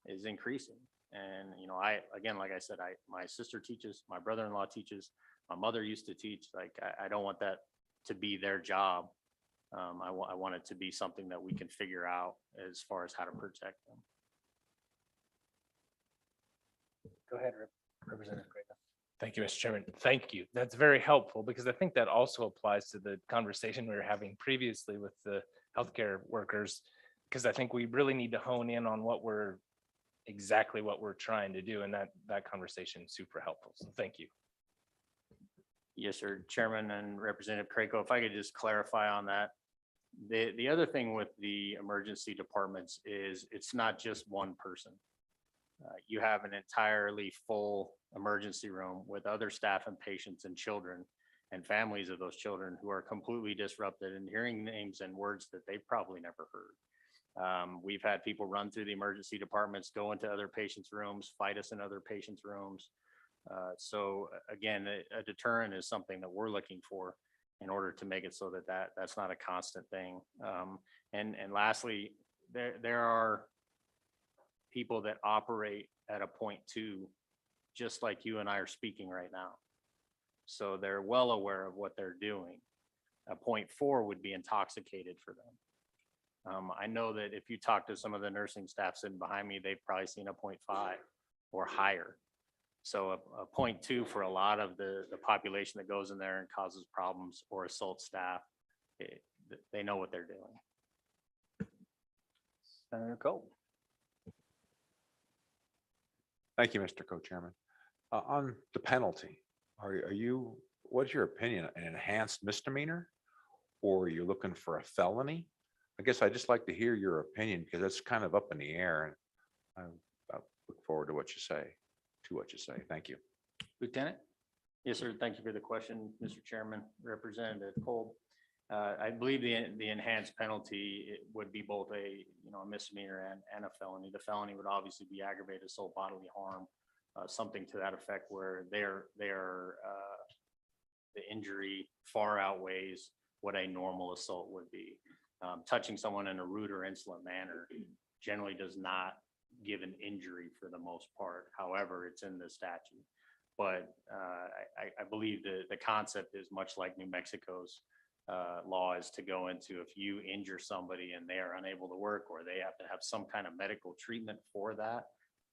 is increasing. And, you know, again, like I said, my sister teaches, my brother-in-law teaches, my mother used to teach. Like, I don't want that to be their job. I want it to be something that we can figure out as far as how to protect them. Go ahead, Representative Krega. Thank you, Mr. Chairman. Thank you. That's very helpful because I think that also applies to the conversation we were having previously with the healthcare workers, because I think we really need to hone in on exactly what we're trying to do. And that conversation is super helpful. So thank you. Yes, sir. Chairman and Representative Krako, if I could just clarify on that. The other thing with the emergency departments is it's not just one person. You have an entirely full emergency room with other staff and patients and children and families of those children who are completely disrupted and hearing names and words that they've probably never heard. We've had people run through the emergency departments, go into other patients' rooms, fight us in other patients' rooms. So again, a deterrent is something that we're looking for in order to make it so that's not a constant thing. And lastly, there are people that operate at a 0.2, just like you and I are speaking right now. So they're well aware of what they're doing. A 0.4 would be intoxicated for them. I know that if you talk to some of the nursing staff sitting behind me, they've probably seen a 0.5 or higher. So a 0.2 for a lot of the population that goes in there and causes problems or assaults staff, they know what they're doing. Senator Cole. Thank you, Mr. Co-Chairman. On the penalty, what's your opinion? An enhanced misdemeanor? Or are you looking for a felony? I guess I'd just like to hear your opinion because it's kind of up in the air. And I look forward to what you say. Thank you. Lieutenant. Yes, sir. Thank you for the question, Mr. Chairman. Representative Cole. I believe the enhanced penalty would be both a misdemeanor and a felony. The felony would obviously be aggravated assault bodily harm, something to that effect where the injury far outweighs what a normal assault would be. touching someone in a rude or insolent manner generally does not give an injury for the most part. However, it's in the statute. But I believe the concept is much like New Mexico's law is to go into, if you injure somebody and they are unable to work, or they have to have some kind of medical treatment for that,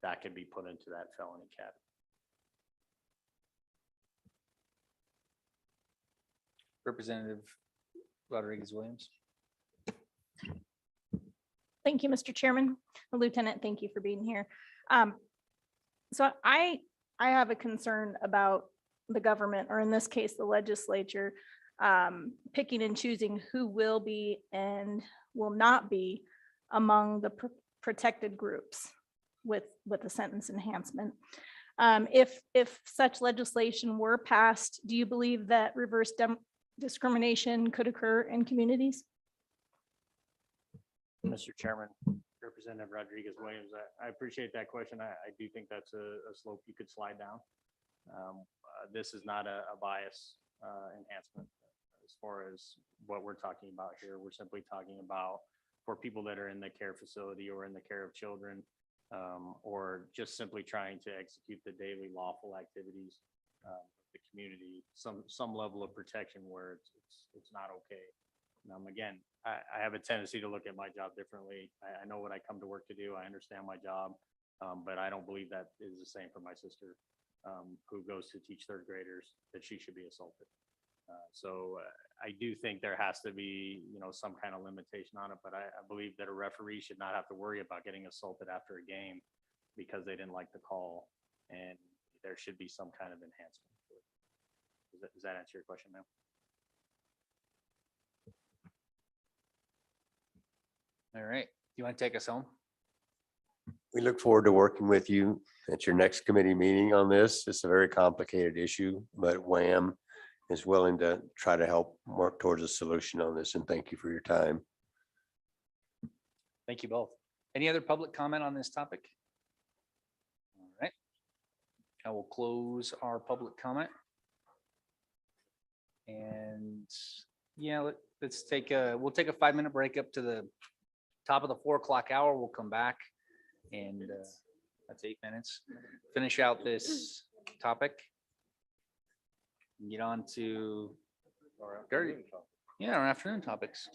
that could be put into that felony category. Representative Rodriguez Williams. Thank you, Mr. Chairman. Lieutenant, thank you for being here. So I have a concern about the government, or in this case, the legislature, picking and choosing who will be and will not be among the protected groups with a sentence enhancement. If such legislation were passed, do you believe that reverse discrimination could occur in communities? Mr. Chairman, Representative Rodriguez Williams, I appreciate that question. I do think that's a slope you could slide down. This is not a bias enhancement as far as what we're talking about here. We're simply talking about for people that are in the care facility or in the care of children, or just simply trying to execute the daily lawful activities of the community, some level of protection where it's not okay. Again, I have a tendency to look at my job differently. I know what I come to work to do. I understand my job, but I don't believe that is the same for my sister who goes to teach third graders, that she should be assaulted. So I do think there has to be, some kind of limitation on it, but I believe that a referee should not have to worry about getting assaulted after a game because they didn't like the call, and there should be some kind of enhancement to it. Does that answer your question, ma'am? All right. You want to take us home? We look forward to working with you at your next committee meeting on this. It's a very complicated issue, but WHAM is willing to try to help work towards a solution on this, and thank you for your time. Thank you both. Any other public comment on this topic? All right. I will close our public comment. And yeah, let's take we'll take a 5-minute break up to the top of the 4 o'clock hour. We'll come back and that's 8 minutes. Finish out this topic. Get on to our afternoon topics.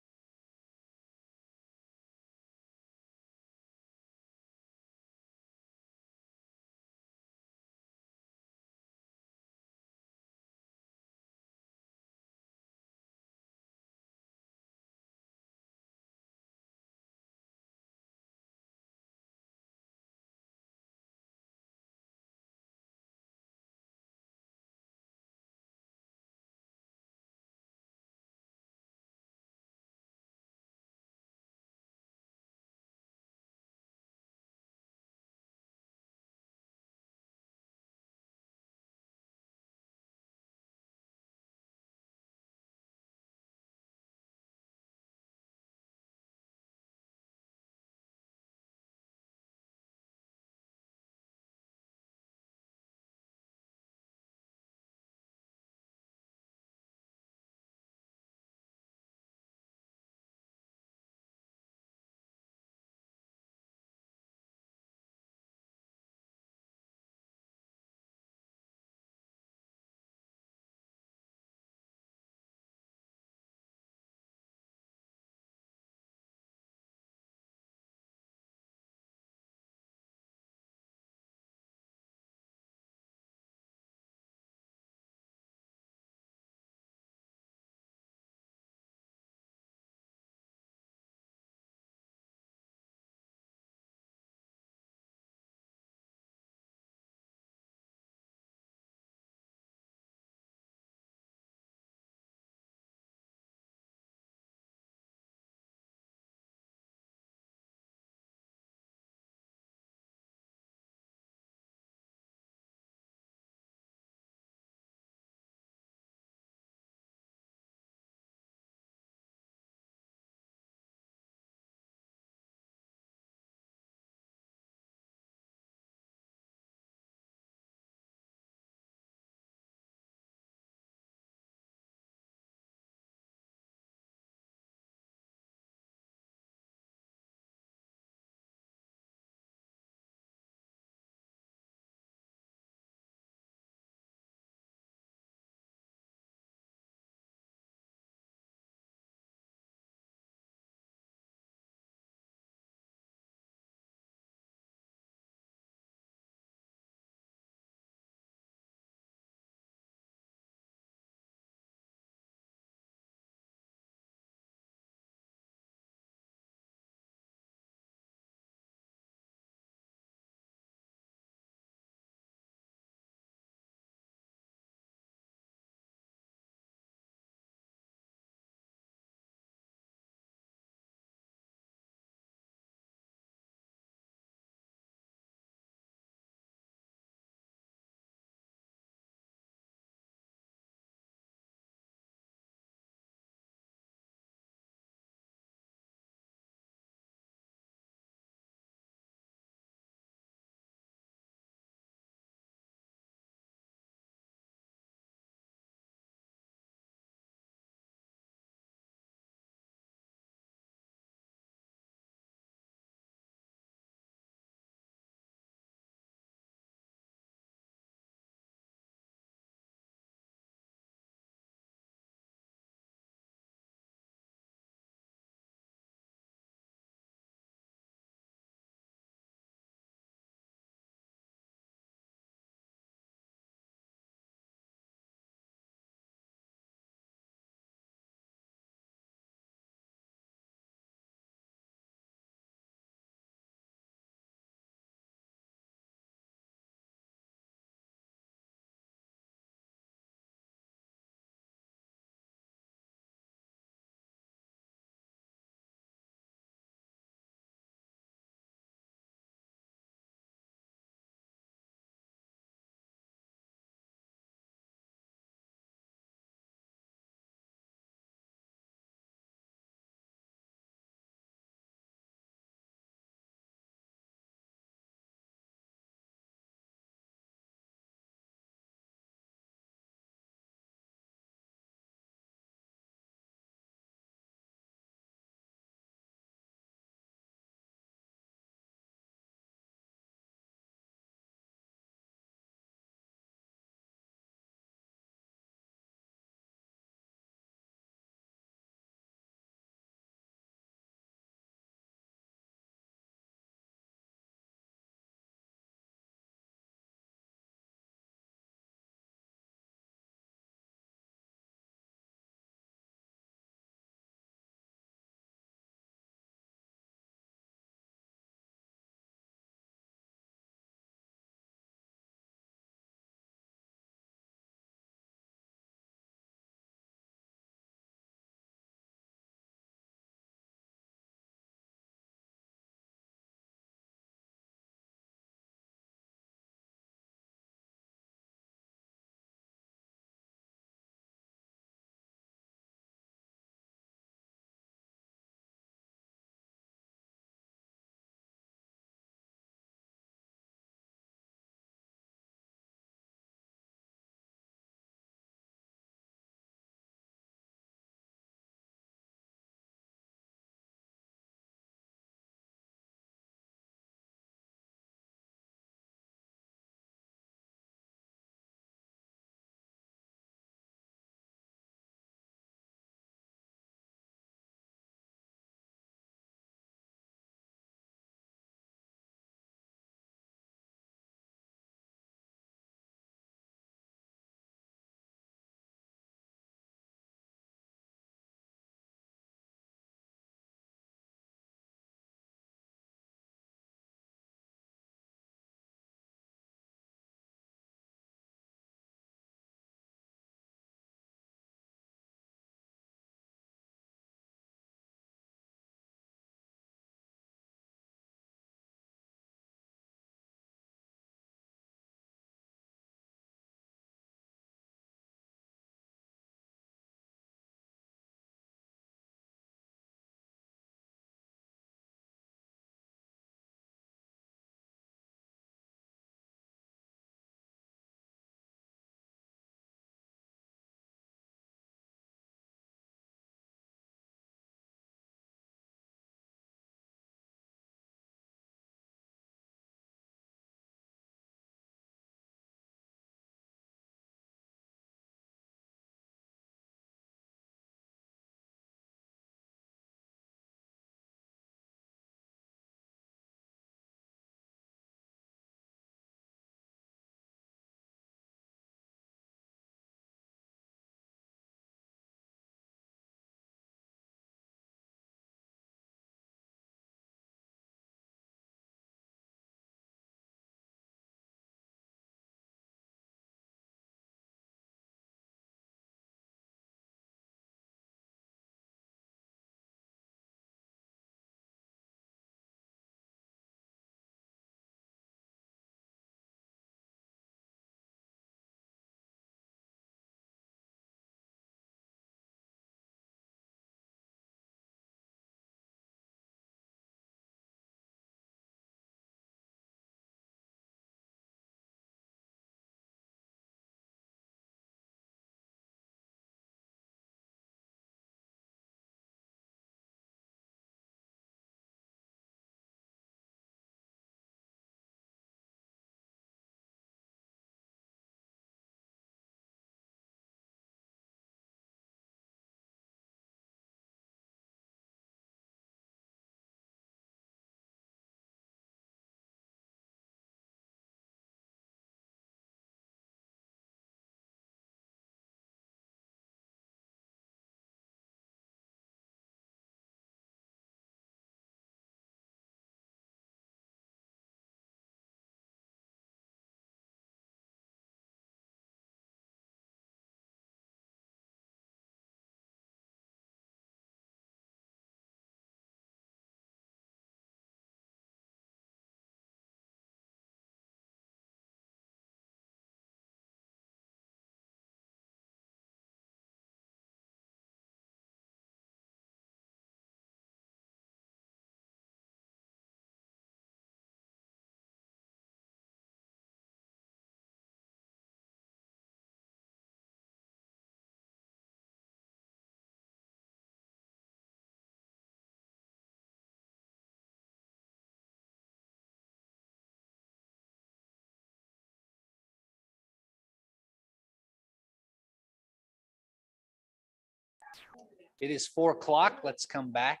It is 4 o'clock. Let's come back.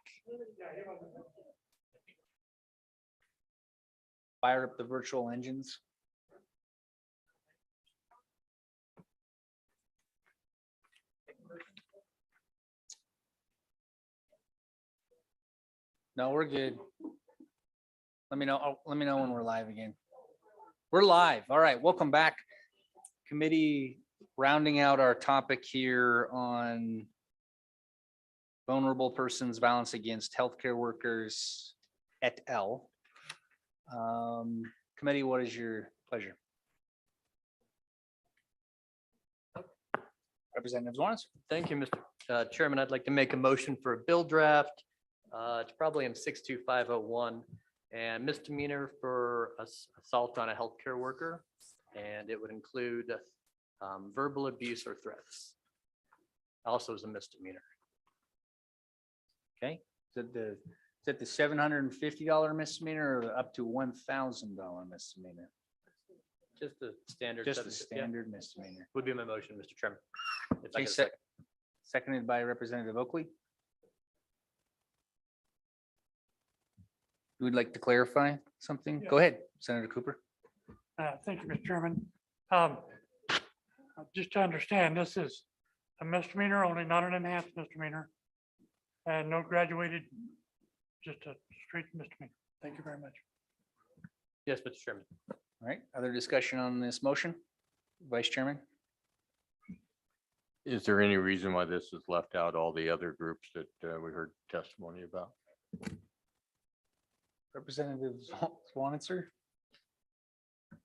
Fire up the virtual engines. No, we're good. Let me know. Let me know when we're live again. We're live. All right, welcome back. Committee, rounding out our topic here on vulnerable persons, violence against healthcare workers, et al. Committee, what is your pleasure? Representative Lawrence. Thank you, Mr. Chairman. I'd like to make a motion for a bill draft. It's probably in 62501 and misdemeanor for assault on a healthcare worker. And it would include verbal abuse or threats. Also as a misdemeanor. Okay, is it the $750 misdemeanor or up to $1,000 misdemeanor? Just the standard. Just the 750, yeah, standard misdemeanor. would be my motion, Mr. Chairman. If I Okay, get a second. seconded by Representative Oakley. You would like to clarify something? Go ahead, Senator Cooper. Thank you, Mr. Chairman. Just to understand, this is a misdemeanor only, not an enhanced misdemeanor. And no graduated, just a straight misdemeanor. Thank you very much. Yes, Mr. Chairman. All right, other discussion on this motion? Vice Chairman? Is there any reason why this has left out all the other groups that we heard testimony about? Representative Swanitzer?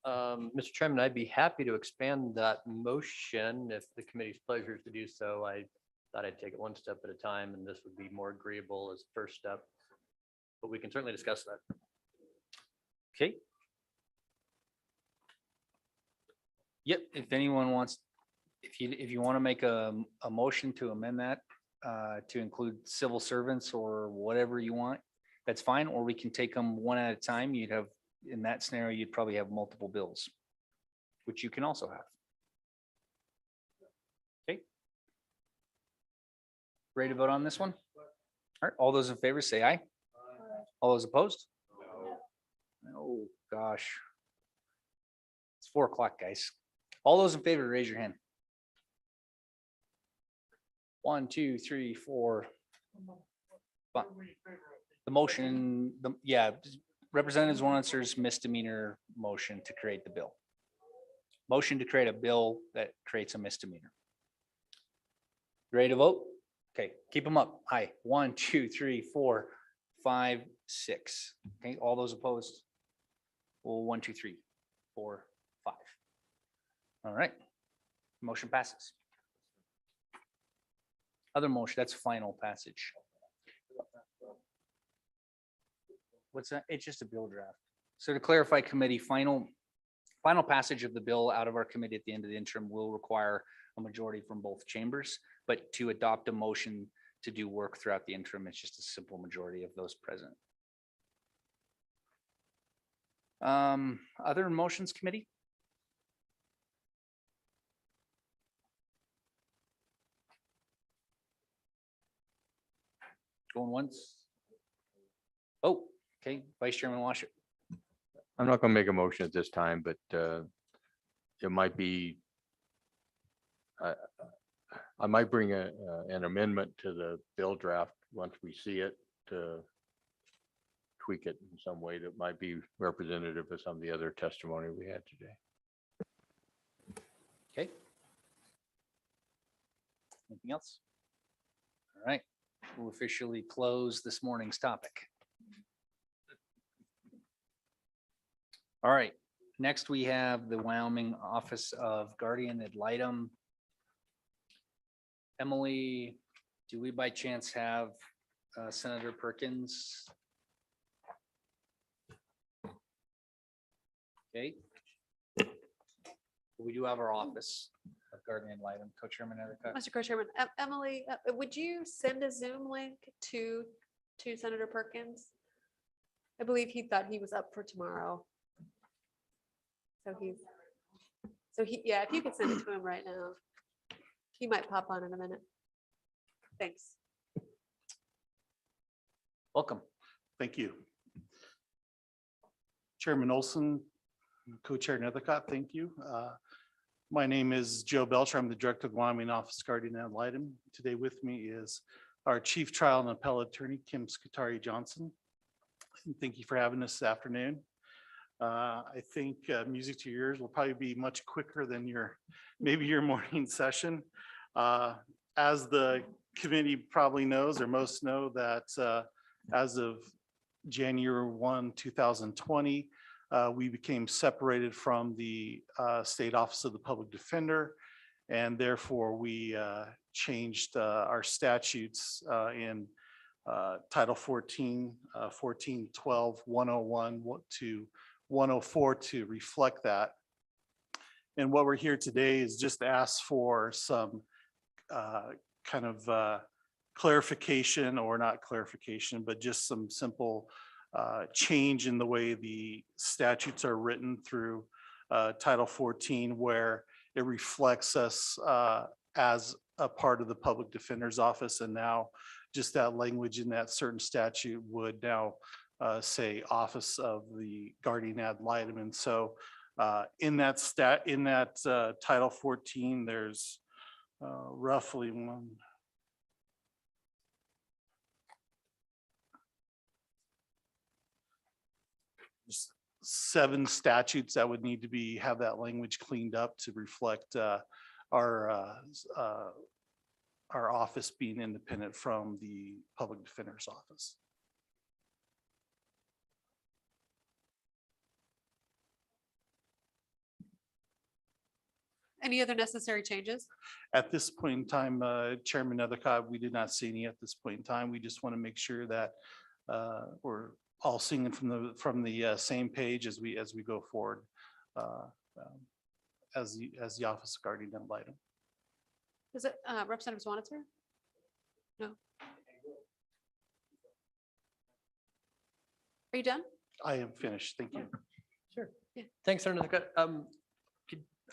Mr. Chairman, I'd be happy to expand that motion if the committee's pleasure is to do so. I thought I'd take it one step at a time, and this would be more agreeable as first step. But we can certainly discuss that. Okay. Yep, if anyone wants, if you want to make a motion to amend that to include civil servants or whatever you want, that's fine, or we can take them one at a time. You'd have, in that scenario, you'd probably have multiple bills, which you can also have. Okay. Ready to vote on this one? All right, all those in favor say aye. All those opposed? Oh, gosh. It's 4 o'clock, guys. All those in favor, raise your hand. 1, 2, 3, 4. Fine. The motion, yeah, Representatives Wannitzer's misdemeanor motion to create the bill. Motion to create a bill that creates a misdemeanor. Ready to vote? Okay, keep them up. Aye. 1, 2, 3, 4, 5, 6. Okay, all those opposed? Well, 1, 2, 3, 4, 5. All right. Motion passes. Other motion, that's final passage. What's that? It's just a bill draft. So to clarify, committee, final passage of the bill out of our committee at the end of the interim will require a majority from both chambers, but to adopt a motion to do work throughout the interim, it's just a simple majority of those present. Other motions, committee? Going once? Oh, okay, Vice Chairman Washer. I'm not going to make a motion at this time, but it might be, I might bring an amendment to the bill draft once we see it to tweak it in some way that might be representative of some of the other testimony we had today. Okay. Anything else? All right, we'll officially close this morning's topic. All right, next we have the Wyoming Office of Guardian Ad Litem. Emily, do we by chance have Senator Perkins? Okay. We do have our Office of Guardian Ad Litem, Co-Chairman Erica. Mr. Co-Chairman, Emily, would you send a Zoom link to Senator Perkins? I believe he thought he was up for tomorrow. Yeah, if you could send it to him right now, he might pop on in a minute. Thanks. Welcome. Thank you. Chairman Olson, Co-Chair Nethercott, thank you. My name is Joe Belcher. I'm the Director of the Wyoming Office of Guardian Ad Litem. Today with me is our Chief Trial and Appellate Attorney, Kim Scutari Johnson. And thank you for having us this afternoon. I think music to your ears will probably be much quicker than maybe your morning session. As the committee probably knows, or most know, that as of January 1, 2020, we became separated from the State Office of the Public Defender, and therefore we changed our statutes in Title 14, 1412, 101 to 104 to reflect that. And what we're here today is just to ask for some kind of clarification, or not clarification, but just some simple change in the way the statutes are written through Title 14, where it reflects us as a part of the Public Defender's Office. And now just that language in that certain statute would now say Office of the Guardian Ad Litem. And so in that Title 14, there's roughly 7 statutes that would need to have that language cleaned up to reflect our office being independent from the Public Defender's Office. Any other necessary changes? At this point in time, Chairman Nethercott, we did not see any at this point in time. We just want to make sure that we're all singing from the same page as we go forward as the Office of Guardian Ad Litem. Is it Representative Swanitzer? No. Are you done? I am finished. Thank you. Sure. Yeah. Thanks, Senator Nethercott.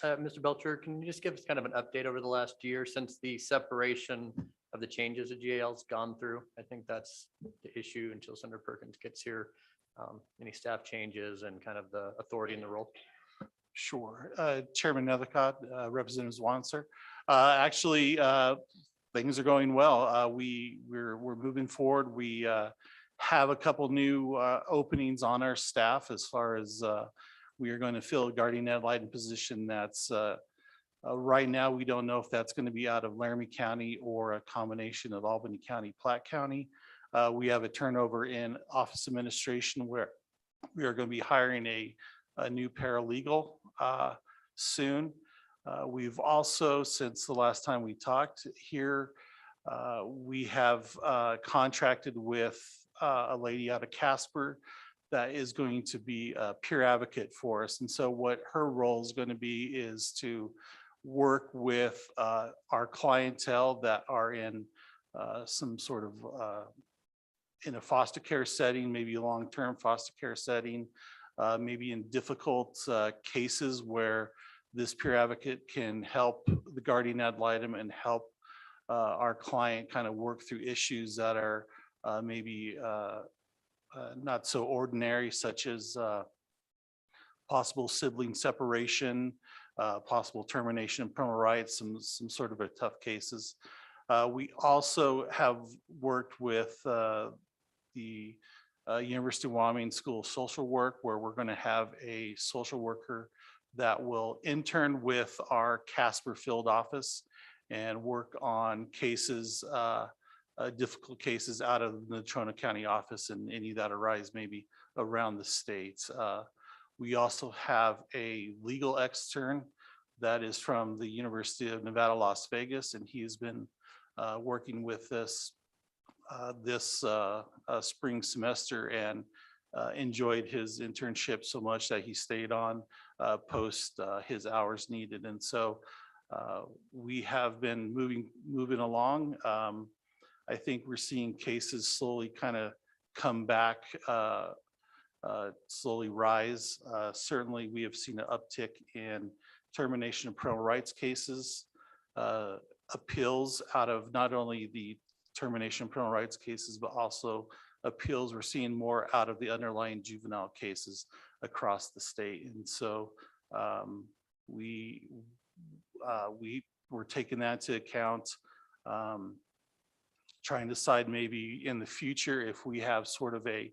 Mr. Belcher, can you just give us kind of an update over the last year since the separation of the changes that GAL's gone through? I think that's the issue until Senator Perkins gets here. Any staff changes and kind of the authority in the role? Sure. Chairman Nethercott, Representative Swanser. Actually, things are going well. We're moving forward. We have a couple new openings on our staff as far as we are going to fill a Guardian Ad Litem position that's right now, we don't know if that's going to be out of Laramie County or a combination of Albany County, Platte County. We have a turnover in office administration where we are going to be hiring a new paralegal soon. We've also, since the last time we talked here, we have contracted with a lady out of Casper that is going to be a peer advocate for us. And so what her role is going to be is to work with our clientele that are in some sort of in a foster care setting, maybe a long-term foster care setting, maybe in difficult cases where this peer advocate can help the Guardian Ad Litem and help our client kind of work through issues that are maybe not so ordinary, such as possible sibling separation, possible termination of parental rights, some sort of a tough cases. We also have worked with the University of Wyoming School of Social Work, where we're going to have a social worker that will intern with our Casper field office and work on cases, difficult cases out of the Natrona County office and any that arise maybe around the states. We also have a legal extern that is from the University of Nevada, Las Vegas, and he has been working with us this spring semester and enjoyed his internship so much that he stayed on post his hours needed. And so we have been moving along. I think we're seeing cases slowly kind of come back, slowly rise. Certainly, we have seen an uptick in termination of parental rights cases, appeals out of not only the termination of parental rights cases, but also appeals. We're seeing more out of the underlying juvenile cases across the state. And so we were taking that into account, trying to decide maybe in the future if we have sort of a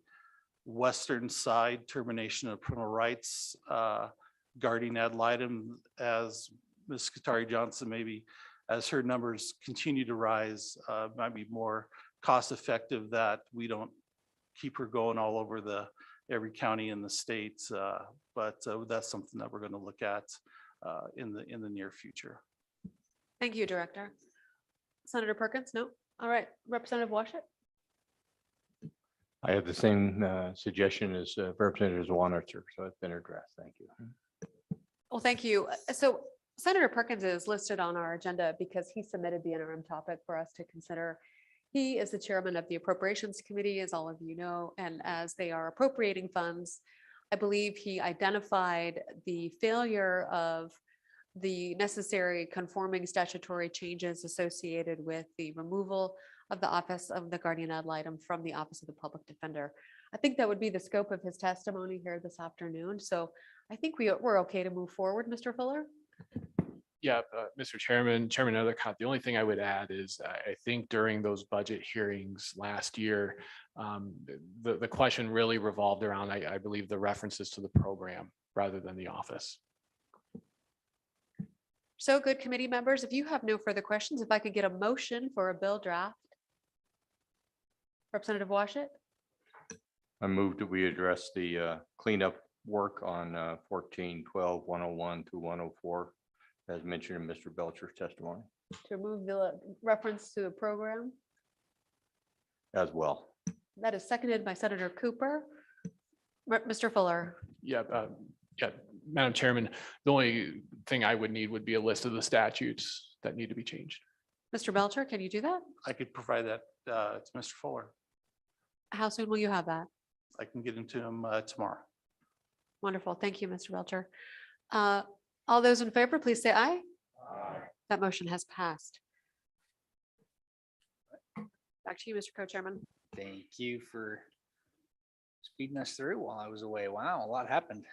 western side termination of criminal rights guardian ad litem, as Ms. Katari Johnson, maybe as her numbers continue to rise, might be more cost effective that we don't keep her going all over every county in the state. But that's something that we're going to look at in the near future. Thank you, Director. Senator Perkins, no? All right, Representative Washit. I have the same suggestion as Representative Wanitzer, so it's been addressed. Thank you. Well, thank you. So Senator Perkins is listed on our agenda because he submitted the interim topic for us to consider. He is the chairman of the Appropriations Committee, as all of you know, and as they are appropriating funds, I believe he identified the failure of the necessary conforming statutory changes associated with the removal of the office of the guardian ad litem from the Office of the Public Defender. I think that would be the scope of his testimony here this afternoon. So I think we're okay to move forward, Mr. Fuller. Yeah, Mr. Chairman, Chairman Nethercott, the only thing I would add is I think during those budget hearings last year, the question really revolved around, I believe, the references to the program rather than the office. So good, committee members, if you have no further questions, if I could get a motion for a bill draft. Representative Washit, I move that we address the cleanup work on 14-12-101 to 104, as mentioned in Mr. Belcher's testimony to remove the reference to the program. as well. That is seconded by Senator Cooper. Mr. Fuller. Yeah, Madam Chairman, the only thing I would need would be a list of the statutes that need to be changed. Mr. Belcher, can you do that? I could provide that to Mr. Fuller. How soon will you have that? I can get into him tomorrow. Wonderful. Thank you, Mr. Belcher. All those in favor, please say aye. Aye. That motion has passed. Back to you, Mr. Co-Chairman. Thank you for speeding us through while I was away. Wow, a lot happened.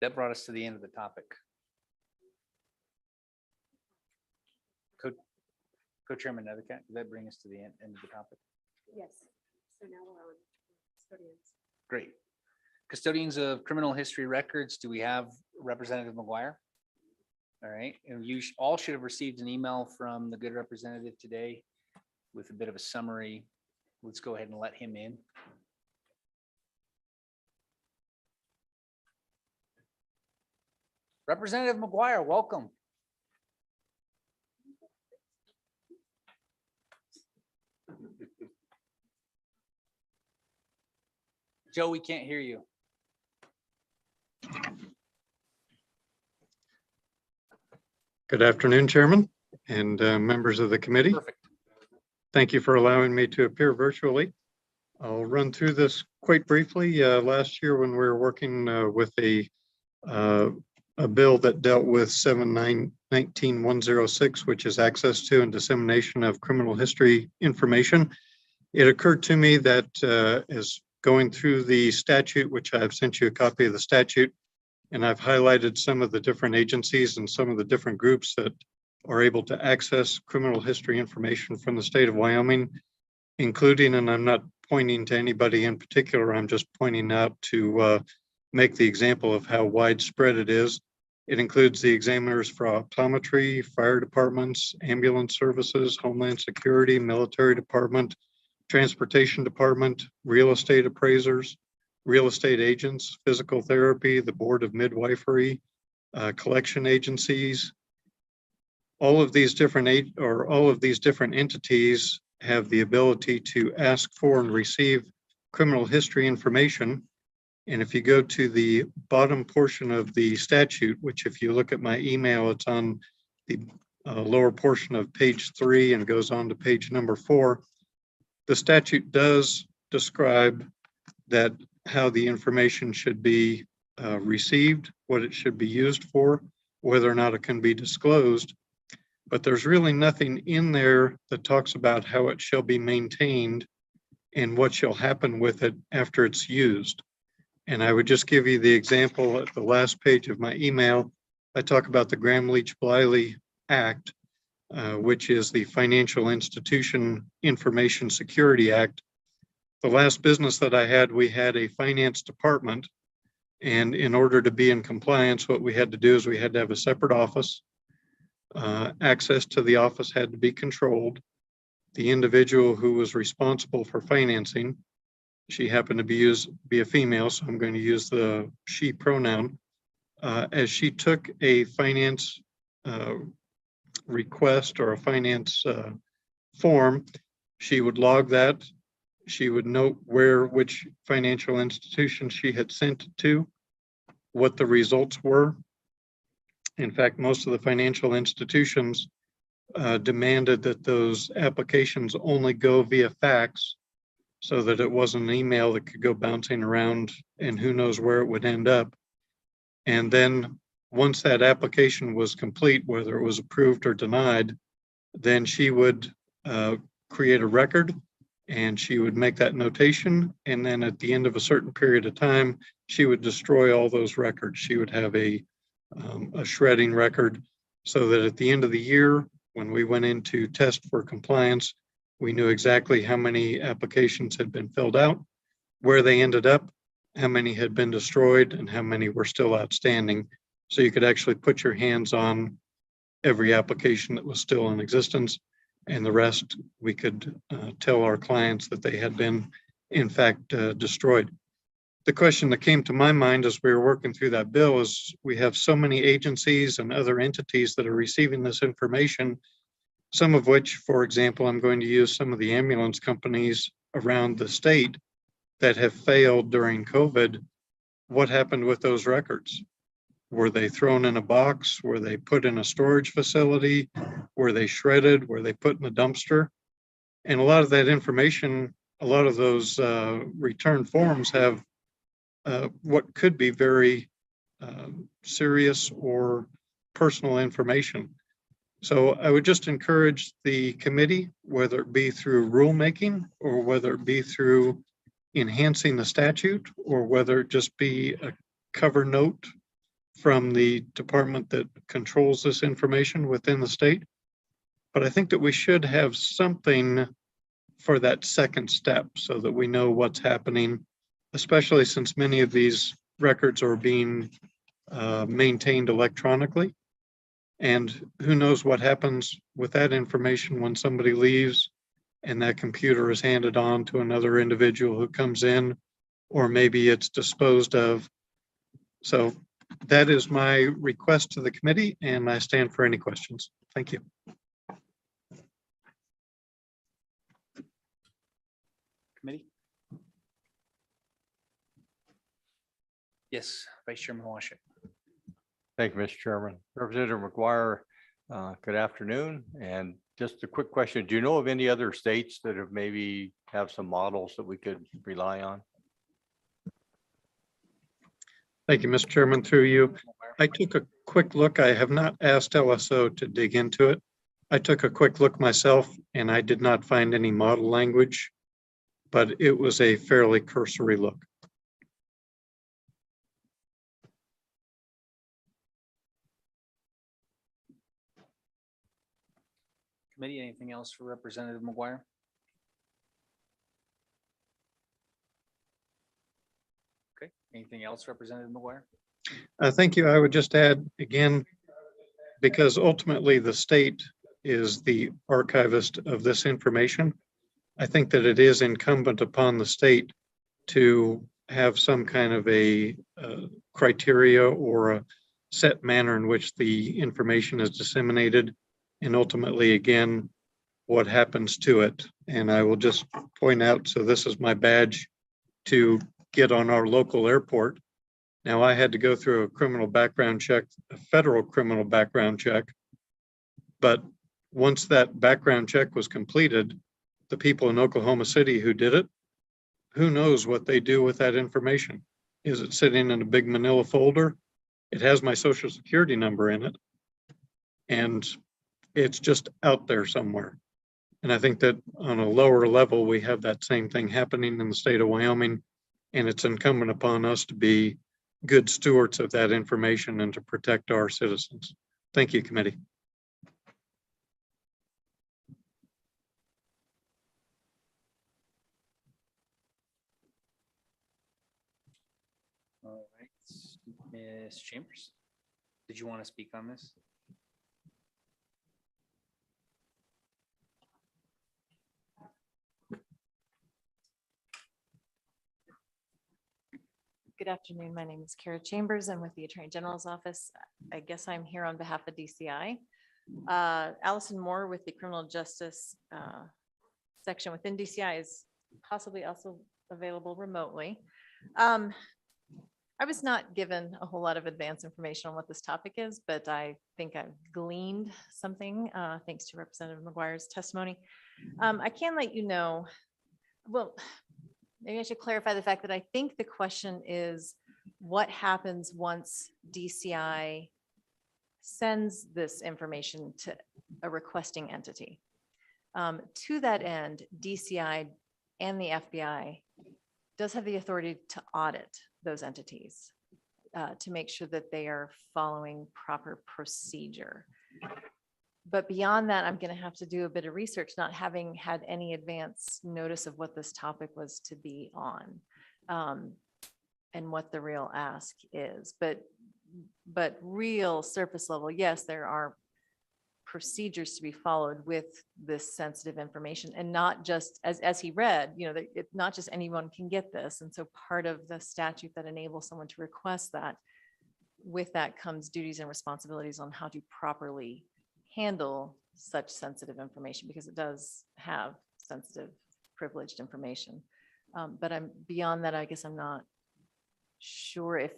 That brought us to the end of the topic. Co-Chairman Nethercott, did that bring us to the end of the topic? Yes. So now we're on custodians. Great. Custodians of criminal history records, do we have Representative McGuire? All right, and you all should have received an email from the good representative today with a bit of a summary. Let's go ahead and let him in. Representative McGuire, welcome. Joe, we can't hear you. Good afternoon, Chairman and members of the committee. Perfect. Thank you for allowing me to appear virtually. I'll run through this quite briefly. Last year when we were working with a bill that dealt with 7-9-19-106, which is access to and dissemination of criminal history information, it occurred to me that as going through the statute, which I've sent you a copy of the statute, and I've highlighted some of the different agencies and some of the different groups that are able to access criminal history information from the state of Wyoming, including, and I'm not pointing to anybody in particular, I'm just pointing out to make the example of how widespread it is. It includes the examiners for optometry, fire departments, ambulance services, Homeland Security, military department, transportation department, real estate appraisers, real estate agents, physical therapy, the Board of Midwifery, collection agencies. All of these different entities have the ability to ask for and receive criminal history information. And if you go to the bottom portion of the statute, which if you look at my email, it's on the lower portion of page 3 and goes on to page number 4. The statute does describe that how the information should be received, what it should be used for. whether or not it can be disclosed. But there's really nothing in there that talks about how it shall be maintained and what shall happen with it after it's used. And I would just give you the example at the last page of my email. I talk about the Graham-Leach-Bliley Act, which is the Financial Institution Information Security Act. The last business that I had, we had a finance department. And in order to be in compliance, what we had to do is we had to have a separate office. Access to the office had to be controlled. The individual who was responsible for financing, she happened to be a female, so I'm going to use the she pronoun. As she took a finance request or a finance form, she would log that. She would note which financial institution she had sent it to, what the results were. In fact, most of the financial institutions demanded that those applications only go via fax so that it wasn't an email that could go bouncing around and who knows where it would end up. And then once that application was complete, whether it was approved or denied, then she would create a record and she would make that notation. And then at the end of a certain period of time, she would destroy all those records. She would have a shredding record so that at the end of the year, when we went in to test for compliance, we knew exactly how many applications had been filled out, where they ended up, how many had been destroyed, and how many were still outstanding. So you could actually put your hands on every application that was still in existence, and the rest we could tell our clients that they had been, in fact, destroyed. The question that came to my mind as we were working through that bill is we have so many agencies and other entities that are receiving this information, some of which, for example, I'm going to use some of the ambulance companies around the state that have failed during COVID. What happened with those records? Were they thrown in a box? Were they put in a storage facility? Were they shredded? Were they put in a dumpster? And a lot of that information, a lot of those return forms have what could be very serious or personal information. So I would just encourage the committee, whether it be through rulemaking or whether it be through enhancing the statute or whether it just be a cover note from the department that controls this information within the state. But I think that we should have something for that second step so that we know what's happening, especially since many of these records are being maintained electronically. And who knows what happens with that information when somebody leaves and that computer is handed on to another individual who comes in, or maybe it's disposed of. So that is my request to the committee, and I stand for any questions. Thank you. Committee? Yes, Vice Chairman Washington. Thank you, Mr. Chairman. Representative McGuire, good afternoon. And just a quick question. Do you know of any other states that have maybe have some models that we could rely on? Thank you, Mr. Chairman, through you. I took a quick look. I have not asked LSO to dig into it. I took a quick look myself and I did not find any model language, but it was a fairly cursory look. Committee, anything else for Representative McGuire? Okay, anything else, Representative McGuire? Thank you. I would just add again, because ultimately the state is the archivist of this information. I think that it is incumbent upon the state to have some kind of a criteria or a set manner in which the information is disseminated, and ultimately, again, what happens to it. And I will just point out, so this is my badge to get on our local airport. Now, I had to go through a criminal background check, a federal criminal background check. But once that background check was completed, the people in Oklahoma City who did it, who knows what they do with that information? Is it sitting in a big manila folder? It has my social security number in it. And it's just out there somewhere. And I think that on a lower level, we have that same thing happening in the state of Wyoming. And it's incumbent upon us to be good stewards of that information and to protect our citizens. Thank you, committee. All right, Ms. Chambers, did you want to speak on this? Good afternoon. My name is Kara Chambers. I'm with the Attorney General's Office. I guess I'm here on behalf of DCI. Allison Moore with the Criminal Justice section within DCI is possibly also available remotely. I was not given a whole lot of advance information on what this topic is, but I think I've gleaned something thanks to Representative McGuire's testimony. I can let you know, well, maybe I should clarify the fact that I think the question is what happens once DCI sends this information to a requesting entity. To that end, DCI and the FBI does have the authority to audit those entities to make sure that they are following proper procedure. But beyond that, I'm going to have to do a bit of research, not having had any advance notice of what this topic was to be on and what the real ask is. But real surface level, yes, there are procedures to be followed with this sensitive information, and not just as he read, you know, it's not just anyone can get this. And so part of the statute that enables someone to request that, with that comes duties and responsibilities on how to properly handle such sensitive information, because it does have sensitive, privileged information. But I'm beyond that, I guess I'm not sure if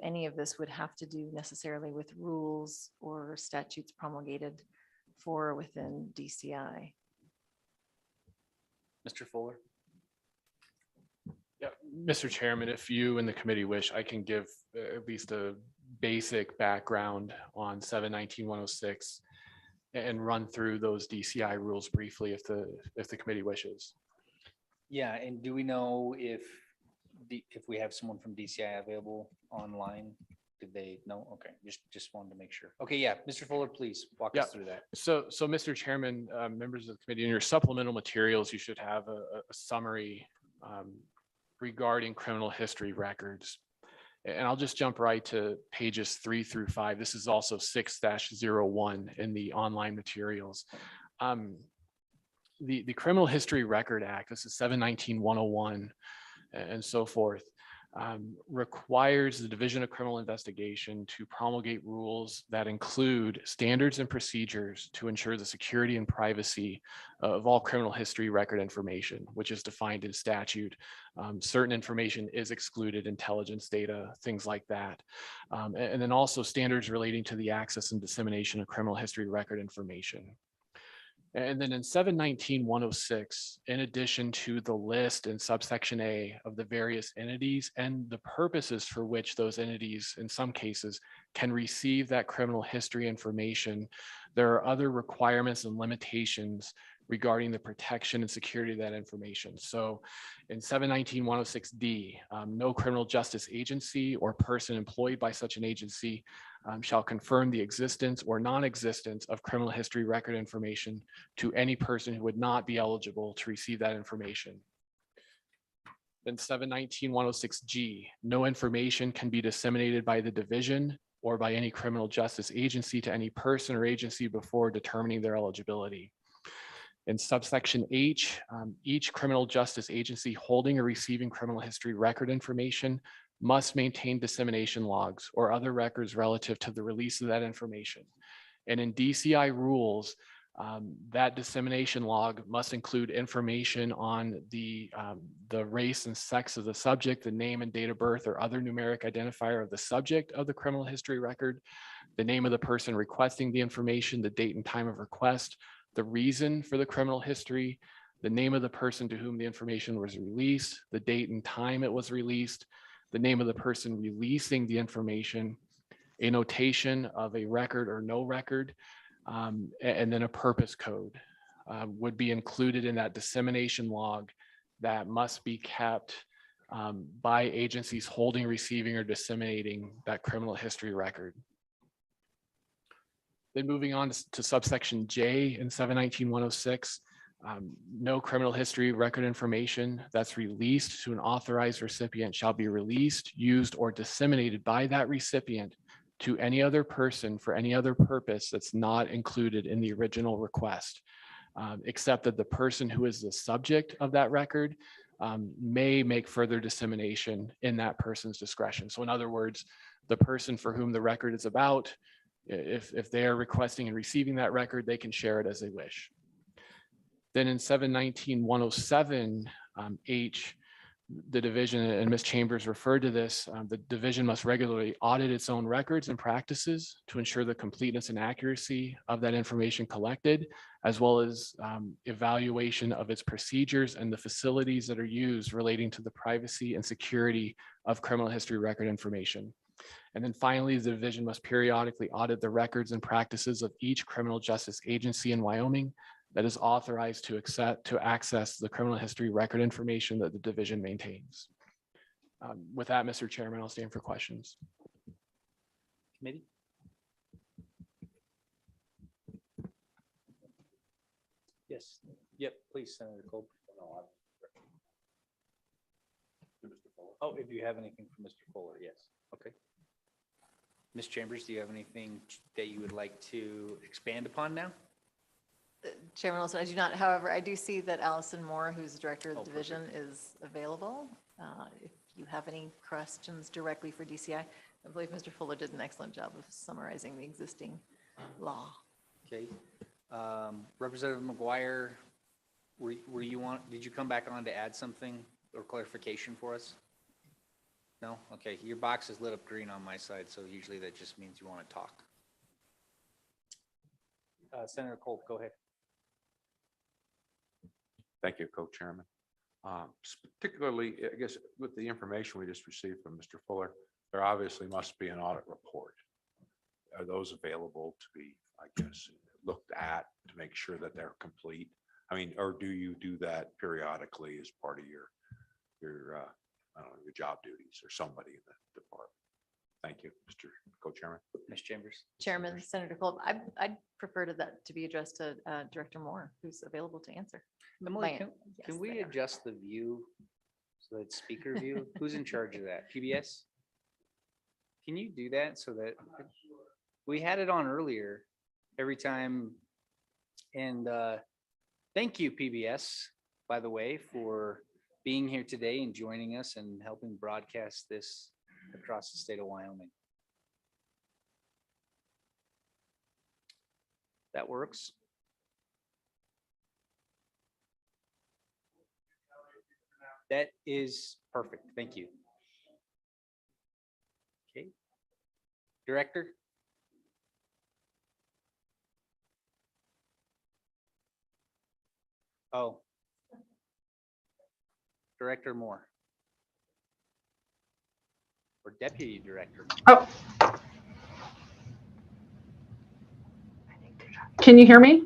any of this would have to do necessarily with rules or statutes promulgated for within DCI. Mr. Fuller? Yeah, Mr. Chairman, if you and the committee wish, I can give at least a basic background on 719-106 and run through those DCI rules briefly if the committee wishes. Yeah, and do we know if we have someone from DCI available online? Did they know? Okay, just wanted to make sure. Okay, yeah, Mr. Fuller, please walk us through that. So Mr. Chairman, members of the committee, in your supplemental materials, you should have a summary regarding criminal history records. And I'll just jump right to pages 3 through 5. This is also 6-01 in the online materials. The Criminal History Record Act, this is 719-101 and so forth, requires the Division of Criminal Investigation to promulgate rules that include standards and procedures to ensure the security and privacy of all criminal history record information, which is defined in statute. Certain information is excluded, intelligence data, things like that. And then also standards relating to the access and dissemination of criminal history record information. And then in 719-106, in addition to the list in subsection A of the various entities and the purposes for which those entities, in some cases, can receive that criminal history information, there are other requirements and limitations regarding the protection and security of that information. So in 719-106D, no criminal justice agency or person employed by such an agency shall confirm the existence or non-existence of criminal history record information to any person who would not be eligible to receive that information. Then 719-106G, no information can be disseminated by the division or by any criminal justice agency to any person or agency before determining their eligibility. In subsection H, each criminal justice agency holding or receiving criminal history record information must maintain dissemination logs or other records relative to the release of that information. And in DCI rules, that dissemination log must include information on the race and sex of the subject, the name and date of birth or other numeric identifier of the subject of the criminal history record, the name of the person requesting the information, the date and time of request, the reason for the criminal history, the name of the person to whom the information was released, the date and time it was released, the name of the person releasing the information, a notation of a record or no record, and then a purpose code would be included in that dissemination log that must be kept by agencies holding, receiving, or disseminating that criminal history record. Then moving on to subsection J in 719-106, no criminal history record information that's released to an authorized recipient shall be released, used, or disseminated by that recipient to any other person for any other purpose that's not included in the original request, except that the person who is the subject of that record may make further dissemination in that person's discretion. So in other words, the person for whom the record is about, if they are requesting and receiving that record, they can share it as they wish. Then in 719-107 H, the division, and Ms. Chambers referred to this, the division must regularly audit its own records and practices to ensure the completeness and accuracy of that information collected, as well as evaluation of its procedures and the facilities that are used relating to the privacy and security of criminal history record information. And then finally, the division must periodically audit the records and practices of each criminal justice agency in Wyoming that is authorized to access the criminal history record information that the division maintains. With that, Mr. Chairman, I'll stand for questions. Committee? Yes. Yep, please, Senator Cole. Oh, if you have anything for Mr. Fuller, yes. Okay. Ms. Chambers, do you have anything that you would like to expand upon now? Chairman Wilson, I do not. However, I do see that Allison Moore, who's the director of the division, is available. If you have any questions directly for DCI, I believe Mr. Fuller did an excellent job of summarizing the existing law. Okay. Representative McGuire, did you come back on to add something or clarification for us? No? Okay, your box is lit up green on my side, so usually that just means you want to talk. Senator Cole, go ahead. Thank you, Co-Chairman. Particularly, I guess, with the information we just received from Mr. Fuller, there obviously must be an audit report. Are those available to be, I guess, looked at to make sure that they're complete? I mean, or do you do that periodically as part of your I don't know, your job duties or somebody in the department? Thank you, Mr. Co-Chairman. Ms. Chambers. Chairman, Senator Kolb, I'd prefer that to be addressed to Director Moore, who's available to answer. Emily, Yes, can we they are. adjust the view so that speaker view? Who's in charge of that? PBS? Can you do that so that we had it on earlier every time? And thank you, PBS, by the way, for being here today and joining us and helping broadcast this across the state of Wyoming. That works. That is perfect. Thank you. Okay. Director? Oh. Director Moore. Or Deputy Director. Oh. Can you hear me?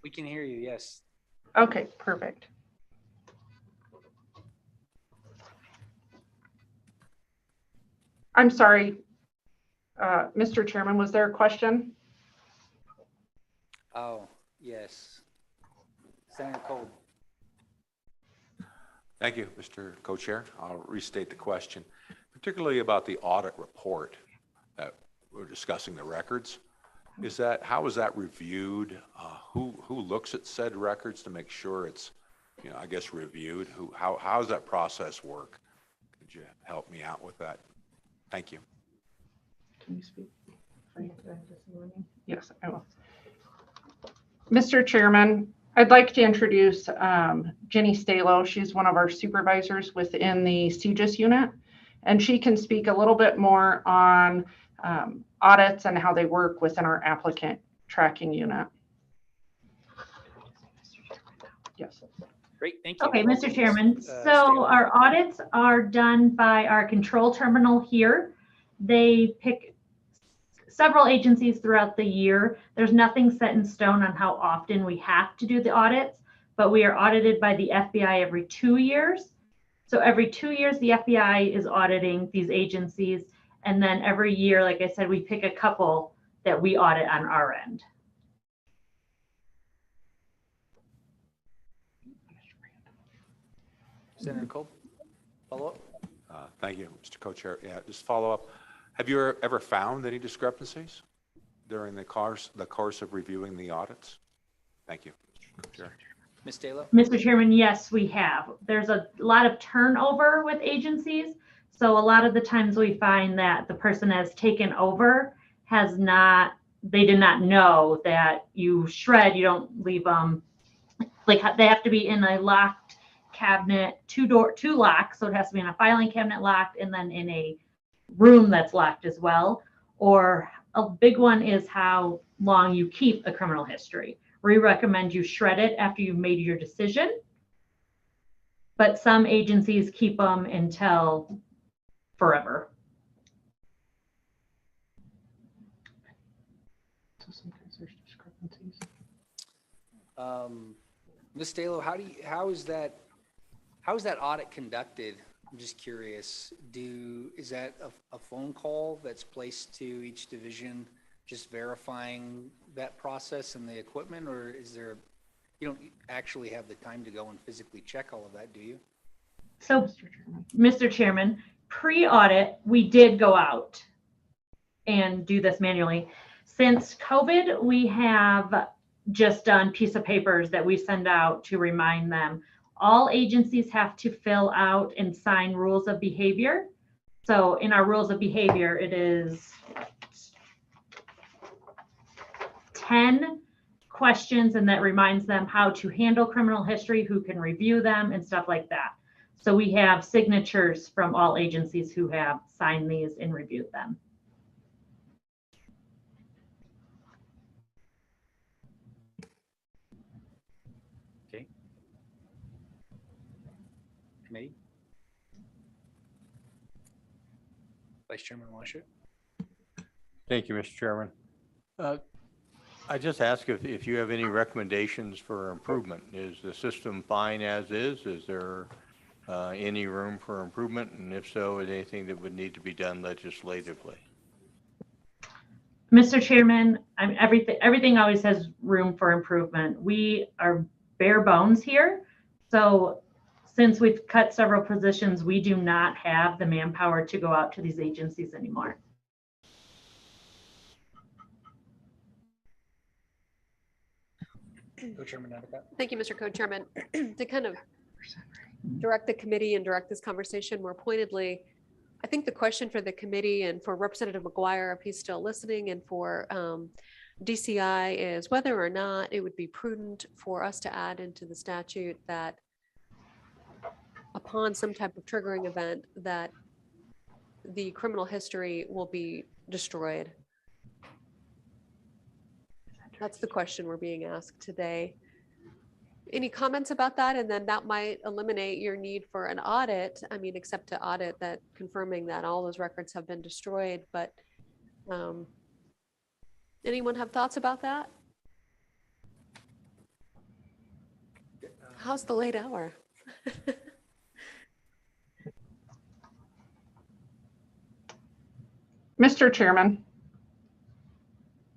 We can hear you, yes. Okay, perfect. I'm sorry, Mr. Chairman, was there a question? Oh, yes. Senator Cole. Thank you, Mr. Co-Chair. I'll restate the question, particularly about the audit report that we're discussing, the records. How is that reviewed? Who looks at said records to make sure it's, I guess, reviewed? How does that process work? Could you help me out with that? Thank you. Can you speak? Yes, I will. Mr. Chairman, I'd like to introduce Jenny Stalo. She's one of our supervisors within the CJIS unit, and she can speak a little bit more on audits and how they work within our applicant tracking unit. Yes. Great, thank you. Okay, Mr. Chairman. So our audits are done by our control terminal here. they pick several agencies throughout the year. There's nothing set in stone on how often we have to do the audits, but we are audited by the FBI every 2 years. So every 2 years, the FBI is auditing these agencies. And then every year, like I said, we pick a couple that we audit on our end. Senator Cole, follow up? Thank you, Mr. Co-Chair. Yeah, just follow up. Have you ever found any discrepancies during the course of reviewing the audits? Thank you, Mr. Co-Chair. Ms. Taylor? Mr. Chairman, yes, we have. There's a lot of turnover with agencies. So a lot of the times we find that the person has taken over they did not know that you shred, you don't leave them, like they have to be in a locked cabinet, two locks. So it has to be in a filing cabinet locked and then in a room that's locked as well. Or a big one is how long you keep a criminal history. We recommend you shred it after you've made your decision. But some agencies keep them until forever. Ms. Taylor, how is that audit conducted? I'm just curious. Is that a phone call that's placed to each division, just verifying that process and the equipment, or is there, you don't actually have the time to go and physically check all of that, do you? So, Mr. Chairman, pre-audit, we did go out and do this manually. Since COVID, we have just done piece of papers that we send out to remind them. All agencies have to fill out and sign rules of behavior. So in our rules of behavior, it is 10 questions, and that reminds them how to handle criminal history, who can review them, and stuff like that. So we have signatures from all agencies who have signed these and reviewed them. Okay. Committee? Vice Chairman Washer? Thank you, Mr. Chairman. I just ask if you have any recommendations for improvement. Is the system fine as is? Is there any room for improvement? And if so, is anything that would need to be done legislatively? Mr. Chairman, everything always has room for improvement. We are bare bones here. So since we've cut several positions, we do not have the manpower to go out to these agencies anymore. Thank you, Mr. Co-Chairman. To kind of direct the committee and direct this conversation more pointedly, I think the question for the committee and for Representative McGuire, if he's still listening, and for DCI is whether or not it would be prudent for us to add into the statute that upon some type of triggering event that the criminal history will be destroyed. That's the question we're being asked today. Any comments about that? And then that might eliminate your need for an audit. I mean, except to audit that, confirming that all those records have been destroyed. But anyone have thoughts about that? How's the late hour? Mr. Chairman,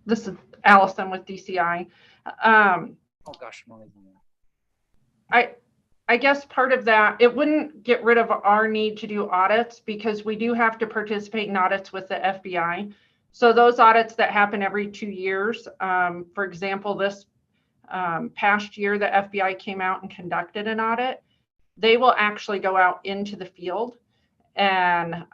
this is Allison with DCI. Oh gosh, I'm only I guess part of that, it wouldn't get rid of our need to do audits because we do have to participate in audits with the FBI. So those audits that happen every 2 years, for example, this past year, the FBI came out and conducted an audit. They will actually go out into the field and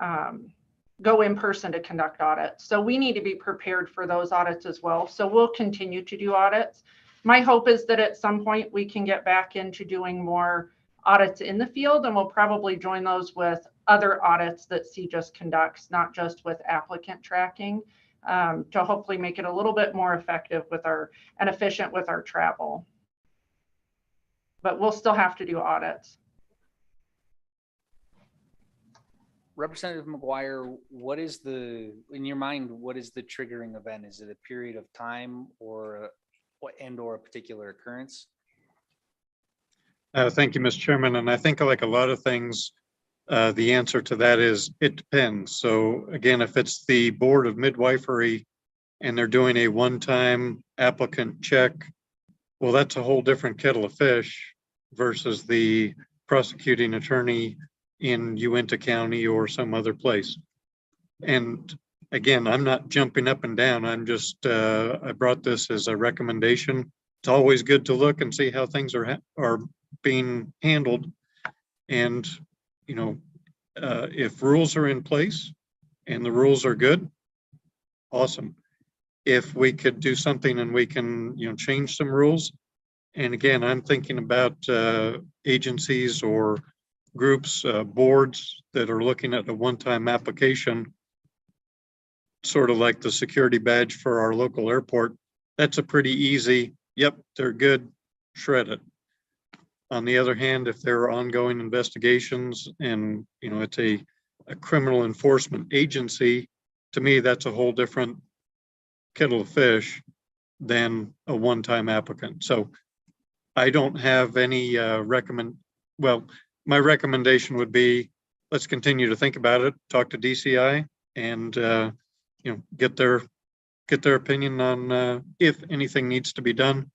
go in person to conduct audits. So we need to be prepared for those audits as well. So we'll continue to do audits. My hope is that at some point we can get back into doing more audits in the field, and we'll probably join those with other audits that CJIS conducts, not just with applicant tracking, to hopefully make it a little bit more effective with and efficient with our travel. But we'll still have to do audits. Representative McGuire, what is in your mind, what is the triggering event? Is it a period of time or a particular occurrence? Thank you, Mr. Chairman. And I think like a lot of things, the answer to that is it depends. So again, if it's the Board of Midwifery and they're doing a one-time applicant check, well, that's a whole different kettle of fish versus the prosecuting attorney in Uinta County or some other place. And again, I'm not jumping up and down. I'm just, I brought this as a recommendation. It's always good to look and see how things are being handled. And, you know, if rules are in place and the rules are good, awesome. If we could do something and we can, you know, change some rules. And again, I'm thinking about agencies or groups, boards that are looking at a one-time application, sort of like the security badge for our local airport. That's a pretty easy, yep, they're good, shred it. On the other hand, if there are ongoing investigations and, you know, it's a criminal enforcement agency, to me, that's a whole different kettle of fish than a one-time applicant. So I don't have any well, my recommendation would be, let's continue to think about it, talk to DCI and, you know, get their opinion on if anything needs to be done.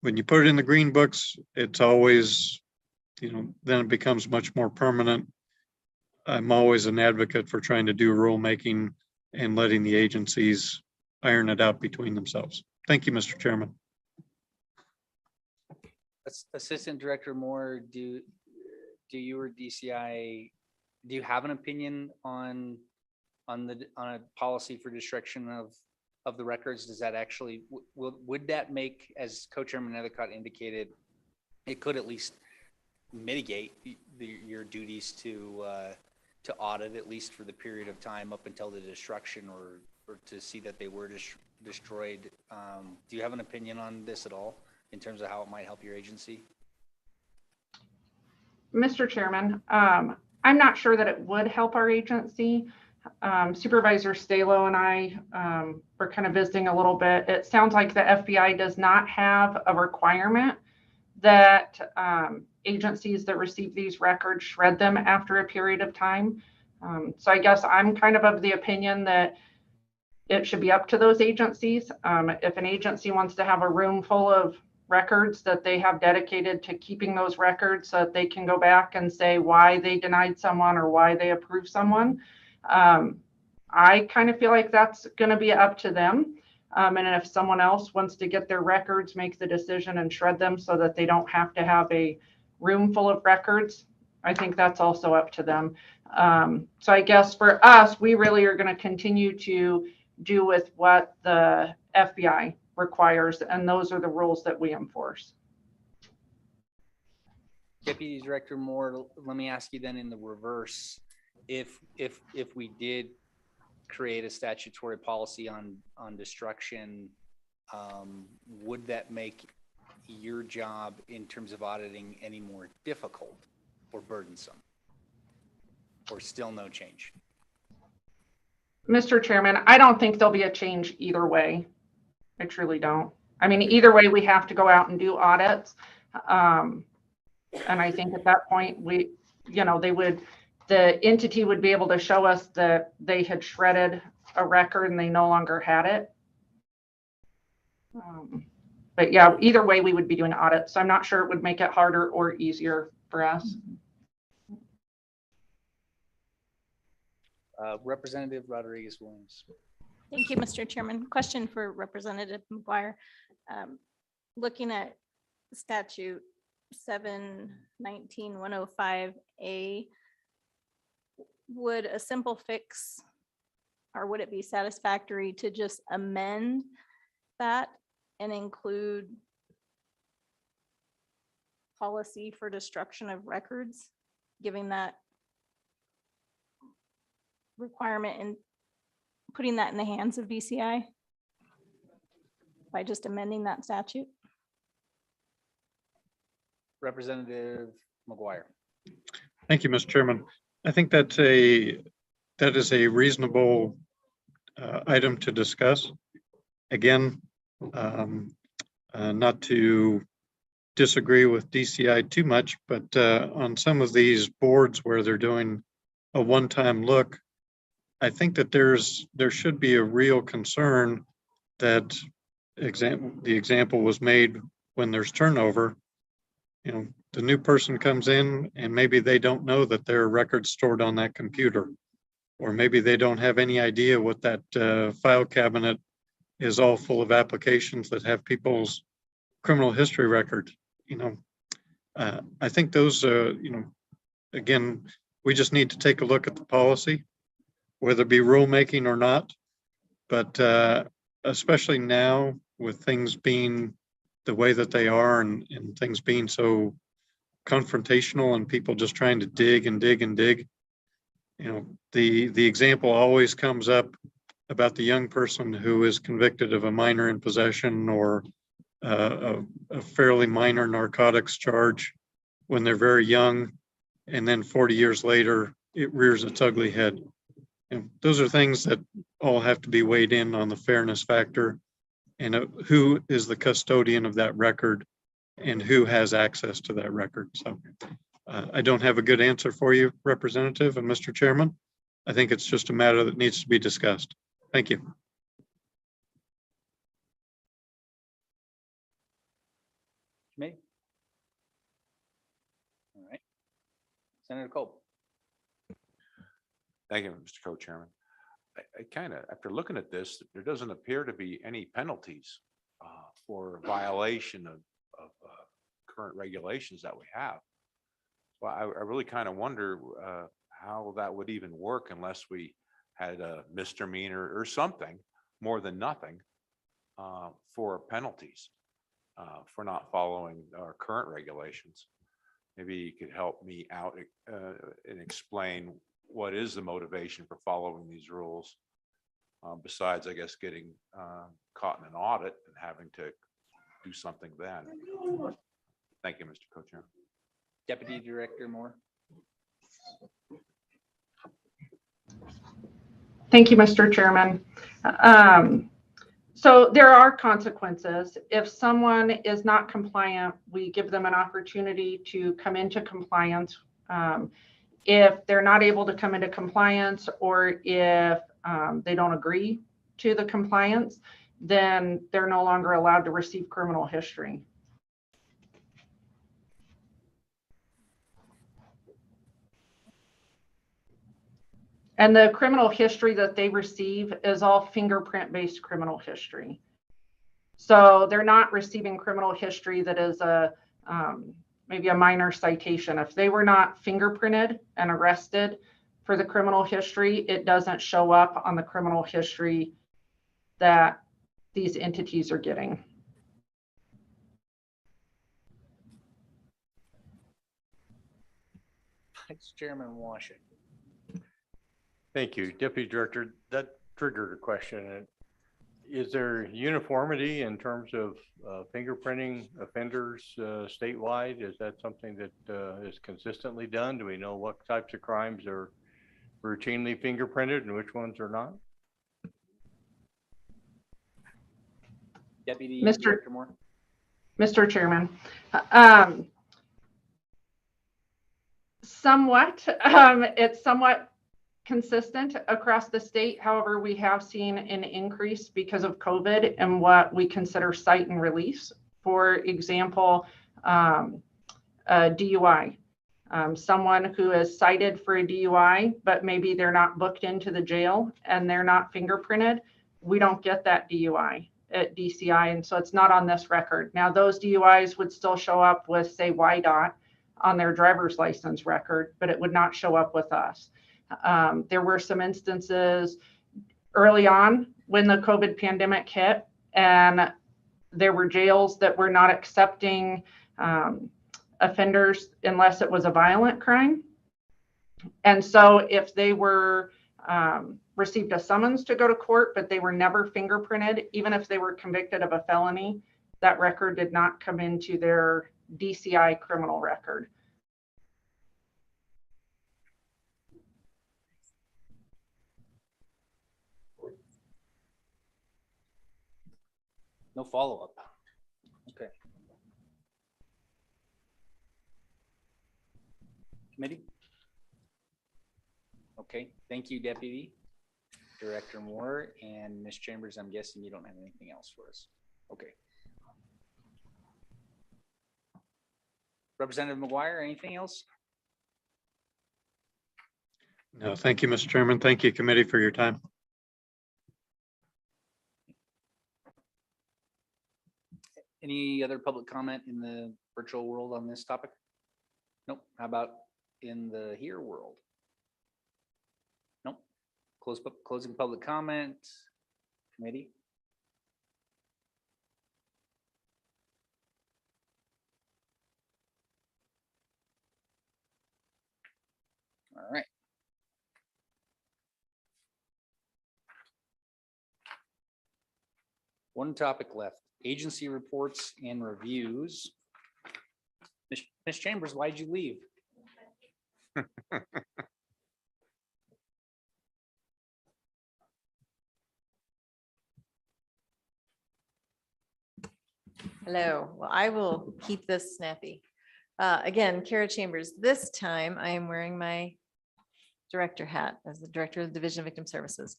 When you put it in the green books, it's always, you know, then it becomes much more permanent. I'm always an advocate for trying to do rulemaking and letting the agencies iron it out between themselves. Thank you, Mr. Chairman. Assistant Director Moore, do you or DCI, do you have an opinion on a policy for destruction of the records? Does that actually, would that make, as Co-Chairman Nethercott indicated, it could at least mitigate your duties to audit, at least for the period of time up until the destruction, or to see that they were destroyed? Do you have an opinion on this at all in terms of how it might help your agency? Mr. Chairman, I'm not sure that it would help our agency. Supervisor Stalo and I were kind of visiting a little bit. It sounds like the FBI does not have a requirement that agencies that receive these records shred them after a period of time. So I guess I'm kind of the opinion that it should be up to those agencies. If an agency wants to have a room full of records that they have dedicated to keeping those records so that they can go back and say why they denied someone or why they approved someone, I kind of feel like that's going to be up to them. And if someone else wants to get their records, make the decision and shred them so that they don't have to have a room full of records, I think that's also up to them. So I guess for us, we really are going to continue to do with what the FBI requires, and those are the rules that we enforce. Deputy Director Moore, let me ask you then in the reverse, if we did create a statutory policy on destruction, would that make your job in terms of auditing any more difficult or burdensome, or still no change? Mr. Chairman, I don't think there'll be a change either way. I truly don't. I mean, either way, we have to go out and do audits. And I think at that point, the entity would be able to show us that they had shredded a record and they no longer had it. But yeah, either way, we would be doing audits. So I'm not sure it would make it harder or easier for us. Representative Rodriguez-Williams. Thank you, Mr. Chairman. Question for Representative McGuire. Looking at statute 719-105A, would a simple fix, or would it be satisfactory to just amend that and include policy for destruction of records, giving that requirement and putting that in the hands of DCI by just amending that statute? Representative McGuire. Thank you, Mr. Chairman. I think that is a reasonable item to discuss. Again, not to disagree with DCI too much, but on some of these boards where they're doing a one-time look, I think that there should be a real concern that the example was made when there's turnover. You know, the new person comes in and maybe they don't know that there are records stored on that computer, or maybe they don't have any idea what that file cabinet is all full of applications that have people's criminal history record. You know, I think those, you know, again, we just need to take a look at the policy, whether it be rulemaking or not. But especially now with things being the way that they are and things being so confrontational and people just trying to dig and dig and dig, you know, the example always comes up about the young person who is convicted of a minor in possession or a fairly minor narcotics charge when they're very young, and then 40 years later it rears its ugly head. And those are things that all have to be weighed in on the fairness factor and who is the custodian of that record and who has access to that record. So I don't have a good answer for you, Representative and Mr. Chairman. I think it's just a matter that needs to be discussed. Thank you. Committee? All right. Senator Cope. Thank you, Mr. Co-Chairman. I kind of, after looking at this, there doesn't appear to be any penalties for violation of current regulations that we have. Well, I really kind of wonder how that would even work unless we had a misdemeanor or something more than nothing for penalties for not following our current regulations. Maybe you could help me out and explain what is the motivation for following these rules, besides, I guess, getting caught in an audit and having to do something then. Thank you, Mr. Co-Chair. Deputy Director Moore. Thank you, Mr. Chairman. So there are consequences. If someone is not compliant, we give them an opportunity to come into compliance. If they're not able to come into compliance, or if they don't agree to the compliance, then they're no longer allowed to receive criminal history. And the criminal history that they receive is all fingerprint-based criminal history. So they're not receiving criminal history that is maybe a minor citation. If they were not fingerprinted and arrested for the criminal history, it doesn't show up on the criminal history that these entities are getting. Vice Chairman Washington. Thank you, Deputy Director. That triggered a question. Is there uniformity in terms of fingerprinting offenders statewide? Is that something that is consistently done? Do we know what types of crimes are routinely fingerprinted and which ones are not? Deputy Director Moore. Mr. Chairman, somewhat, it's somewhat consistent across the state. However, we have seen an increase because of COVID and what we consider cite and release. For example, DUI. Someone who is cited for a DUI, but maybe they're not booked into the jail and they're not fingerprinted, we don't get that DUI at DCI, and so it's not on this record. Now, those DUIs would still show up with, say, YDOT on their driver's license record, but it would not show up with us. There were some instances early on when the COVID pandemic hit, and there were jails that were not accepting offenders unless it was a violent crime. And so if they were received a summons to go to court, but they were never fingerprinted, even if they were convicted of a felony, that record did not come into their DCI criminal record. No follow-up. Okay. Committee? Okay, thank you, Deputy Director Moore, and Ms. Chambers, I'm guessing you don't have anything else for us. Okay. Representative McGuire, anything else? No, thank you, Mr. Chairman. Thank you, committee, for your time. Any other public comment in the virtual world on this topic? Nope. How about in the here world? Nope. Closing public comment. Committee? All right. One topic left, agency reports and reviews. Ms. Chambers, why'd you leave? Hello, well, I will keep this snappy. Again, Kara Chambers, this time I am wearing my director hat as the Director of the Division of Victim Services.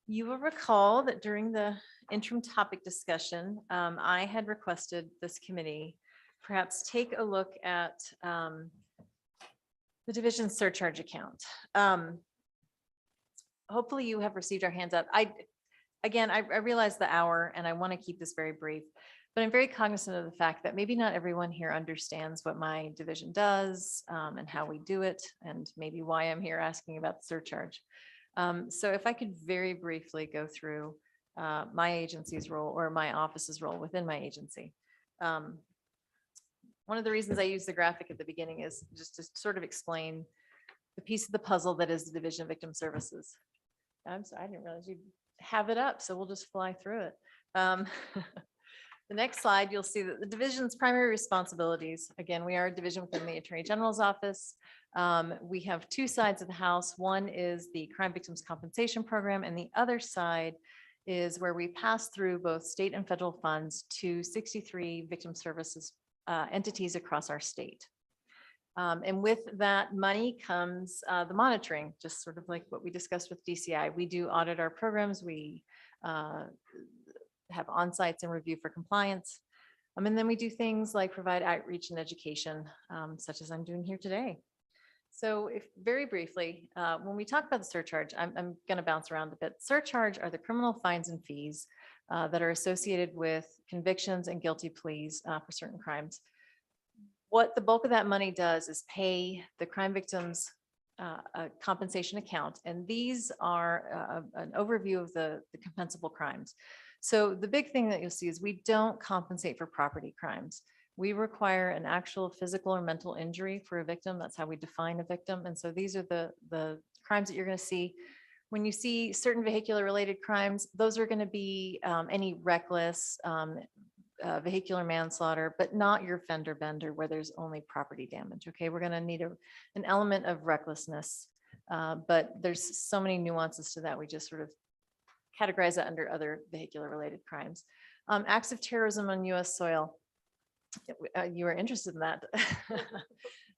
You will recall that during the interim topic discussion, I had requested this committee perhaps take a look at the division surcharge account. Hopefully you have received our hands up. Again, I realize the hour and I want to keep this very brief, but I'm very cognizant of the fact that maybe not everyone here understands what my division does and how we do it, and maybe why I'm here asking about the surcharge. So if I could very briefly go through my agency's role or my office's role within my agency. One of the reasons I use the graphic at the beginning is just to sort of explain the piece of the puzzle that is the Division of Victim Services. I'm sorry, I didn't realize you'd have it up, so we'll just fly through it. The next slide, you'll see that the division's primary responsibilities, again, we are a division within the Attorney General's office. We have two sides of the house. One is the Crime Victims Compensation Program, and the other side is where we pass through both state and federal funds to 63 victim services entities across our state. And with that money comes the monitoring, just sort of like what we discussed with DCI. We do audit our programs. We have on-sites and review for compliance. And then we do things like provide outreach and education, such as I'm doing here today. So if very briefly, when we talk about the surcharge, I'm going to bounce around a bit. Surcharge are the criminal fines and fees that are associated with convictions and guilty pleas for certain crimes. What the bulk of that money does is pay the crime victims a compensation account. And these are an overview of the compensable crimes. So the big thing that you'll see is we don't compensate for property crimes. We require an actual physical or mental injury for a victim. That's how we define a victim. And so these are the crimes that you're going to see. When you see certain vehicular related crimes, those are going to be any reckless vehicular manslaughter, but not your fender bender where there's only property damage. Okay, we're going to need an element of recklessness, but there's so many nuances to that. We just sort of categorize that under other vehicular related crimes. Acts of terrorism on US soil. You are interested in that.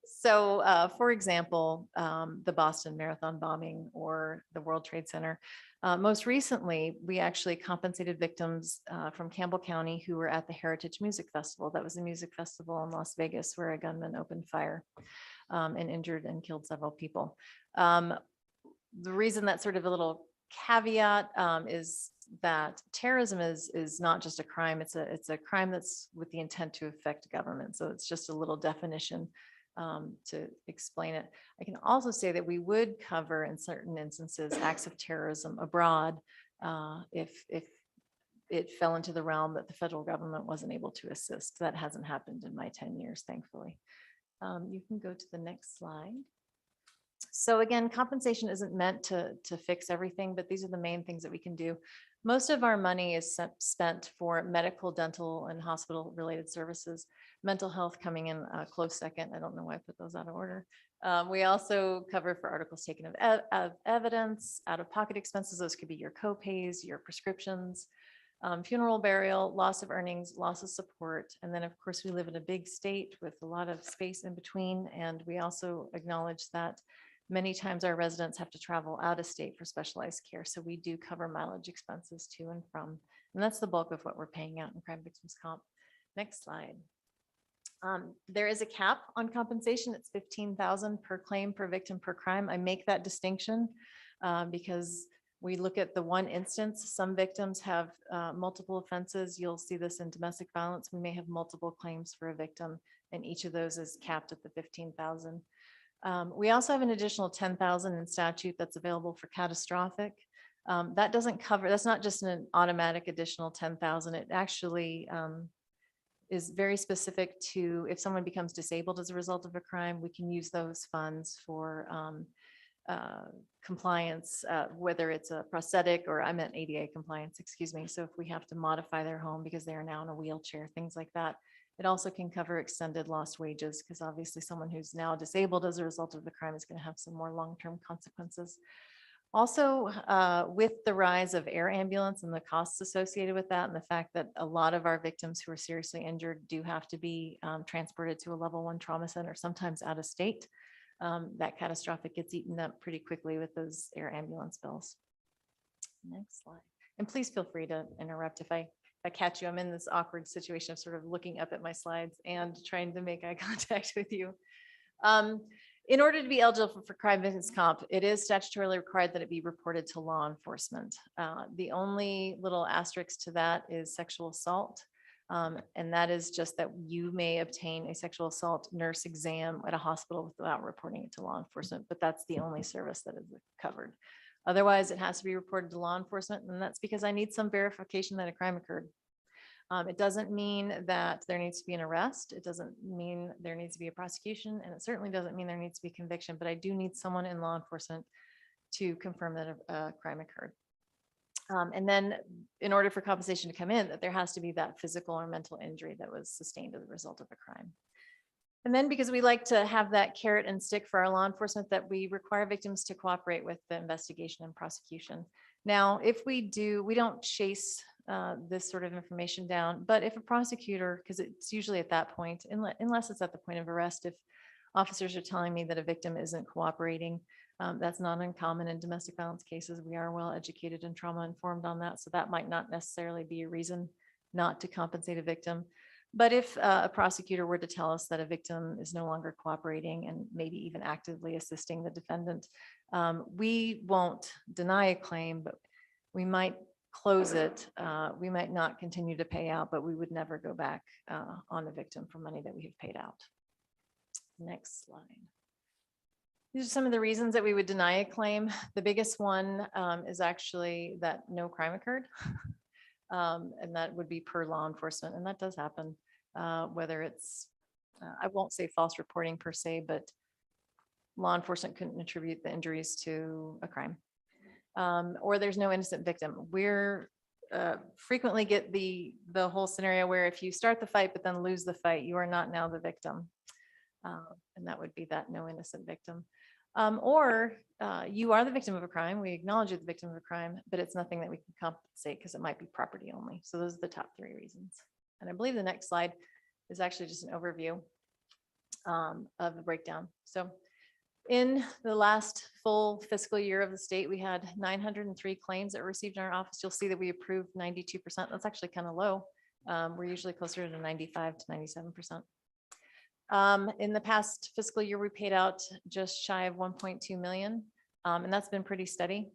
So for example, the Boston Marathon bombing or the World Trade Center. Most recently, we actually compensated victims from Campbell County who were at the Heritage Music Festival. That was a music festival in Las Vegas where a gunman opened fire and injured and killed several people. The reason that's sort of a little caveat is that terrorism is not just a crime. It's a crime that's with the intent to affect government. So it's just a little definition to explain it. I can also say that we would cover in certain instances acts of terrorism abroad if it fell into the realm that the federal government wasn't able to assist. That hasn't happened in my 10 years, thankfully. You can go to the next slide. So again, compensation isn't meant to fix everything, but these are the main things that we can do. Most of our money is spent for medical, dental, and hospital related services. Mental health coming in a close second. I don't know why I put those out of order. We also cover for articles taken of evidence, out-of-pocket expenses. Those could be your co-pays, your prescriptions. funeral, burial, loss of earnings, loss of support. And then, of course, we live in a big state with a lot of space in between. And we also acknowledge that many times our residents have to travel out of state for specialized care. So we do cover mileage expenses to and from. And that's the bulk of what we're paying out in crime victims comp. Next slide. There is a cap on compensation. It's $15,000 per claim per victim per crime. I make that distinction because we look at the one instance. Some victims have multiple offenses. You'll see this in domestic violence. We may have multiple claims for a victim, and each of those is capped at the $15,000. We also have an additional $10,000 in statute that's available for catastrophic. That doesn't cover, that's not just an automatic additional $10,000. It actually is very specific to if someone becomes disabled as a result of a crime, we can use those funds for compliance, whether it's a prosthetic or I meant ADA compliance, excuse me. So if we have to modify their home because they are now in a wheelchair, things like that. It also can cover extended lost wages because obviously someone who's now disabled as a result of the crime is going to have some more long-term consequences. Also, with the rise of air ambulance and the costs associated with that, and the fact that a lot of our victims who are seriously injured do have to be transported to a level 1 trauma center, sometimes out of state, that catastrophic gets eaten up pretty quickly with those air ambulance bills. Next slide. And please feel free to interrupt if I catch you. I'm in this awkward situation of sort of looking up at my slides and trying to make eye contact with you. In order to be eligible for crime victims comp, it is statutorily required that it be reported to law enforcement. The only little asterisk to that is sexual assault. And that is just that you may obtain a sexual assault nurse exam at a hospital without reporting it to law enforcement, but that's the only service that is covered. Otherwise, it has to be reported to law enforcement, and that's because I need some verification that a crime occurred. It doesn't mean that there needs to be an arrest. It doesn't mean there needs to be a prosecution, and it certainly doesn't mean there needs to be conviction, but I do need someone in law enforcement to confirm that a crime occurred. And then in order for compensation to come in, that there has to be that physical or mental injury that was sustained as a result of a crime. And then because we like to have that carrot and stick for our law enforcement, that we require victims to cooperate with the investigation and prosecution. Now, if we do, we don't chase this sort of information down, but if a prosecutor, because it's usually at that point, unless it's at the point of arrest, if officers are telling me that a victim isn't cooperating, that's not uncommon in domestic violence cases. We are well educated and trauma informed on that. So that might not necessarily be a reason not to compensate a victim. But if a prosecutor were to tell us that a victim is no longer cooperating and maybe even actively assisting the defendant, we won't deny a claim, but we might close it. We might not continue to pay out, but we would never go back on the victim for money that we have paid out. Next slide. These are some of the reasons that we would deny a claim. The biggest one is actually that no crime occurred. And that would be per law enforcement. And that does happen, whether it's, I won't say false reporting per se, but law enforcement couldn't attribute the injuries to a crime. Or there's no innocent victim. We're frequently get the whole scenario where if you start the fight, but then lose the fight, you are not now the victim. And that would be that no innocent victim. Or you are the victim of a crime. We acknowledge you're the victim of a crime, but it's nothing that we can compensate because it might be property only. So those are the top 3 reasons. And I believe the next slide is actually just an overview of the breakdown. So in the last full fiscal year of the state, we had 903 claims that were received in our office. You'll see that we approved 92%. That's actually kind of low. We're usually closer to 95 to 97%. In the past fiscal year, we paid out just shy of 1.2 million. And that's been pretty steady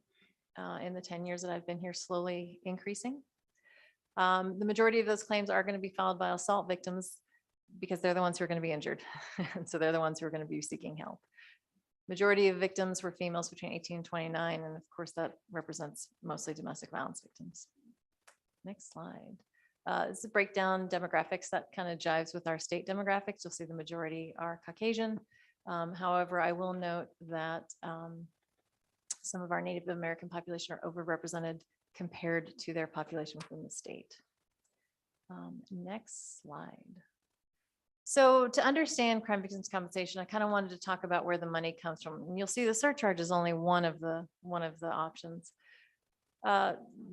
in the 10 years that I've been here, slowly increasing. The majority of those claims are going to be filed by assault victims because they're the ones who are going to be injured. And so they're the ones who are going to be seeking help. Majority of victims were females between 18 and 29. And of course, that represents mostly domestic violence victims. Next slide. This is a breakdown demographics that kind of jives with our state demographics. You'll see the majority are Caucasian. However, I will note that some of our Native American population are overrepresented compared to their population within the state. Next slide. So to understand crime victims compensation, I kind of wanted to talk about where the money comes from. And you'll see the surcharge is only one of the options.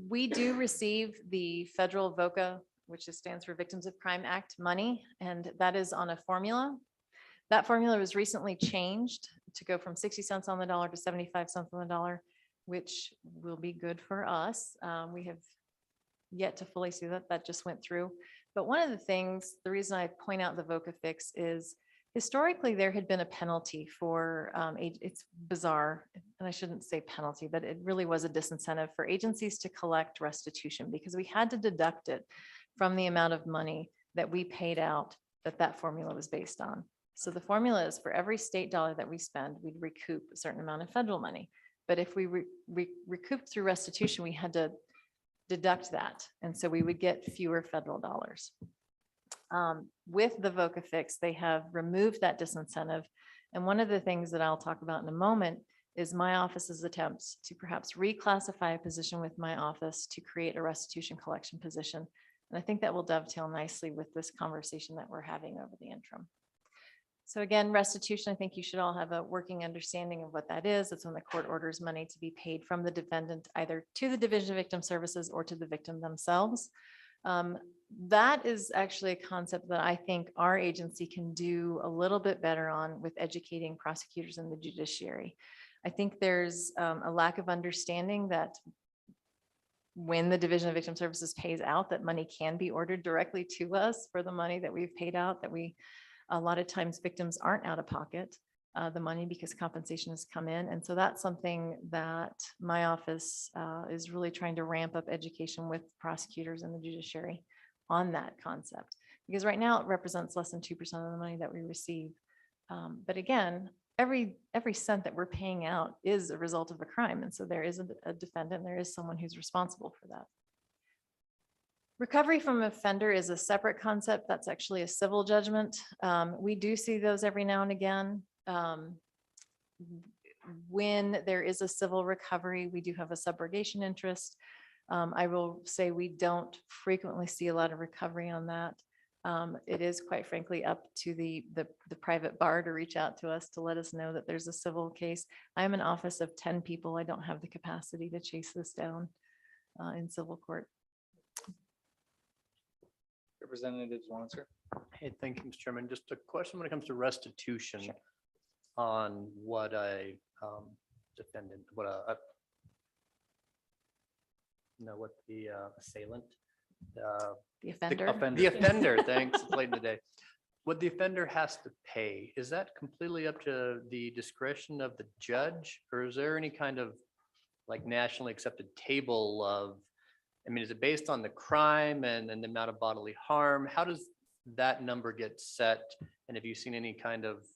We do receive the federal VOCA, which stands for Victims of Crime Act money, and that is on a formula. That formula was recently changed to go from 60 cents on the dollar to 75 cents on the dollar, which will be good for us. We have yet to fully see that. That just went through. But one of the things, the reason I point out the VOCA fix is historically there had been a penalty for, it's bizarre, and I shouldn't say penalty, but it really was a disincentive for agencies to collect restitution because we had to deduct it from the amount of money that we paid out that formula was based on. So the formula is for every state dollar that we spend, we'd recoup a certain amount of federal money. But if we recouped through restitution, we had to deduct that. And so we would get fewer federal dollars. With the VOCA fix, they have removed that disincentive. And one of the things that I'll talk about in a moment is my office's attempts to perhaps reclassify a position with my office to create a restitution collection position. And I think that will dovetail nicely with this conversation that we're having over the interim. So again, restitution, I think you should all have a working understanding of what that is. It's when the court orders money to be paid from the defendant either to the Division of Victim Services or to the victim themselves. That is actually a concept that I think our agency can do a little bit better on with educating prosecutors in the judiciary. I think there's a lack of understanding that when the Division of Victim Services pays out, that money can be ordered directly to us for the money that we've paid out, that a lot of times victims aren't out of pocket the money because compensation has come in. And so that's something that my office is really trying to ramp up education with prosecutors in the judiciary on that concept. Because right now it represents less than 2% of the money that we receive. But again, every cent that we're paying out is a result of a crime. And so there is a defendant, there is someone who's responsible for that. Recovery from offender is a separate concept. That's actually a civil judgment. We do see those every now and again. When there is a civil recovery, we do have a subrogation interest. I will say we don't frequently see a lot of recovery on that. It is quite frankly up to the private bar to reach out to us to let us know that there's a civil case. I'm an office of 10 people. I don't have the capacity to chase this down in civil court. Representative Swanser. Hey, thank you, Mr. Chairman. Just a question when it comes to restitution on what a defendant, what the assailant, the offender. The offender, thanks, it's late in the day. What the offender has to pay, is that completely up to the discretion of the judge? Or is there any kind of like nationally accepted table of, I mean, is it based on the crime and the amount of bodily harm? How does that number get set? And have you seen any kind of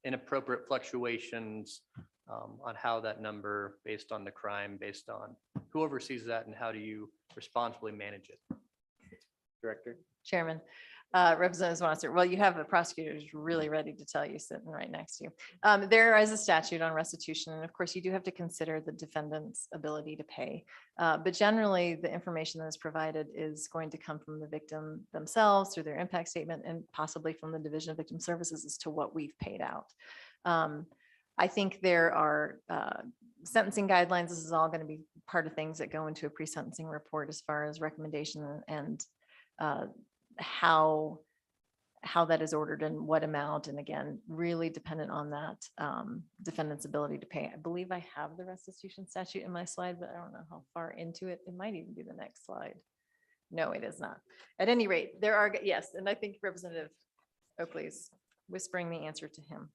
inappropriate fluctuations on how that number based on the crime, based on who oversees that, and how do you responsibly manage it? Director. Chairman, Representative Swanser, well, you have the prosecutors really ready to tell you sitting right next to you. There is a statute on restitution, and of course you do have to consider the defendant's ability to pay. But generally the information that is provided is going to come from the victim themselves through their impact statement and possibly from the Division of Victim Services as to what we've paid out. I think there are sentencing guidelines. This is all going to be part of things that go into a pre-sentencing report as far as recommendation and how that is ordered and what amount, and again, really dependent on that defendant's ability to pay. I believe I have the restitution statute in my slide, but I don't know how far into it. It might even be the next slide. No, it is not. At any rate, there are, yes, and I think Representative Oakley is whispering the answer to him.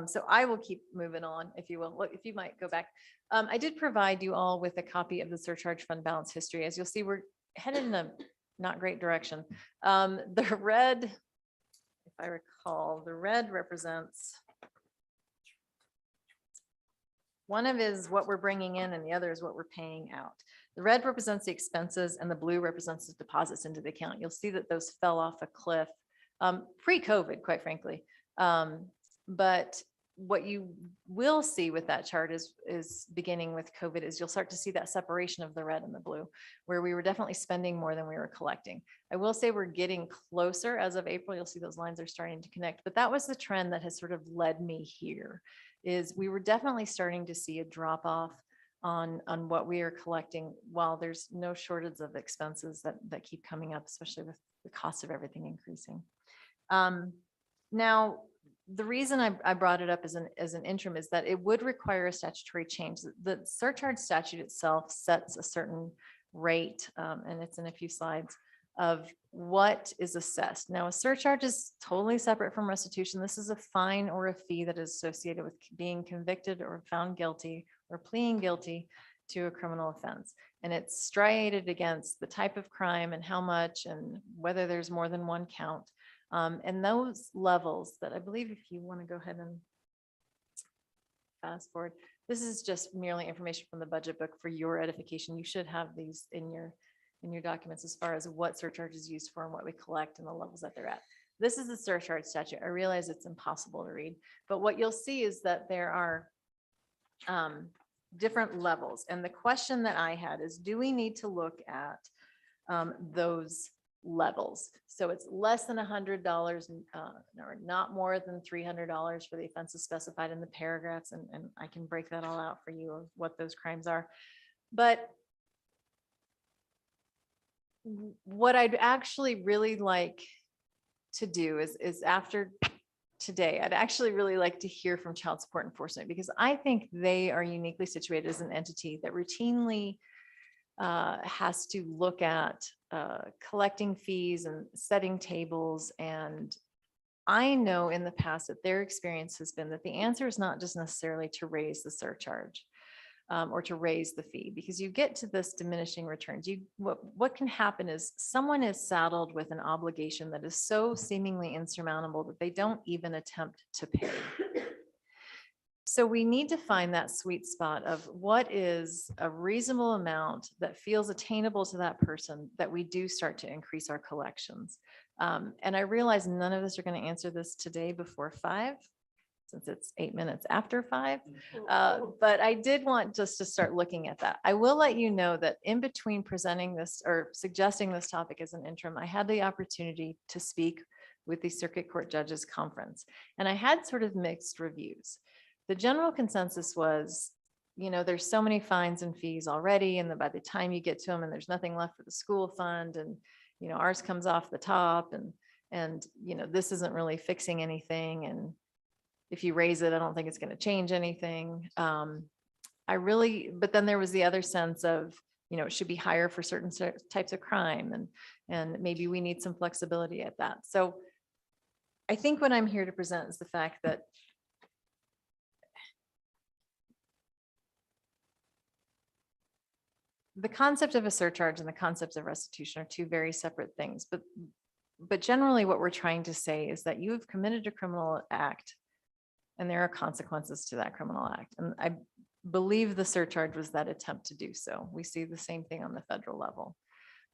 So I will keep moving on, if you will. Look, if you might go back. I did provide you all with a copy of the surcharge fund balance history. As you'll see, we're headed in a not great direction. The red, if I recall, the red represents, one of is what we're bringing in and the other is what we're paying out. The red represents the expenses and the blue represents the deposits into the account. You'll see that those fell off a cliff pre-COVID, quite frankly. But what you will see with that chart is beginning with COVID is you'll start to see that separation of the red and the blue, where we were definitely spending more than we were collecting. I will say we're getting closer as of April. You'll see those lines are starting to connect, but that was the trend that has sort of led me here, is we were definitely starting to see a drop off on what we are collecting, while there's no shortage of expenses that keep coming up, especially with the cost of everything increasing. Now, the reason I brought it up as an interim is that it would require a statutory change. The surcharge statute itself sets a certain rate, and it's in a few slides, of what is assessed. Now, a surcharge is totally separate from restitution. This is a fine or a fee that is associated with being convicted or found guilty or pleading guilty to a criminal offense. And it's striated against the type of crime and how much and whether there's more than one count. And those levels that I believe, if you want to go ahead and fast forward, this is just merely information from the budget book for your edification. You should have these in your documents as far as what surcharge is used for and what we collect and the levels that they're at. This is the surcharge statute. I realize it's impossible to read, but what you'll see is that there are different levels. And the question that I had is, do we need to look at those levels? So it's less than $100 or not more than $300 for the offenses specified in the paragraphs. And I can break that all out for you of what those crimes are. But what I'd actually really like to do is after today, I'd actually really like to hear from Child Support Enforcement, because I think they are uniquely situated as an entity that routinely has to look at collecting fees and setting tables. And I know in the past that their experience has been that the answer is not just necessarily to raise the surcharge or to raise the fee, because you get to this diminishing returns. What can happen is someone is saddled with an obligation that is so seemingly insurmountable that they don't even attempt to pay. So we need to find that sweet spot of what is a reasonable amount that feels attainable to that person, that we do start to increase our collections. And I realize none of us are going to answer this today before 5, since it's 8 minutes after 5. But I did want just to start looking at that. I will let you know that in between presenting this or suggesting this topic as an interim, I had the opportunity to speak with the Circuit Court Judges Conference, and I had sort of mixed reviews. The general consensus was, there's so many fines and fees already, and then by the time you get to them and there's nothing left for the school fund, and ours comes off the top, and this isn't really fixing anything, and if you raise it, I don't think it's going to change anything. But then there was the other sense of, it should be higher for certain types of crime, and maybe we need some flexibility at that. So I think what I'm here to present is the fact that the concept of a surcharge and the concept of restitution are two very separate things. But generally what we're trying to say is that you have committed a criminal act and there are consequences to that criminal act. And I believe the surcharge was that attempt to do so. We see the same thing on the federal level.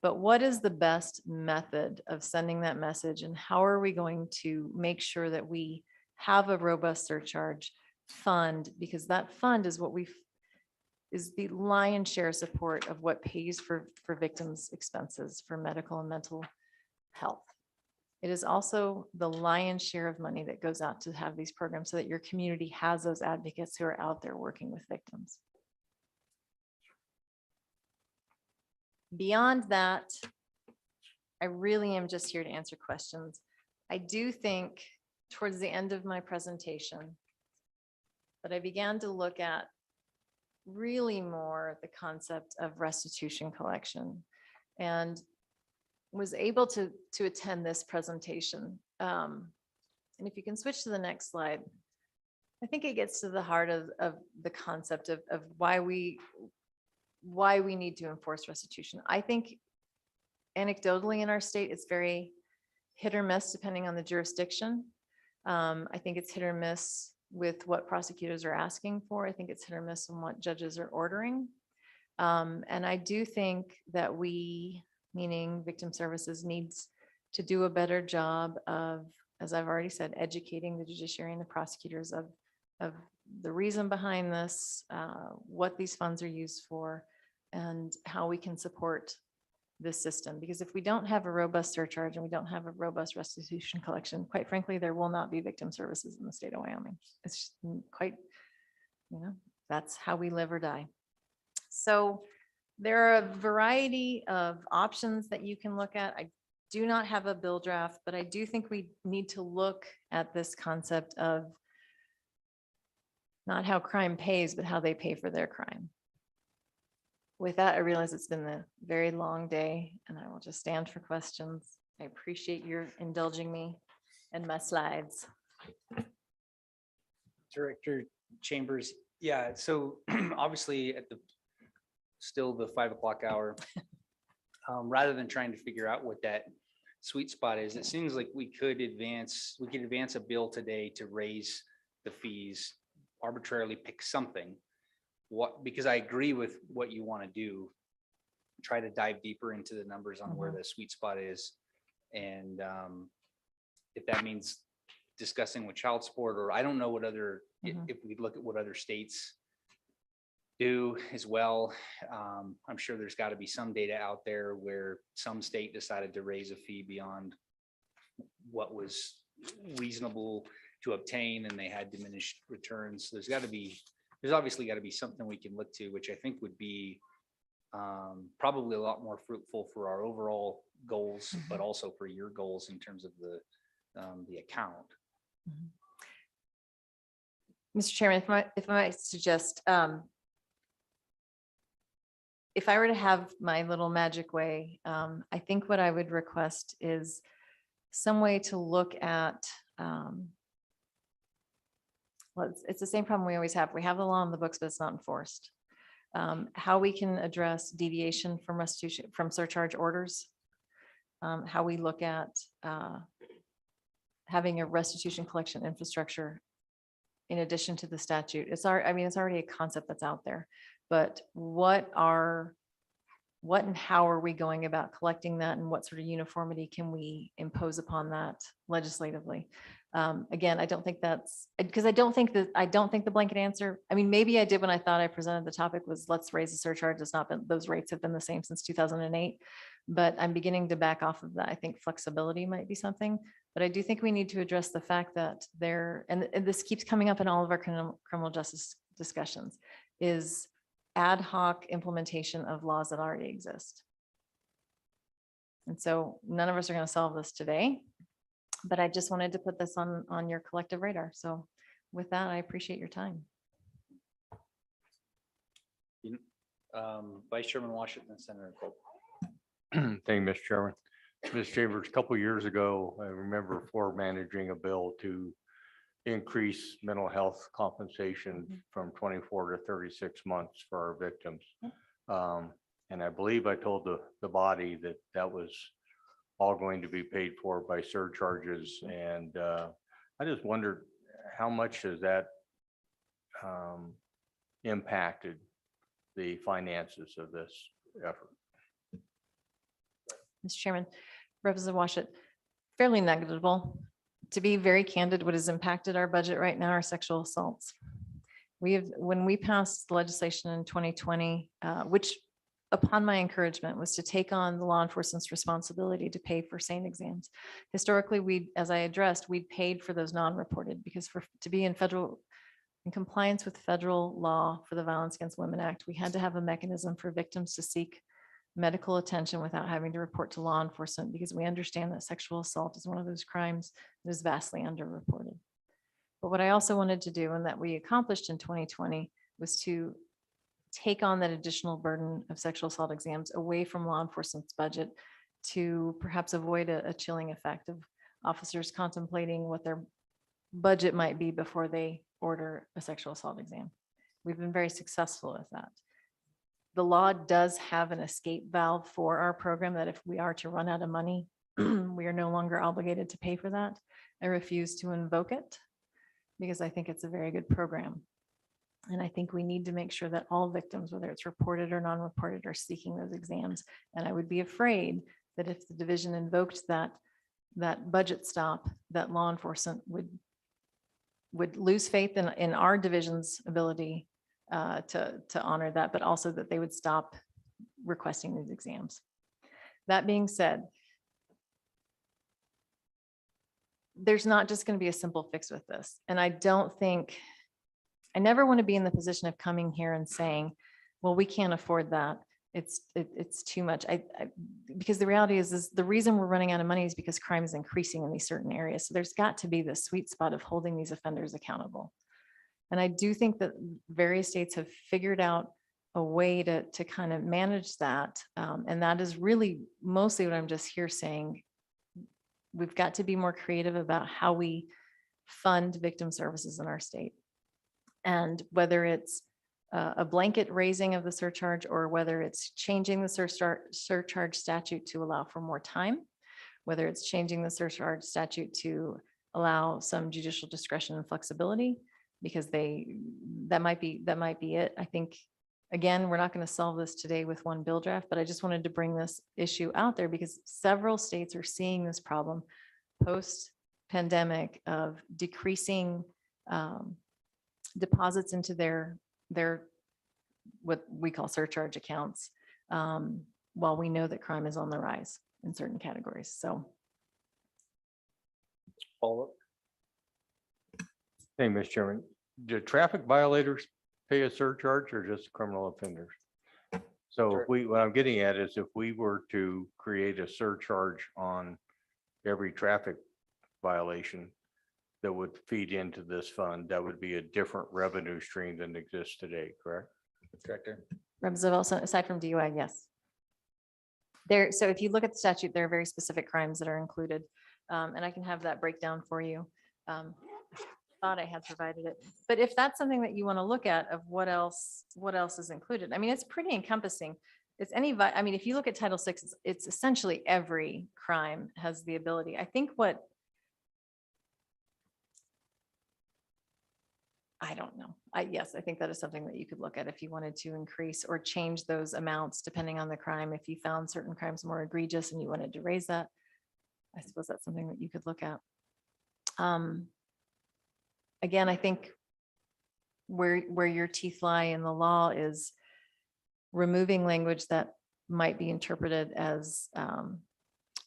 But what is the best method of sending that message, and how are we going to make sure that we have a robust surcharge fund? Because that fund is what is the lion's share support of what pays for victims' expenses for medical and mental health. It is also the lion's share of money that goes out to have these programs so that your community has those advocates who are out there working with victims. Beyond that, I really am just here to answer questions. I do think towards the end of my presentation that I began to look at really more the concept of restitution collection, and was able to attend this presentation. And if you can switch to the next slide, I think it gets to the heart of the concept of why we need to enforce restitution. I think anecdotally in our state, it's very hit or miss depending on the jurisdiction. I think it's hit or miss with what prosecutors are asking for. I think it's hit or miss on what judges are ordering. And I do think that we, meaning victim services, needs to do a better job of, as I've already said, educating the judiciary and the prosecutors of the reason behind this, what these funds are used for, and how we can support this system. Because if we don't have a robust surcharge and we don't have a robust restitution collection, quite frankly, there will not be victim services in the state of Wyoming. It's just quite, that's how we live or die. So there are a variety of options that you can look at. I do not have a bill draft, but I do think we need to look at this concept of not how crime pays, but how they pay for their crime. With that, I realize it's been a very long day and I will just stand for questions. I appreciate your indulging me and my slides. Director Chambers, yeah, so obviously at still the 5 o'clock hour, rather than trying to figure out what that sweet spot is, it seems like we could advance a bill today to raise the fees, arbitrarily pick something. Because I agree with what you want to do, try to dive deeper into the numbers on where the sweet spot is. And if that means discussing with child support, or I don't know what other, if we look at what other states do as well. I'm sure there's got to be some data out there where some state decided to raise a fee beyond what was reasonable to obtain and they had diminished returns. There's obviously got to be something we can look to, which I think would be probably a lot more fruitful for our overall goals, but also for your goals in terms of the account. Mr. Chairman, if I might suggest, if I were to have my little magic way, I think what I would request is some way to look at, well, it's the same problem we always have. We have the law in the books, but it's not enforced. How we can address deviation from restitution, from surcharge orders, how we look at having a restitution collection infrastructure in addition to the statute. It's already a concept that's out there, but what and how are we going about collecting that, and what sort of uniformity can we impose upon that legislatively? Again, I don't think that's, because I don't think the blanket answer, I mean, maybe I did when I thought I presented the topic was let's raise the surcharge. It's not been, those rates have been the same since 2008, but I'm beginning to back off of that. I think flexibility might be something, but I do think we need to address the fact that and this keeps coming up in all of our criminal justice discussions, is ad hoc implementation of laws that already exist. And so none of us are going to solve this today, but I just wanted to put this on your collective radar. So with that, I appreciate your time. Vice Chairman Washington, Senator Cole. Thank you, Mr. Chairman. Ms. Chambers, a couple of years ago, I remember for managing a bill to increase mental health compensation from 24 to 36 months for our victims. And I believe I told the body that was all going to be paid for by surcharges. And I just wondered how much has that impacted the finances of this effort? Mr. Chairman, Representative Washit, fairly negligible. To be very candid, what has impacted our budget right now are sexual assaults. When we passed legislation in 2020, which upon my encouragement was to take on the law enforcement's responsibility to pay for SANE exams. Historically, as I addressed, we paid for those non-reported because to be in compliance with federal law for the Violence Against Women Act, we had to have a mechanism for victims to seek medical attention without having to report to law enforcement, because we understand that sexual assault is one of those crimes that is vastly underreported. But what I also wanted to do, and that we accomplished in 2020, was to take on that additional burden of sexual assault exams away from law enforcement's budget to perhaps avoid a chilling effect of officers contemplating what their budget might be before they order a sexual assault exam. We've been very successful with that. The law does have an escape valve for our program that if we are to run out of money, we are no longer obligated to pay for that. I refuse to invoke it because I think it's a very good program. And I think we need to make sure that all victims, whether it's reported or non-reported, are seeking those exams. And I would be afraid that if the division invoked that budget stop, that law enforcement would lose faith in our division's ability to honor that, but also that they would stop requesting these exams. That being said, there's not just going to be a simple fix with this. And I never want to be in the position of coming here and saying well, we can't afford that. It's too much. Because the reality is the reason we're running out of money is because crime is increasing in these certain areas. So there's got to be the sweet spot of holding these offenders accountable. And I do think that various states have figured out a way to kind of manage that. And that is really mostly what I'm just here saying. We've got to be more creative about how we fund victim services in our state. And whether it's a blanket raising of the surcharge, or whether it's changing the surcharge statute to allow for more time, whether it's changing the surcharge statute to allow some judicial discretion and flexibility, because that might be it. I think, again, we're not going to solve this today with one bill draft, but I just wanted to bring this issue out there because several states are seeing this problem post-pandemic of decreasing deposits into their what we call surcharge accounts, while we know that crime is on the rise in certain categories. So. Follow up. Hey, Mr. Chairman, do traffic violators pay a surcharge or just criminal offenders? So what I'm getting at is if we were to create a surcharge on every traffic violation that would feed into this fund, that would be a different revenue stream than exists today, correct? Director. Representative Olson, aside from DUI, yes. So if you look at the statute, there are very specific crimes that are included. And I can have that breakdown for you. Thought I had provided it, but if that's something that you want to look at of what else is included, I mean, it's pretty encompassing. It's I mean, if you look at Title VI, it's essentially every crime has the ability. I think I don't know. Yes, I think that is something that you could look at if you wanted to increase or change those amounts depending on the crime. If you found certain crimes more egregious and you wanted to raise that, I suppose that's something that you could look at. Again, I think where your teeth lie in the law is removing language that might be interpreted as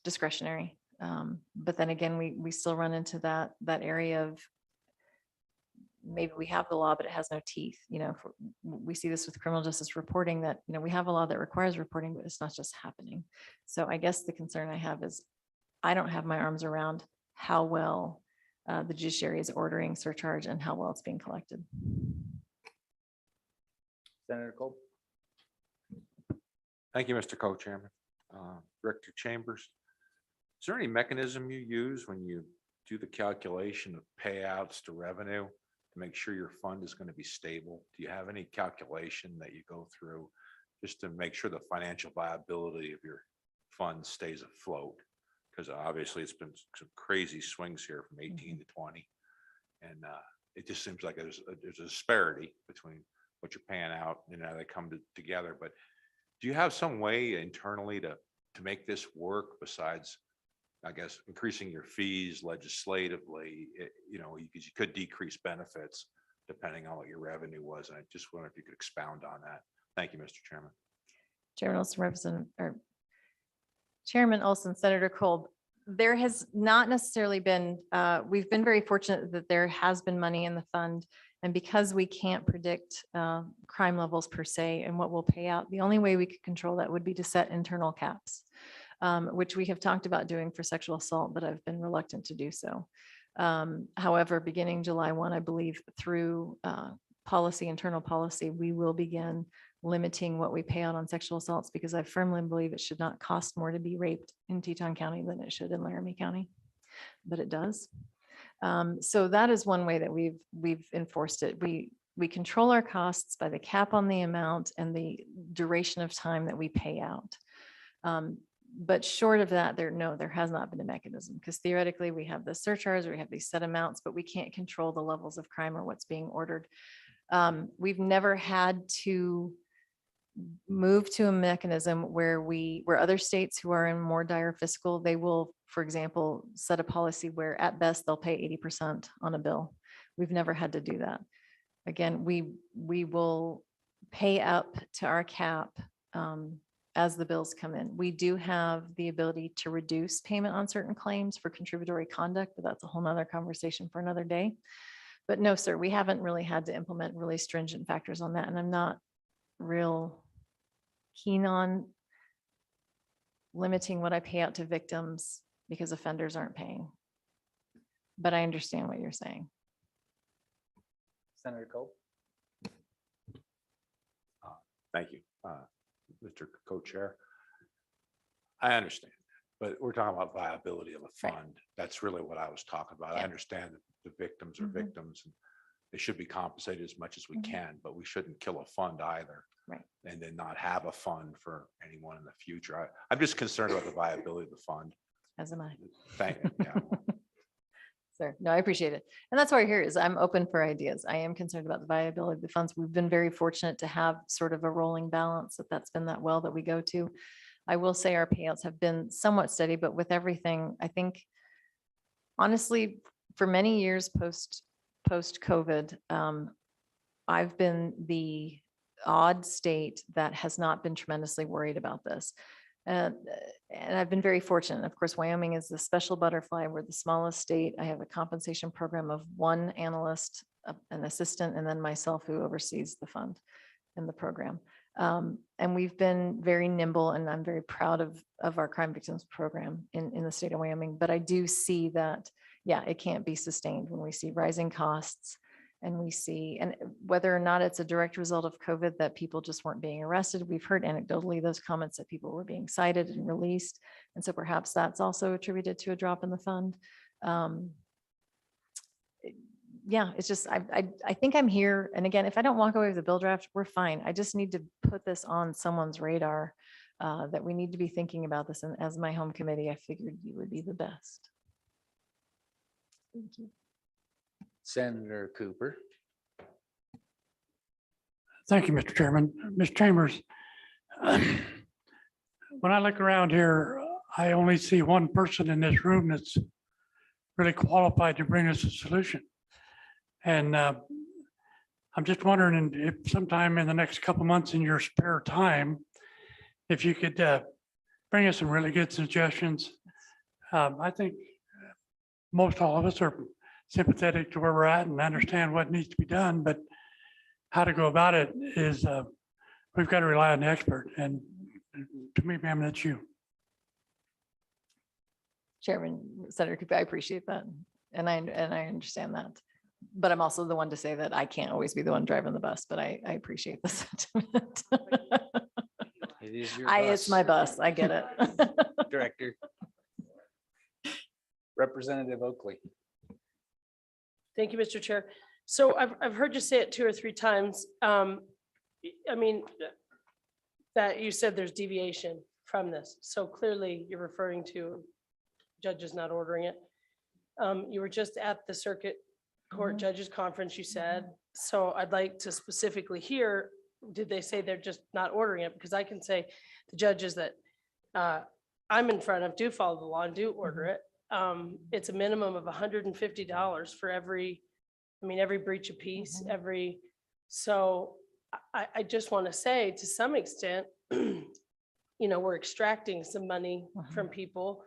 discretionary. But then again, we still run into that area of maybe we have the law, but it has no teeth. You know, we see this with criminal justice reporting that, you know, we have a law that requires reporting, but it's not just happening. So I guess the concern I have is I don't have my arms around how well the judiciary is ordering surcharge and how well it's being collected. Senator Cole. Thank you, Mr. Co-Chairman. Director Chambers, is there any mechanism you use when you do the calculation of payouts to revenue to make sure your fund is going to be stable? Do you have any calculation that you go through just to make sure the financial viability of your fund stays afloat? Because obviously it's been some crazy swings here from 18 to 20. And it just seems like there's a disparity between what you're paying out and how they come together. But do you have some way internally to make this work besides, I guess, increasing your fees legislatively? You know, because you could decrease benefits depending on what your revenue was. And I just wonder if you could expound on that. Thank you, Mr. Chairman. Chairman Olson, Senator Kolb, there has not necessarily been, we've been very fortunate that there has been money in the fund. And because we can't predict crime levels per se and what will pay out, the only way we could control that would be to set internal caps, which we have talked about doing for sexual assault, but I've been reluctant to do so. However, beginning July 1, I believe through internal policy, we will begin limiting what we pay out on sexual assaults because I firmly believe it should not cost more to be raped in Teton County than it should in Laramie County, but it does. So that is one way that we've enforced it. We control our costs by the cap on the amount and the duration of time that we pay out. But short of that, there has not been a mechanism because theoretically we have the surcharge, we have these set amounts, but we can't control the levels of crime or what's being ordered. We've never had to move to a mechanism where other states who are in more dire fiscal, they will, for example, set a policy where at best they'll pay 80% on a bill. We've never had to do that. Again, we will pay up to our cap as the bills come in. We do have the ability to reduce payment on certain claims for contributory conduct, but that's a whole nother conversation for another day. But no, sir, we haven't really had to implement really stringent factors on that. And I'm not real keen on limiting what I pay out to victims because offenders aren't paying. But I understand what you're saying. Senator Cope? Thank you, Mr. Co-Chair. I understand, but we're talking about viability of a Right. fund. That's really what I was talking about. I Yeah. understand that the victims are Mhm. victims and they should be compensated as much as we Mhm. can, but we shouldn't kill a fund either. Right. And then not have a fund for anyone in the future. I'm just concerned about the viability of the fund. As am I. Thank you. Yeah. Sir, no, I appreciate it. And that's why we're here is I'm open for ideas. I am concerned about the viability of the funds. We've been very fortunate to have sort of a rolling balance that's been that well that we go to. I will say our payouts have been somewhat steady, but with everything, I think honestly, for many years post-COVID, I've been the odd state that has not been tremendously worried about this. And I've been very fortunate. Of course, Wyoming is the special butterfly. We're the smallest state. I have a compensation program of one analyst, an assistant, and then myself who oversees the fund and the program. And we've been very nimble, and I'm very proud of our crime victims program in the state of Wyoming. But I do see that, yeah, it can't be sustained when we see rising costs. And we see, and whether or not it's a direct result of COVID that people just weren't being arrested, we've heard anecdotally those comments that people were being cited and released. And so perhaps that's also attributed to a drop in the fund. Yeah, it's just, I think I'm here. And again, if I don't walk away with the bill draft, we're fine. I just need to put this on someone's radar that we need to be thinking about this. And as my home committee, I figured you would be the best. Thank you. Senator Cooper? Thank you, Mr. Chairman. Ms. Chambers, when I look around here, I only see one person in this room that's really qualified to bring us a solution. And I'm just wondering if sometime in the next couple months in your spare time, if you could bring us some really good suggestions. I think most all of us are sympathetic to where we're at and understand what needs to be done, but how to go about it is we've got to rely on the expert. And to me, ma'am, that's you. Chairman, Senator Cooper, I appreciate that. And I understand that. But I'm also the one to say that I can't always be the one driving the bus, but I appreciate the sentiment. It is your It's bus. my bus. I get it. Director. Representative Oakley. Thank you, Mr. Chair. So I've heard you say it 2 or 3 times. I mean, that you said there's deviation from this. So clearly you're referring to judges not ordering it. You were just at the circuit court judges conference, you said. So I'd like to specifically hear, did they say they're just not ordering it? Because I can say the judges that I'm in front of do follow the law and do order it. It's a minimum of $150 for every breach of peace, so I just want to say to some extent, we're extracting some money from people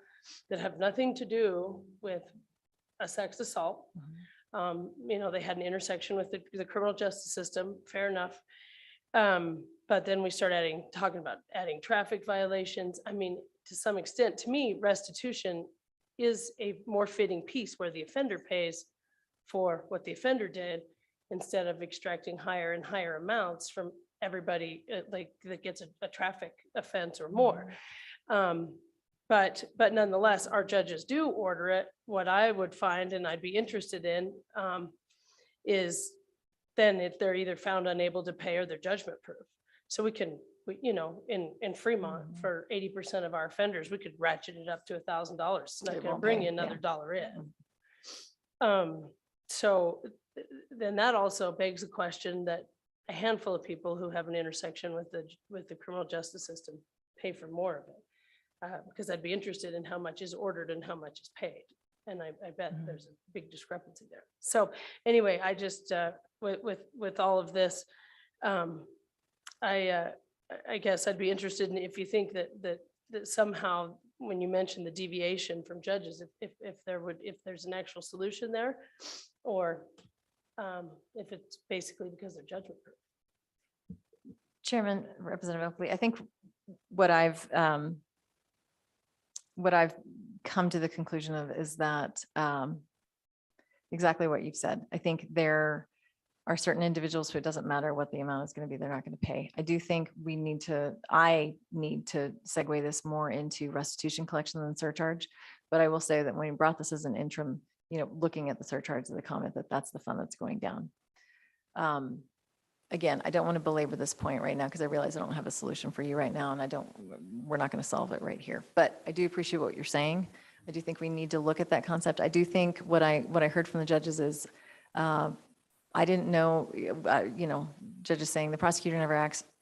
that have nothing to do with a sex assault. They had an intersection with the criminal justice system, fair enough. But then we start talking about adding traffic violations. I mean, to some extent, to me, restitution is a more fitting piece where the offender pays for what the offender did instead of extracting higher and higher amounts from everybody like that gets a traffic offense or more. But nonetheless, our judges do order it. What I would find, and I'd be interested in, is then if they're either found unable to pay or they're judgment proof. So we can, in Fremont, for 80% of our offenders, we could ratchet it up to $1,000. It's not They gonna won't bring pay, you another yeah. dollar in. So then that also begs the question that a handful of people who have an intersection with the criminal justice system pay for more of it. Because I'd be interested in how much is ordered and how much is paid. And I bet there's a big discrepancy there. So anyway, I just, with all of this, I guess I'd be interested in if you think that somehow, when you mentioned the deviation from judges, if there's an actual solution there, or if it's basically because they're judgment proof. Chairman, Representative Oakley, I think what I've come to the conclusion of is that exactly what you've said. I think there are certain individuals who it doesn't matter what the amount is going to be, they're not going to pay. I do think I need to segue this more into restitution collection than surcharge. But I will say that when we brought this as an interim, looking at the surcharge of the comment that that's the fund that's going down. Again, I don't want to belabor this point right now because I realize I don't have a solution for you right now and we're not going to solve it right here. But I do appreciate what you're saying. I do think we need to look at that concept. I do think what I heard from the judges is, I didn't know, judges saying the prosecutor never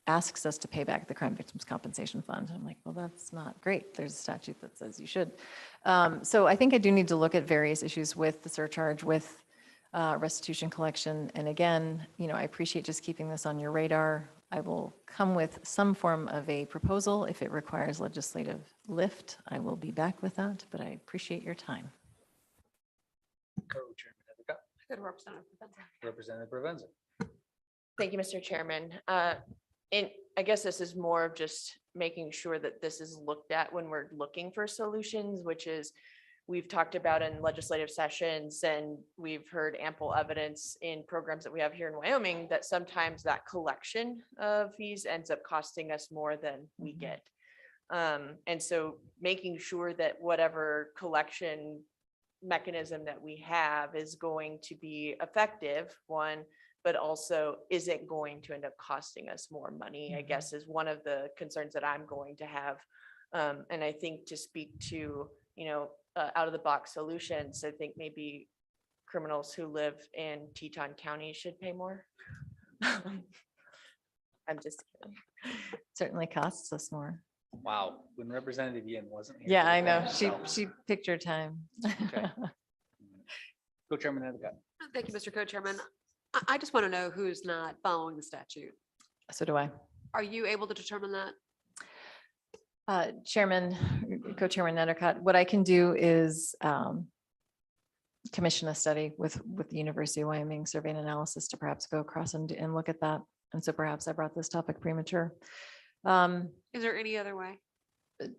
asks us to pay back the Crime Victims Compensation Fund. I'm like, well, that's not great. There's a statute that says you should. So I think I do need to look at various issues with the surcharge, with restitution collection. And again, I appreciate just keeping this on your radar. I will come with some form of a proposal. If it requires legislative lift, I will be back with that, but I appreciate your time. Good, Representative Provenza. Representative Provenza. Thank you, Mr. Chairman. And I guess this is more of just making sure that this is looked at when we're looking for solutions, which is we've talked about in legislative sessions and we've heard ample evidence in programs that we have here in Wyoming that sometimes that collection of fees ends up costing us more than we get. And so making sure that whatever collection mechanism that we have is going to be effective, one, but also isn't going to end up costing us more money, I guess is one of the concerns that I'm going to have. And I think to speak to, out of the box solutions, I think maybe criminals who live in Teton County should pay more. I'm just kidding. Certainly costs us more. Wow, when Representative Yin wasn't here. Yeah, for the I know. panel, so- She picked her time. Okay. Co-Chairman Nethercutt. Thank you, Mr. Co-Chairman. I just want to know who's not following the statute. So do I. Are you able to determine that? Chairman, Co-Chairman Nethercutt, what I can do is commission a study with the University of Wyoming Survey and Analysis to perhaps go across and look at that. And so perhaps I brought this topic premature. Is there any other way?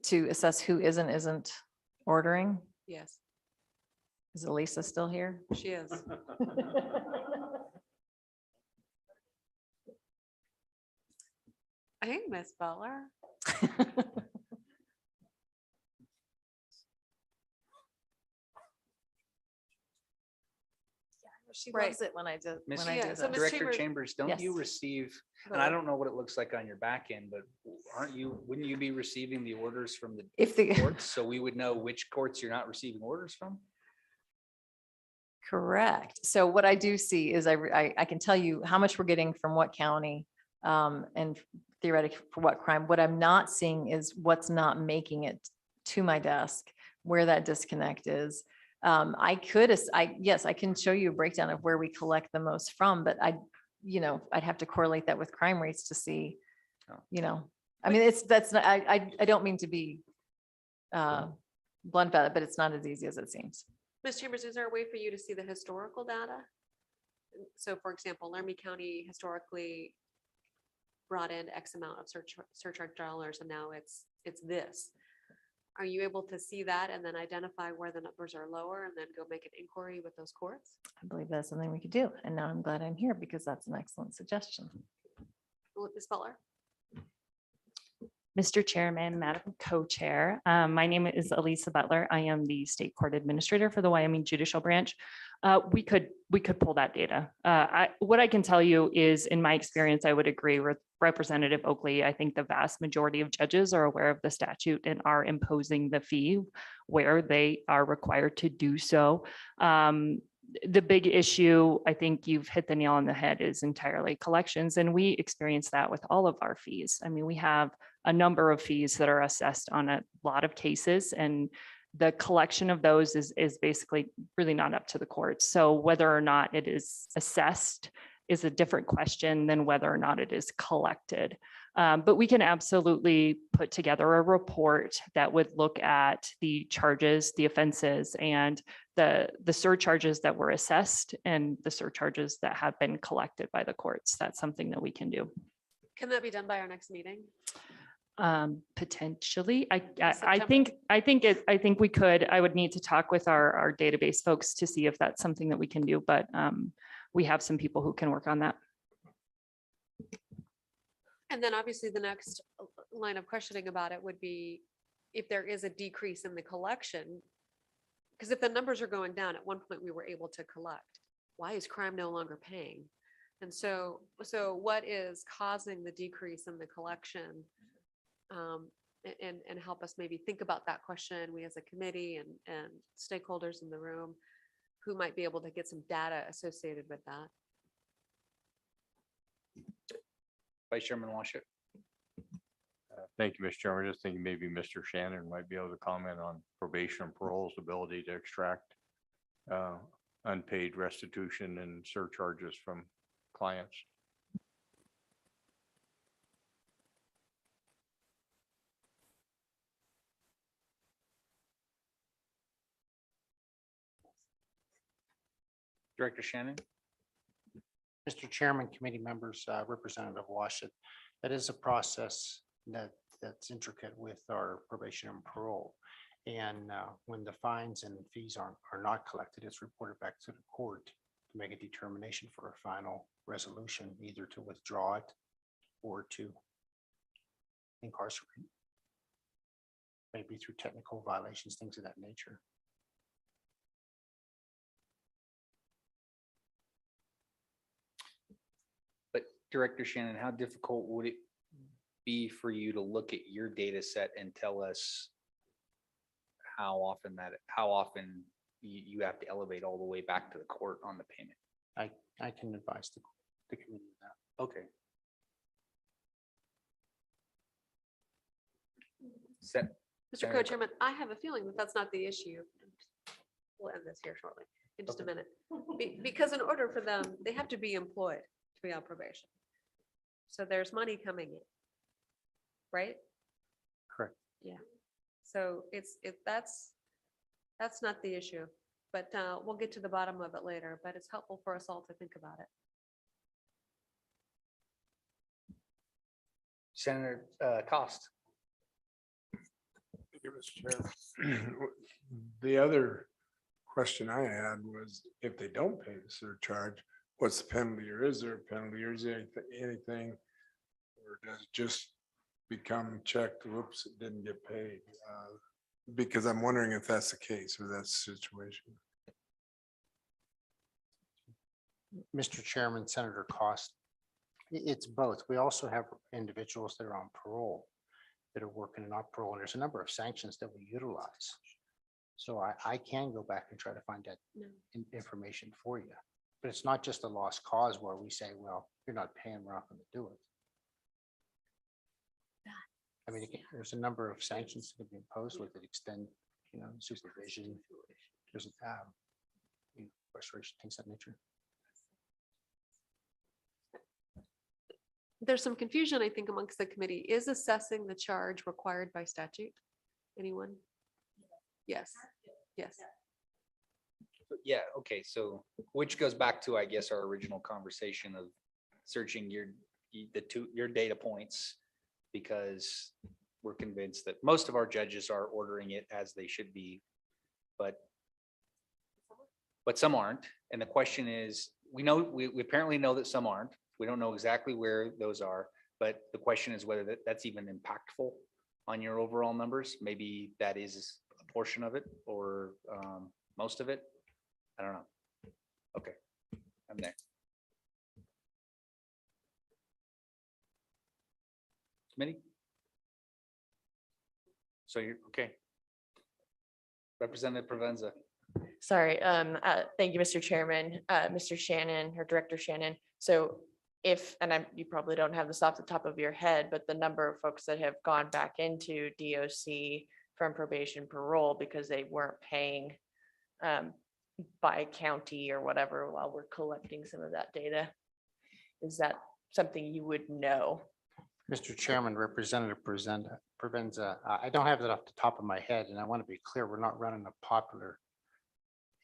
To assess who isn't ordering. Yes, Is Elisa still here? she is. Hey, Miss Butler. She Right. loves it when I do. Miss- When I Yeah, do so that. Ms. Director Chambers- Chambers, don't you Yes. receive, and I don't know what it looks like on your back end, but wouldn't you be receiving the orders from the If the courts? So we would know which courts you're not receiving orders from? Correct. So what I do see is I can tell you how much we're getting from what county and theoretically for what crime. What I'm not seeing is what's not making it to my desk, where that disconnect is. Yes, I can show you a breakdown of where we collect the most from, but I'd have to correlate that with crime rates to see, Oh. I mean, that's not, I don't mean to be blunt about it, but it's not as easy as it seems. Ms. Chambers, is there a way for you to see the historical data? So for example, Laramie County historically brought in X amount of surcharge dollars and now it's this. Are you able to see that and then identify where the numbers are lower and then go make an inquiry with those courts? I believe that's something we could do. And now I'm glad I'm here because that's an excellent suggestion. Ms. Butler? Mr. Chairman, Madam Co-Chair, my name is Elisa Butler. I am the State Court Administrator for the Wyoming Judicial Branch. We could pull that data. What I can tell you is, in my experience, I would agree with Representative Oakley. I think the vast majority of judges are aware of the statute and are imposing the fee where they are required to do so. The big issue, I think you've hit the nail on the head, is entirely collections. And we experience that with all of our fees. I mean, we have a number of fees that are assessed on a lot of cases, and the collection of those is basically really not up to the courts. So whether or not it is assessed is a different question than whether or not it is collected. But we can absolutely put together a report that would look at the charges, the offenses, and the surcharges that were assessed and the surcharges that have been collected by the courts. That's something that we can do. Can that be done by our next meeting? Potentially, I September. think we could. I would need to talk with our database folks to see if that's something that we can do, but we have some people who can work on that. And then obviously the next line of questioning about it would be if there is a decrease in the collection. Because if the numbers are going down, at one point we were able to collect. Why is crime no longer paying? And so what is causing the decrease in the collection? And help us maybe think about that question, we as a committee and stakeholders in the room who might be able to get some data associated with that. Vice Chairman Washit. Thank you, Mr. Chairman. Just thinking maybe Mr. Shannon might be able to comment on probation and parole's ability to extract unpaid restitution and surcharges from clients. Director Shannon. Mr. Chairman, committee members, Representative Washit, that is a process that's intricate with our probation and parole. And when the fines and fees are not collected, it's reported back to the court to make a determination for a final resolution, either to withdraw it or to incarcerate. Maybe through technical violations, things of that nature. But Director Shannon, how difficult would it be for you to look at your data set and tell us how often you have to elevate all the way back to the court on the payment? I can advise the committee of that. Okay. Set. Mr. Co-Chairman, I have a feeling that that's not the issue. We'll end this here shortly, in just a minute. Because in order for them, they have to be employed to be on probation. So there's money coming in. Right? Correct. Yeah. So that's not the issue, but we'll get to the bottom of it later, but it's helpful for us all to think about it. Senator Cost. Thank you, Mr. Chair. The other question I had was if they don't pay the surcharge, what's the penalty, or is there a penalty, or is there anything, or does it just become checked, whoops, it didn't get paid? Because I'm wondering if that's the case or that's the situation. Mr. Chairman, Senator Cost, it's both. We also have individuals that are on parole that are working and not parole, and there's a number of sanctions that we utilize. So I can go back and try to find that information for you. But it's not just a lost cause where we say, well, you're not paying, we're not going to do it. I mean, again, there's a number of sanctions that have been imposed with it, extend, supervision. There's restoration, things of that nature. There's some confusion, I think, amongst the committee. Is assessing the charge required by statute? Anyone? Yes. Yes. Yeah, okay, so which goes back to, I guess, our original conversation of searching your data points, because we're convinced that most of our judges are ordering it as they should be, but some aren't. And the question is, we apparently know that some aren't. We don't know exactly where those are, but the question is whether that's even impactful on your overall numbers. Maybe that is a portion of it, or most of it. I don't know. Okay, I'm there. Committee? So you're okay. Representative Provenza. Sorry, thank you, Mr. Chairman, Mr. Shannon, or Director Shannon. So you probably don't have this off the top of your head, but the number of folks that have gone back into DOC from probation parole because they weren't paying by county or whatever while we're collecting some of that data. Is that something you would know? Mr. Chairman, Representative Provenza, I don't have that off the top of my head, and I want to be clear, we're not running a popular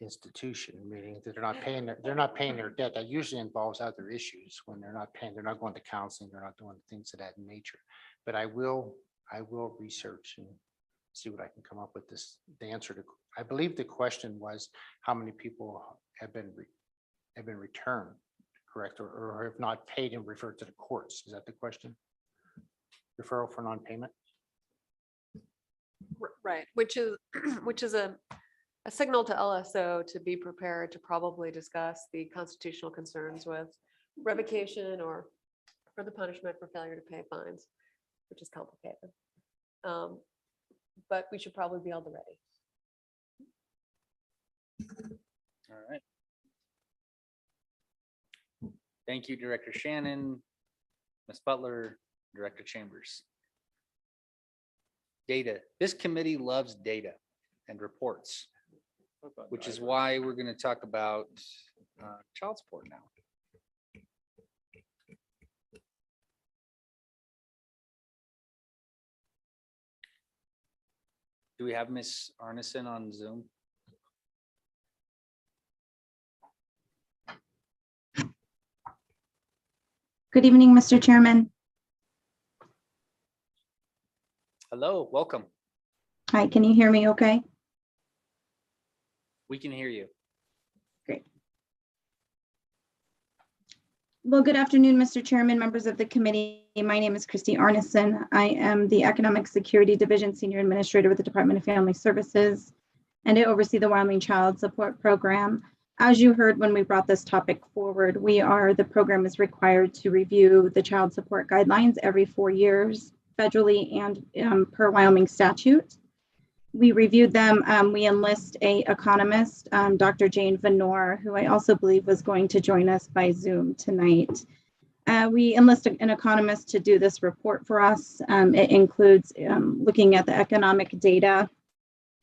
institution, meaning that they're not paying their debt. That usually involves other issues when they're not paying, they're not going to counseling, they're not doing things of that nature. But I will research and see what I can come up with the answer to. I believe the question was how many people have been returned, correct, or have not paid and referred to the courts. Is that the question? Referral for non-payment? Right, which is a signal to LSO to be prepared to probably discuss the constitutional concerns with revocation or for the punishment for failure to pay fines, which is complicated. But we should probably be all the ready. All right. Thank you, Director Shannon, Ms. Butler, Director Chambers. Data. This committee loves data and reports, which is why we're going to talk about child support now. Do we have Ms. Arneson on Zoom? Good evening, Mr. Chairman. Hello, welcome. Hi, can you hear me okay? We can hear you. Great. Well, good afternoon, Mr. Chairman, members of the committee. My name is Christy Arneson. I am the Economic Security Division Senior Administrator with the Department of Family Services, and I oversee the Wyoming Child Support Program. As you heard when we brought this topic forward, the program is required to review the child support guidelines every 4 years, federally and per Wyoming statute. We reviewed them. We enlist an economist, Dr. Jane Venor, who I also believe was going to join us by Zoom tonight. We enlist an economist to do this report for us. It includes looking at the economic data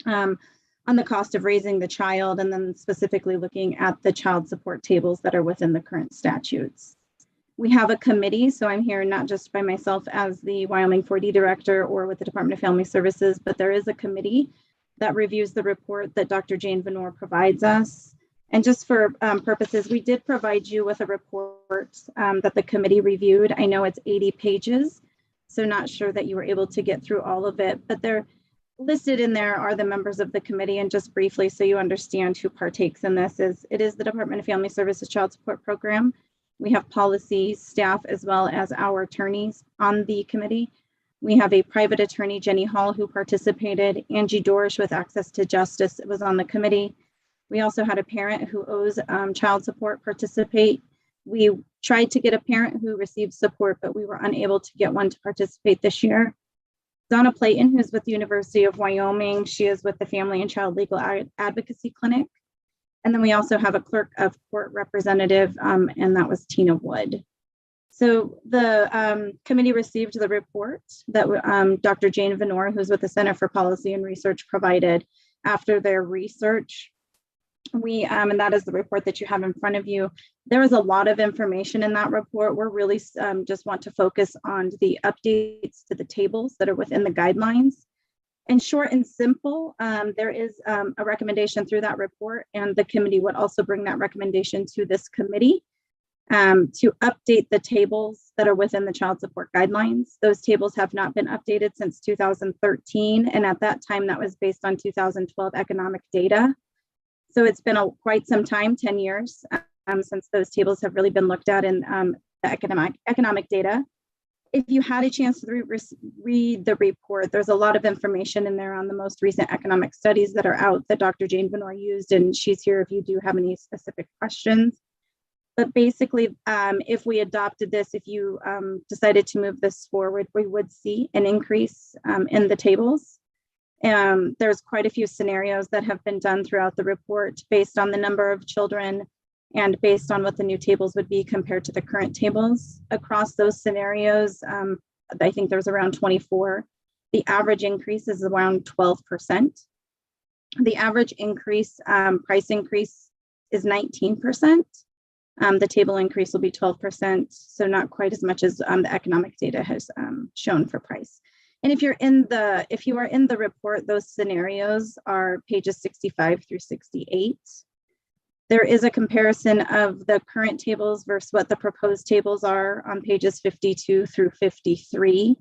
on the cost of raising the child, and then specifically looking at the child support tables that are within the current statutes. We have a committee, so I'm here not just by myself as the Wyoming 4D director or with the Department of Family Services, but there is a committee that reviews the report that Dr. Jane Venor provides us. And just for purposes, we did provide you with a report that the committee reviewed. I know it's 80 pages, so not sure that you were able to get through all of it, but they're listed in there are the members of the committee. And just briefly, so you understand who partakes in this, it is the Department of Family Services Child Support Program. We have policy staff as well as our attorneys on the committee. We have a private attorney, Jenny Hall, who participated. Angie Dorish with Access to Justice was on the committee. We also had a parent who owes child support participate. We tried to get a parent who received support, but we were unable to get one to participate this year. Donna Playton, who's with the University of Wyoming. She is with the Family and Child Legal Advocacy Clinic. And then we also have a clerk of court representative, and that was Tina Wood. So the committee received the report that Dr. Jane Venor, who's with the Center for Policy and Research, provided after their research. And that is the report that you have in front of you. There is a lot of information in that report. We're really just want to focus on the updates to the tables that are within the guidelines. And short and simple, there is a recommendation through that report, and the committee would also bring that recommendation to this committee to update the tables that are within the child support guidelines. Those tables have not been updated since 2013, and at that time that was based on 2012 economic data. So it's been quite some time, 10 years, since those tables have really been looked at in the economic data. If you had a chance to read the report, there's a lot of information in there on the most recent economic studies that are out that Dr. Jane Venor used, and she's here if you do have any specific questions. But basically, if we adopted this, if you decided to move this forward, we would see an increase in the tables. There's quite a few scenarios that have been done throughout the report based on the number of children and based on what the new tables would be compared to the current tables. Across those scenarios, I think there's around 24. The average increase is around 12%. The average increase, price increase is 19%. The table increase will be 12%, so not quite as much as the economic data has shown for price. And if you are in the report, those scenarios are pages 65 through 68 There is a comparison of the current tables versus what the proposed tables are on pages 52 through 53.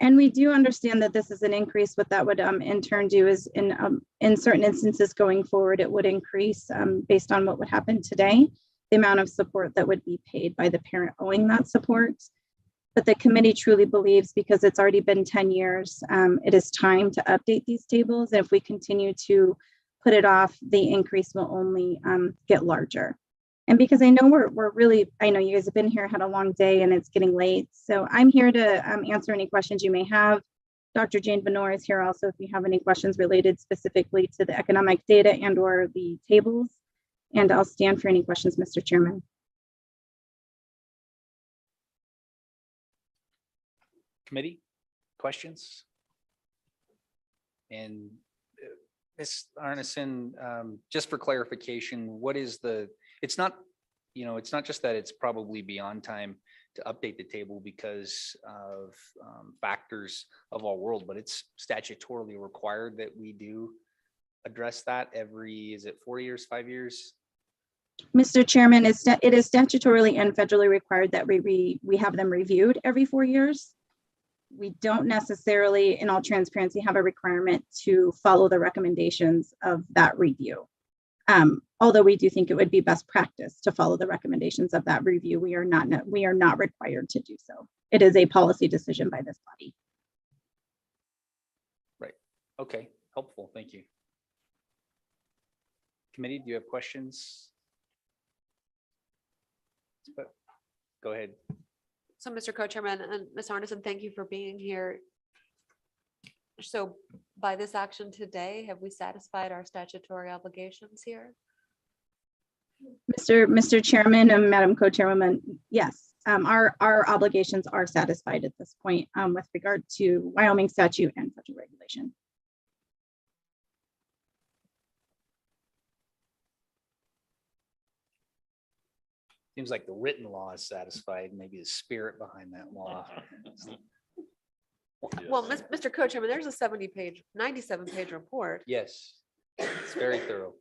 And we do understand that this is an increase. What that would in turn do is in certain instances going forward, it would increase based on what would happen today, the amount of support that would be paid by the parent owing that support. But the committee truly believes, because it's already been 10 years, it is time to update these tables. And if we continue to put it off, the increase will only get larger. And because I know I know you guys have been here, had a long day, and it's getting late. So I'm here to answer any questions you may have. Dr. Jane Benor is here also if you have any questions related specifically to the economic data and or the tables. And I'll stand for any questions, Mr. Chairman. Committee, questions? And Ms. Arneson, just for clarification, what is it's not just that it's probably beyond time to update the table because of factors of our world, but it's statutorily required that we do address that is it 4 years, 5 years? Mr. Chairman, it is statutorily and federally required that we have them reviewed every 4 years. We don't necessarily, in all transparency, have a requirement to follow the recommendations of that review. Although we do think it would be best practice to follow the recommendations of that review, we are not required to do so. It is a policy decision by this body. Right. Okay. Helpful. Thank you. Committee, do you have questions? Go ahead. So Mr. Co-Chairman and Ms. Arneson, thank you for being here. So by this action today, have we satisfied our statutory obligations here? Mr. Chairman and Madam Co-Chairwoman, yes, our obligations are satisfied at this point with regard to Wyoming statute and federal regulation. Seems like the written law is satisfied, maybe the spirit behind that law. Well, Mr. Co-Chairman, there's a 97-page report. Yes, it's very thorough.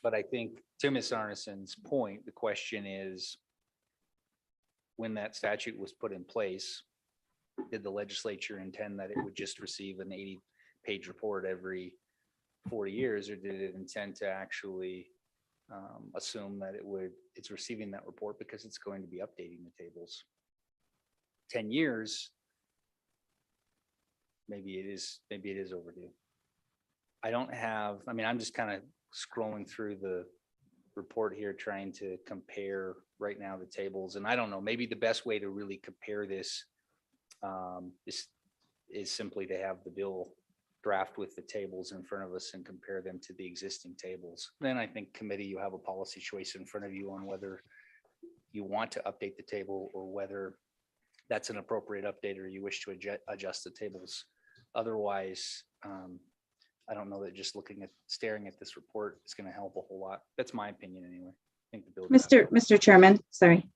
But I think to Ms. Arneson's point, the question is, when that statute was put in place, did the legislature intend that it would just receive an 80-page report every 4 years, or did it intend to actually assume that it's receiving that report because it's going to be updating the tables? 10 years, maybe it is overdue. I'm just kind of scrolling through the report here, trying to compare right now the tables. And I don't know, maybe the best way to really compare this is simply to have the bill draft with the tables in front of us and compare them to the existing tables. Then I think committee, you have a policy choice in front of you on whether you want to update the table or whether that's an appropriate update or you wish to adjust the tables. Otherwise, I don't know that just staring at this report is going to help a whole lot. That's my opinion anyway. I think the bill. Mr. Chairman, sorry.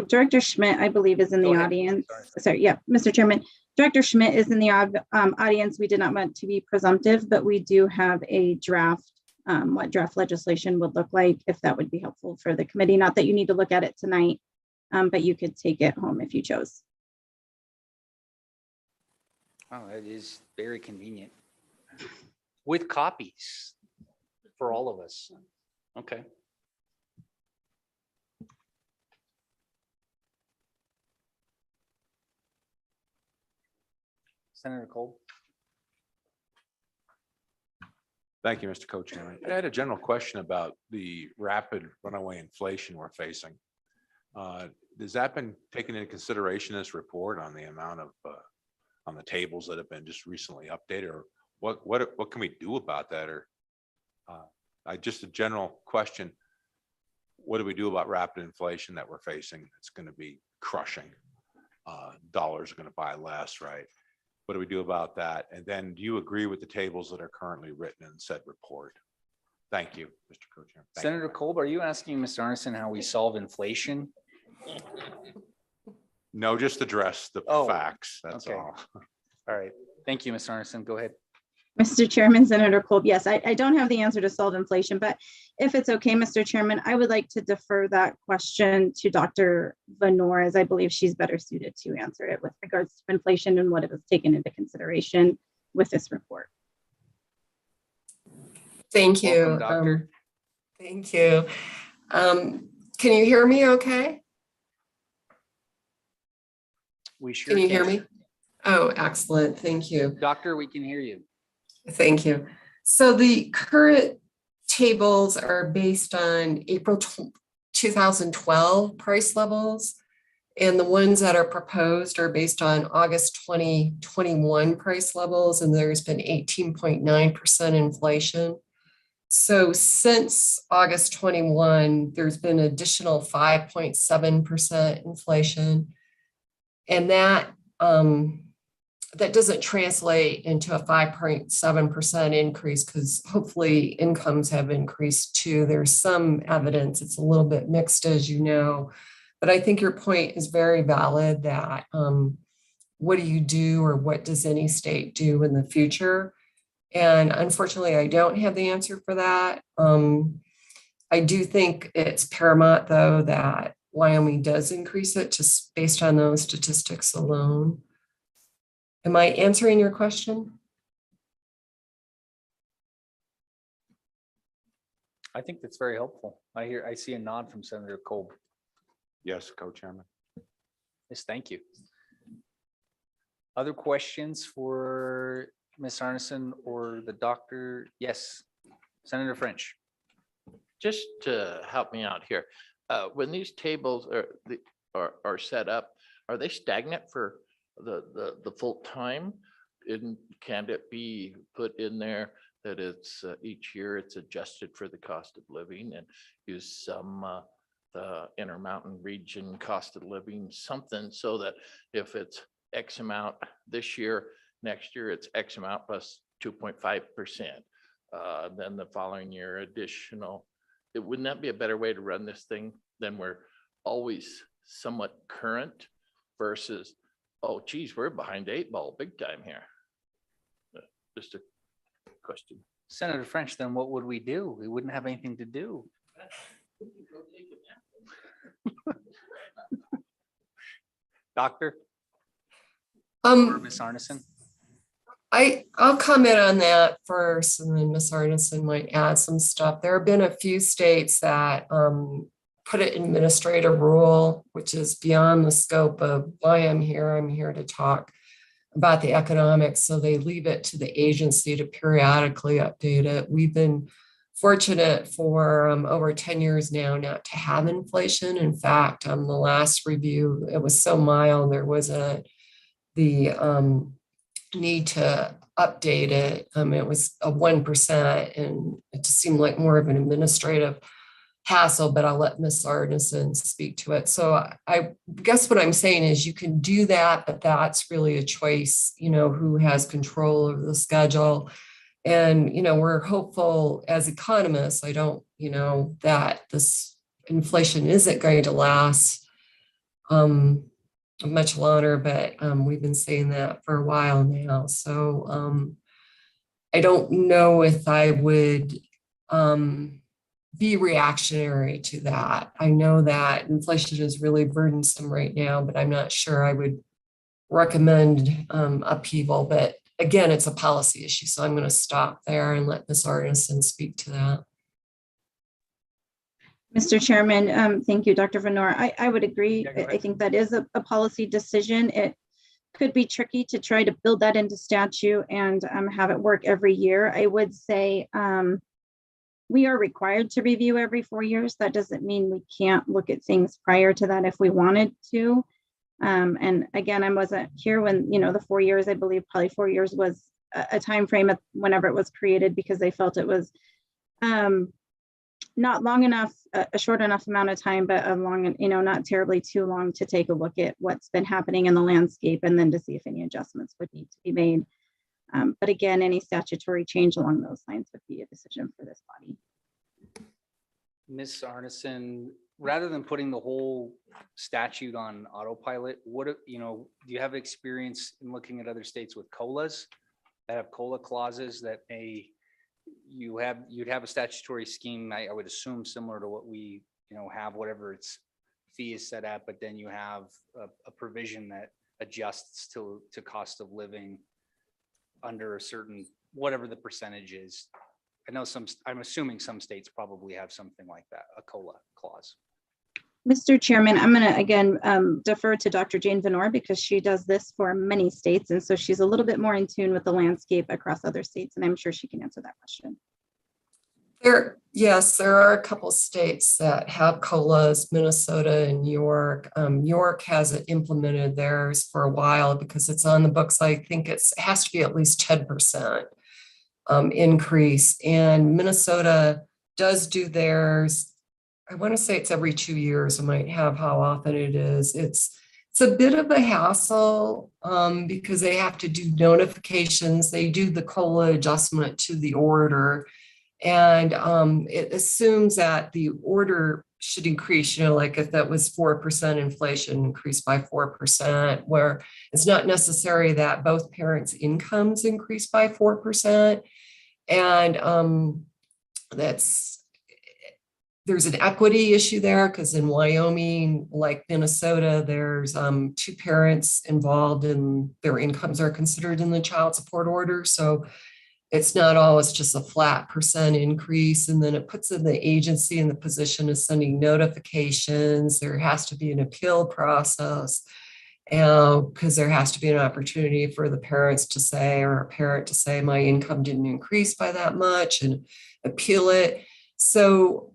Director Schmidt, I believe, is in the audience. Sorry, yeah, Mr. Chairman. Director Schmidt is in the audience. We did not want to be presumptive, but we do have a draft, what draft legislation would look like, if that would be helpful for the committee. Not that you need to look at it tonight, but you could take it home if you chose. Oh, it is very convenient. With copies for all of us. Okay. Senator Cole. Thank you, Mr. Co-Chairman. I had a general question about the rapid runaway inflation we're facing. Has that been taken into consideration in this report on the amount of on the tables that have been just recently updated, or what can we do about that? Or just a general question, what do we do about rapid inflation that we're facing? It's going to be crushing. Dollars are going to buy less, right? What do we do about that? And then do you agree with the tables that are currently written in said report? Thank you, Mr. Co-Chair. Senator Kolb, are you asking Mr. Arneson how we solve inflation? No, just address the facts. That's okay. all. All right. Thank you, Mr. Arneson. Go ahead. Mr. Chairman, Senator Kolb, yes, I don't have the answer to solve inflation, but if it's okay, Mr. Chairman, I would like to defer that question to Dr. Vanor, as I believe she's better suited to answer it with regards to inflation and what it was taken into consideration with this report. Thank you. Welcome, Doctor. Thank you. Can you hear me okay? We sure Can you hear me? Oh, excellent. Thank you. Doctor, we can hear you. Thank you. So the current tables are based on April 2012 price levels, and the ones that are proposed are based on August 2021 price levels, and there's been 18.9% inflation. So since August 21, there's been additional 5.7% inflation, and that doesn't translate into a 5.7% increase because hopefully incomes have increased too. There's some evidence, it's a little bit mixed, as you know, but I think your point is very valid that what do you do, or what does any state do in the future? And unfortunately, I don't have the answer for that. I do think it's paramount, though, that Wyoming does increase it just based on those statistics alone. Am I answering your question? I think that's very helpful. I see a nod from Senator Kolb. Yes, Co-Chairman. Yes, thank you. Other questions for Ms. Arneson or the doctor? Yes, Senator French. Just to help me out here, when these tables are set up, are they stagnant for the full time? And can it be put in there that it's each year it's adjusted for the cost of living, and use some the Intermountain region cost of living, something so that if it's X amount this year, next year it's X amount plus 2.5%. Then the following year additional. Wouldn't that be a better way to run this thing? Then we're always somewhat current versus, oh geez, we're behind the 8 ball big time here. Just a question. Senator French, then what would we do? We wouldn't have anything to do. Doctor? Or Ms. Arneson? I'll comment on that first, and then Ms. Arneson might add some stuff. There have been a few states that put an administrative rule, which is beyond the scope of why I'm here. I'm here to talk about the economics. So they leave it to the agency to periodically update it. We've been fortunate for over 10 years now not to have inflation. In fact, the last review, it was so mild, there wasn't the need to update it. It was a 1%, and it just seemed like more of an administrative hassle, but I'll let Ms. Arneson speak to it. So I guess what I'm saying is you can do that, but that's really a choice, who has control over the schedule. And, we're hopeful as economists, I don't, that this inflation isn't going to last much longer, but we've been saying that for a while now. So I don't know if I would be reactionary to that. I know that inflation is really burdensome right now, but I'm not sure I would recommend upheaval. But again, it's a policy issue. So I'm going to stop there and let Ms. Arneson speak to that. Mr. Chairman, thank you, Dr. Vanor. I would agree. I think that is a policy decision. It could be tricky to try to build that into statute and have it work every year. I would say we are required to review every 4 years. That doesn't mean we can't look at things prior to that if we wanted to. And again, I wasn't here when, the 4 years, I believe probably 4 years was a time frame whenever it was created, because they felt it was not long enough, a short enough amount of time, but a long, not terribly too long to take a look at what's been happening in the landscape and then to see if any adjustments would need to be made. But again, any statutory change along those lines would be a decision for this body. Ms. Arneson, rather than putting the whole statute on autopilot, do you have experience in looking at other states with COLAs that have COLA clauses that may, you'd have a statutory scheme, I would assume similar to what we, have, whatever its fee is set at, but then you have a provision that adjusts to cost of living under a certain, whatever the percentage is. I know I'm assuming some states probably have something like that, a COLA clause. Mr. Chairman, I'm going to again defer to Dr. Jane Venor because she does this for many states. And so she's a little bit more in tune with the landscape across other states. And I'm sure she can answer that question. Yes, there are a couple states that have COLAs, Minnesota and New York. New York hasn't implemented theirs for a while because it's on the books. I think it has to be at least 10% increase. And Minnesota does do theirs. I want to say it's every 2 years. I might have how often it is. It's a bit of a hassle because they have to do notifications. They do the COLA adjustment to the order. And it assumes that the order should increase, like if that was 4% inflation, increase by 4%, where it's not necessary that both parents' incomes increase by 4%. And there's an equity issue there because in Wyoming, like Minnesota, there's 2 parents involved and their incomes are considered in the child support order. So it's not always just a flat % increase. And then it puts in the agency in the position of sending notifications. There has to be an appeal process because there has to be an opportunity for the parents to say, or a parent to say, my income didn't increase by that much, and appeal it. So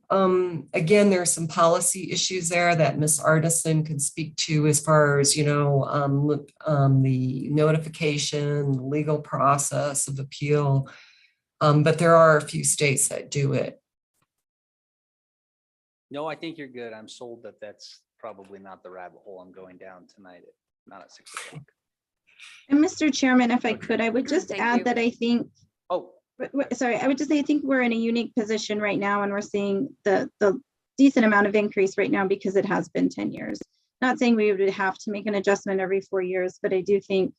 again, there's some policy issues there that Ms. Arneson can speak to as far as, the notification, the legal process of appeal. But there are a few states that do it. No, I think you're good. I'm sold that that's probably not the rabbit hole I'm going down tonight, not at 6 o'clock. And Mr. Chairman, if I could, I would just add that I think, sorry, I would just say, I think we're in a unique position right now and we're seeing the decent amount of increase right now because it has been 10 years. Not saying we would have to make an adjustment every 4 years, but I do think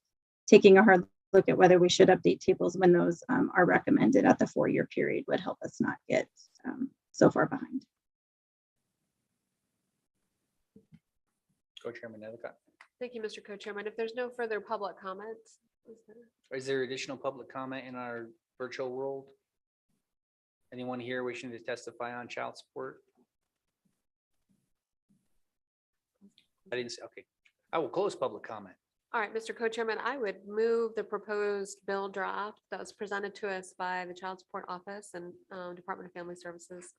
taking a hard look at whether we should update tables when those are recommended at the 4-year period would help us not get so far behind. Co-Chairman Nethercott. Thank you, Mr. Co-Chairman. If there's no further public comments, Is there additional public comment in our virtual world? Anyone here wishing to testify on child support? I didn't say, okay. I will close public comment. all right, Mr. Co-Chairman, I would move the proposed bill draft that was presented to us by the Child Support Office and Department of Family Services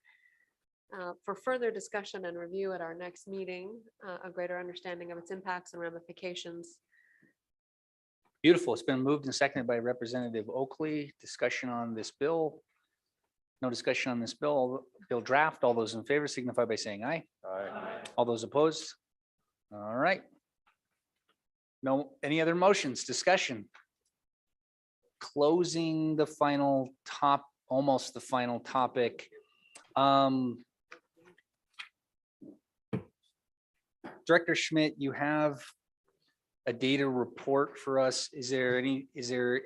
for further discussion and review at our next meeting, a greater understanding of its impacts and ramifications. Beautiful. It's been moved and seconded by Representative Oakley. Discussion on this bill. No discussion on this bill draft. All those in favor signify by saying aye. Aye. All those opposed? All right. No, any other motions? Discussion. Closing the final almost the final topic. Director Schmidt, you have a data report for us. Is there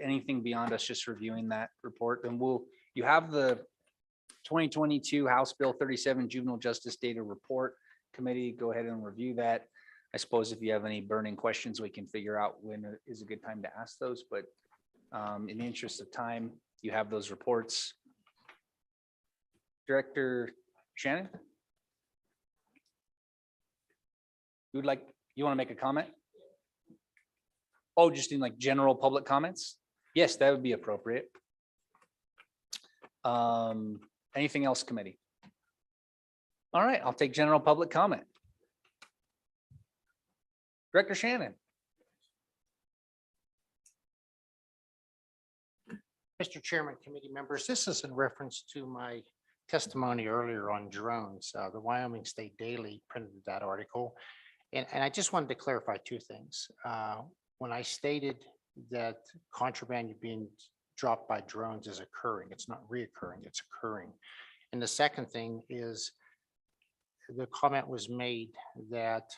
anything beyond us just reviewing that report? And you have the 2022 House Bill 37 Juvenile Justice Data Report Committee. Go ahead and review that. I suppose if you have any burning questions, we can figure out when is a good time to ask those. But in the interest of time, you have those reports. Director Shannon? You want to make a comment? Oh, just in like general public comments? Yes, that would be appropriate. Anything else, committee? All right, I'll take general public comment. Director Shannon. Mr. Chairman, committee members, this is in reference to my testimony earlier on drones. The Wyoming State Daily printed that article. And I just wanted to clarify 2 things. When I stated that contraband being dropped by drones is occurring, it's not reoccurring, it's occurring. And the second thing is the comment was made that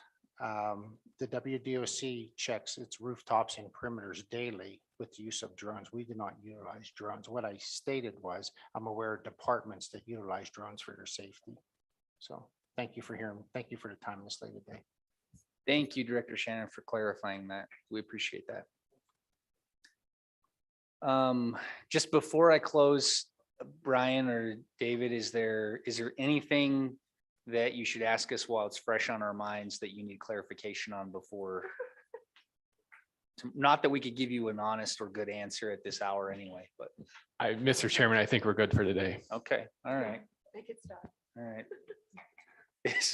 the WDOC checks its rooftops and perimeters daily. with the use of drones. We do not utilize drones. What I stated was, I'm aware of departments that utilize drones for their safety. So thank you for thank you for the time this late today. Thank you, Director Shannon, for clarifying that. We appreciate that. Just before I close, Brian or David, is there anything that you should ask us while it's fresh on our minds that you need clarification on before? Not that we could give you an honest or good answer at this hour anyway, but. Mr. Chairman, I think we're good for today. Okay, all right, Make it stop. all right.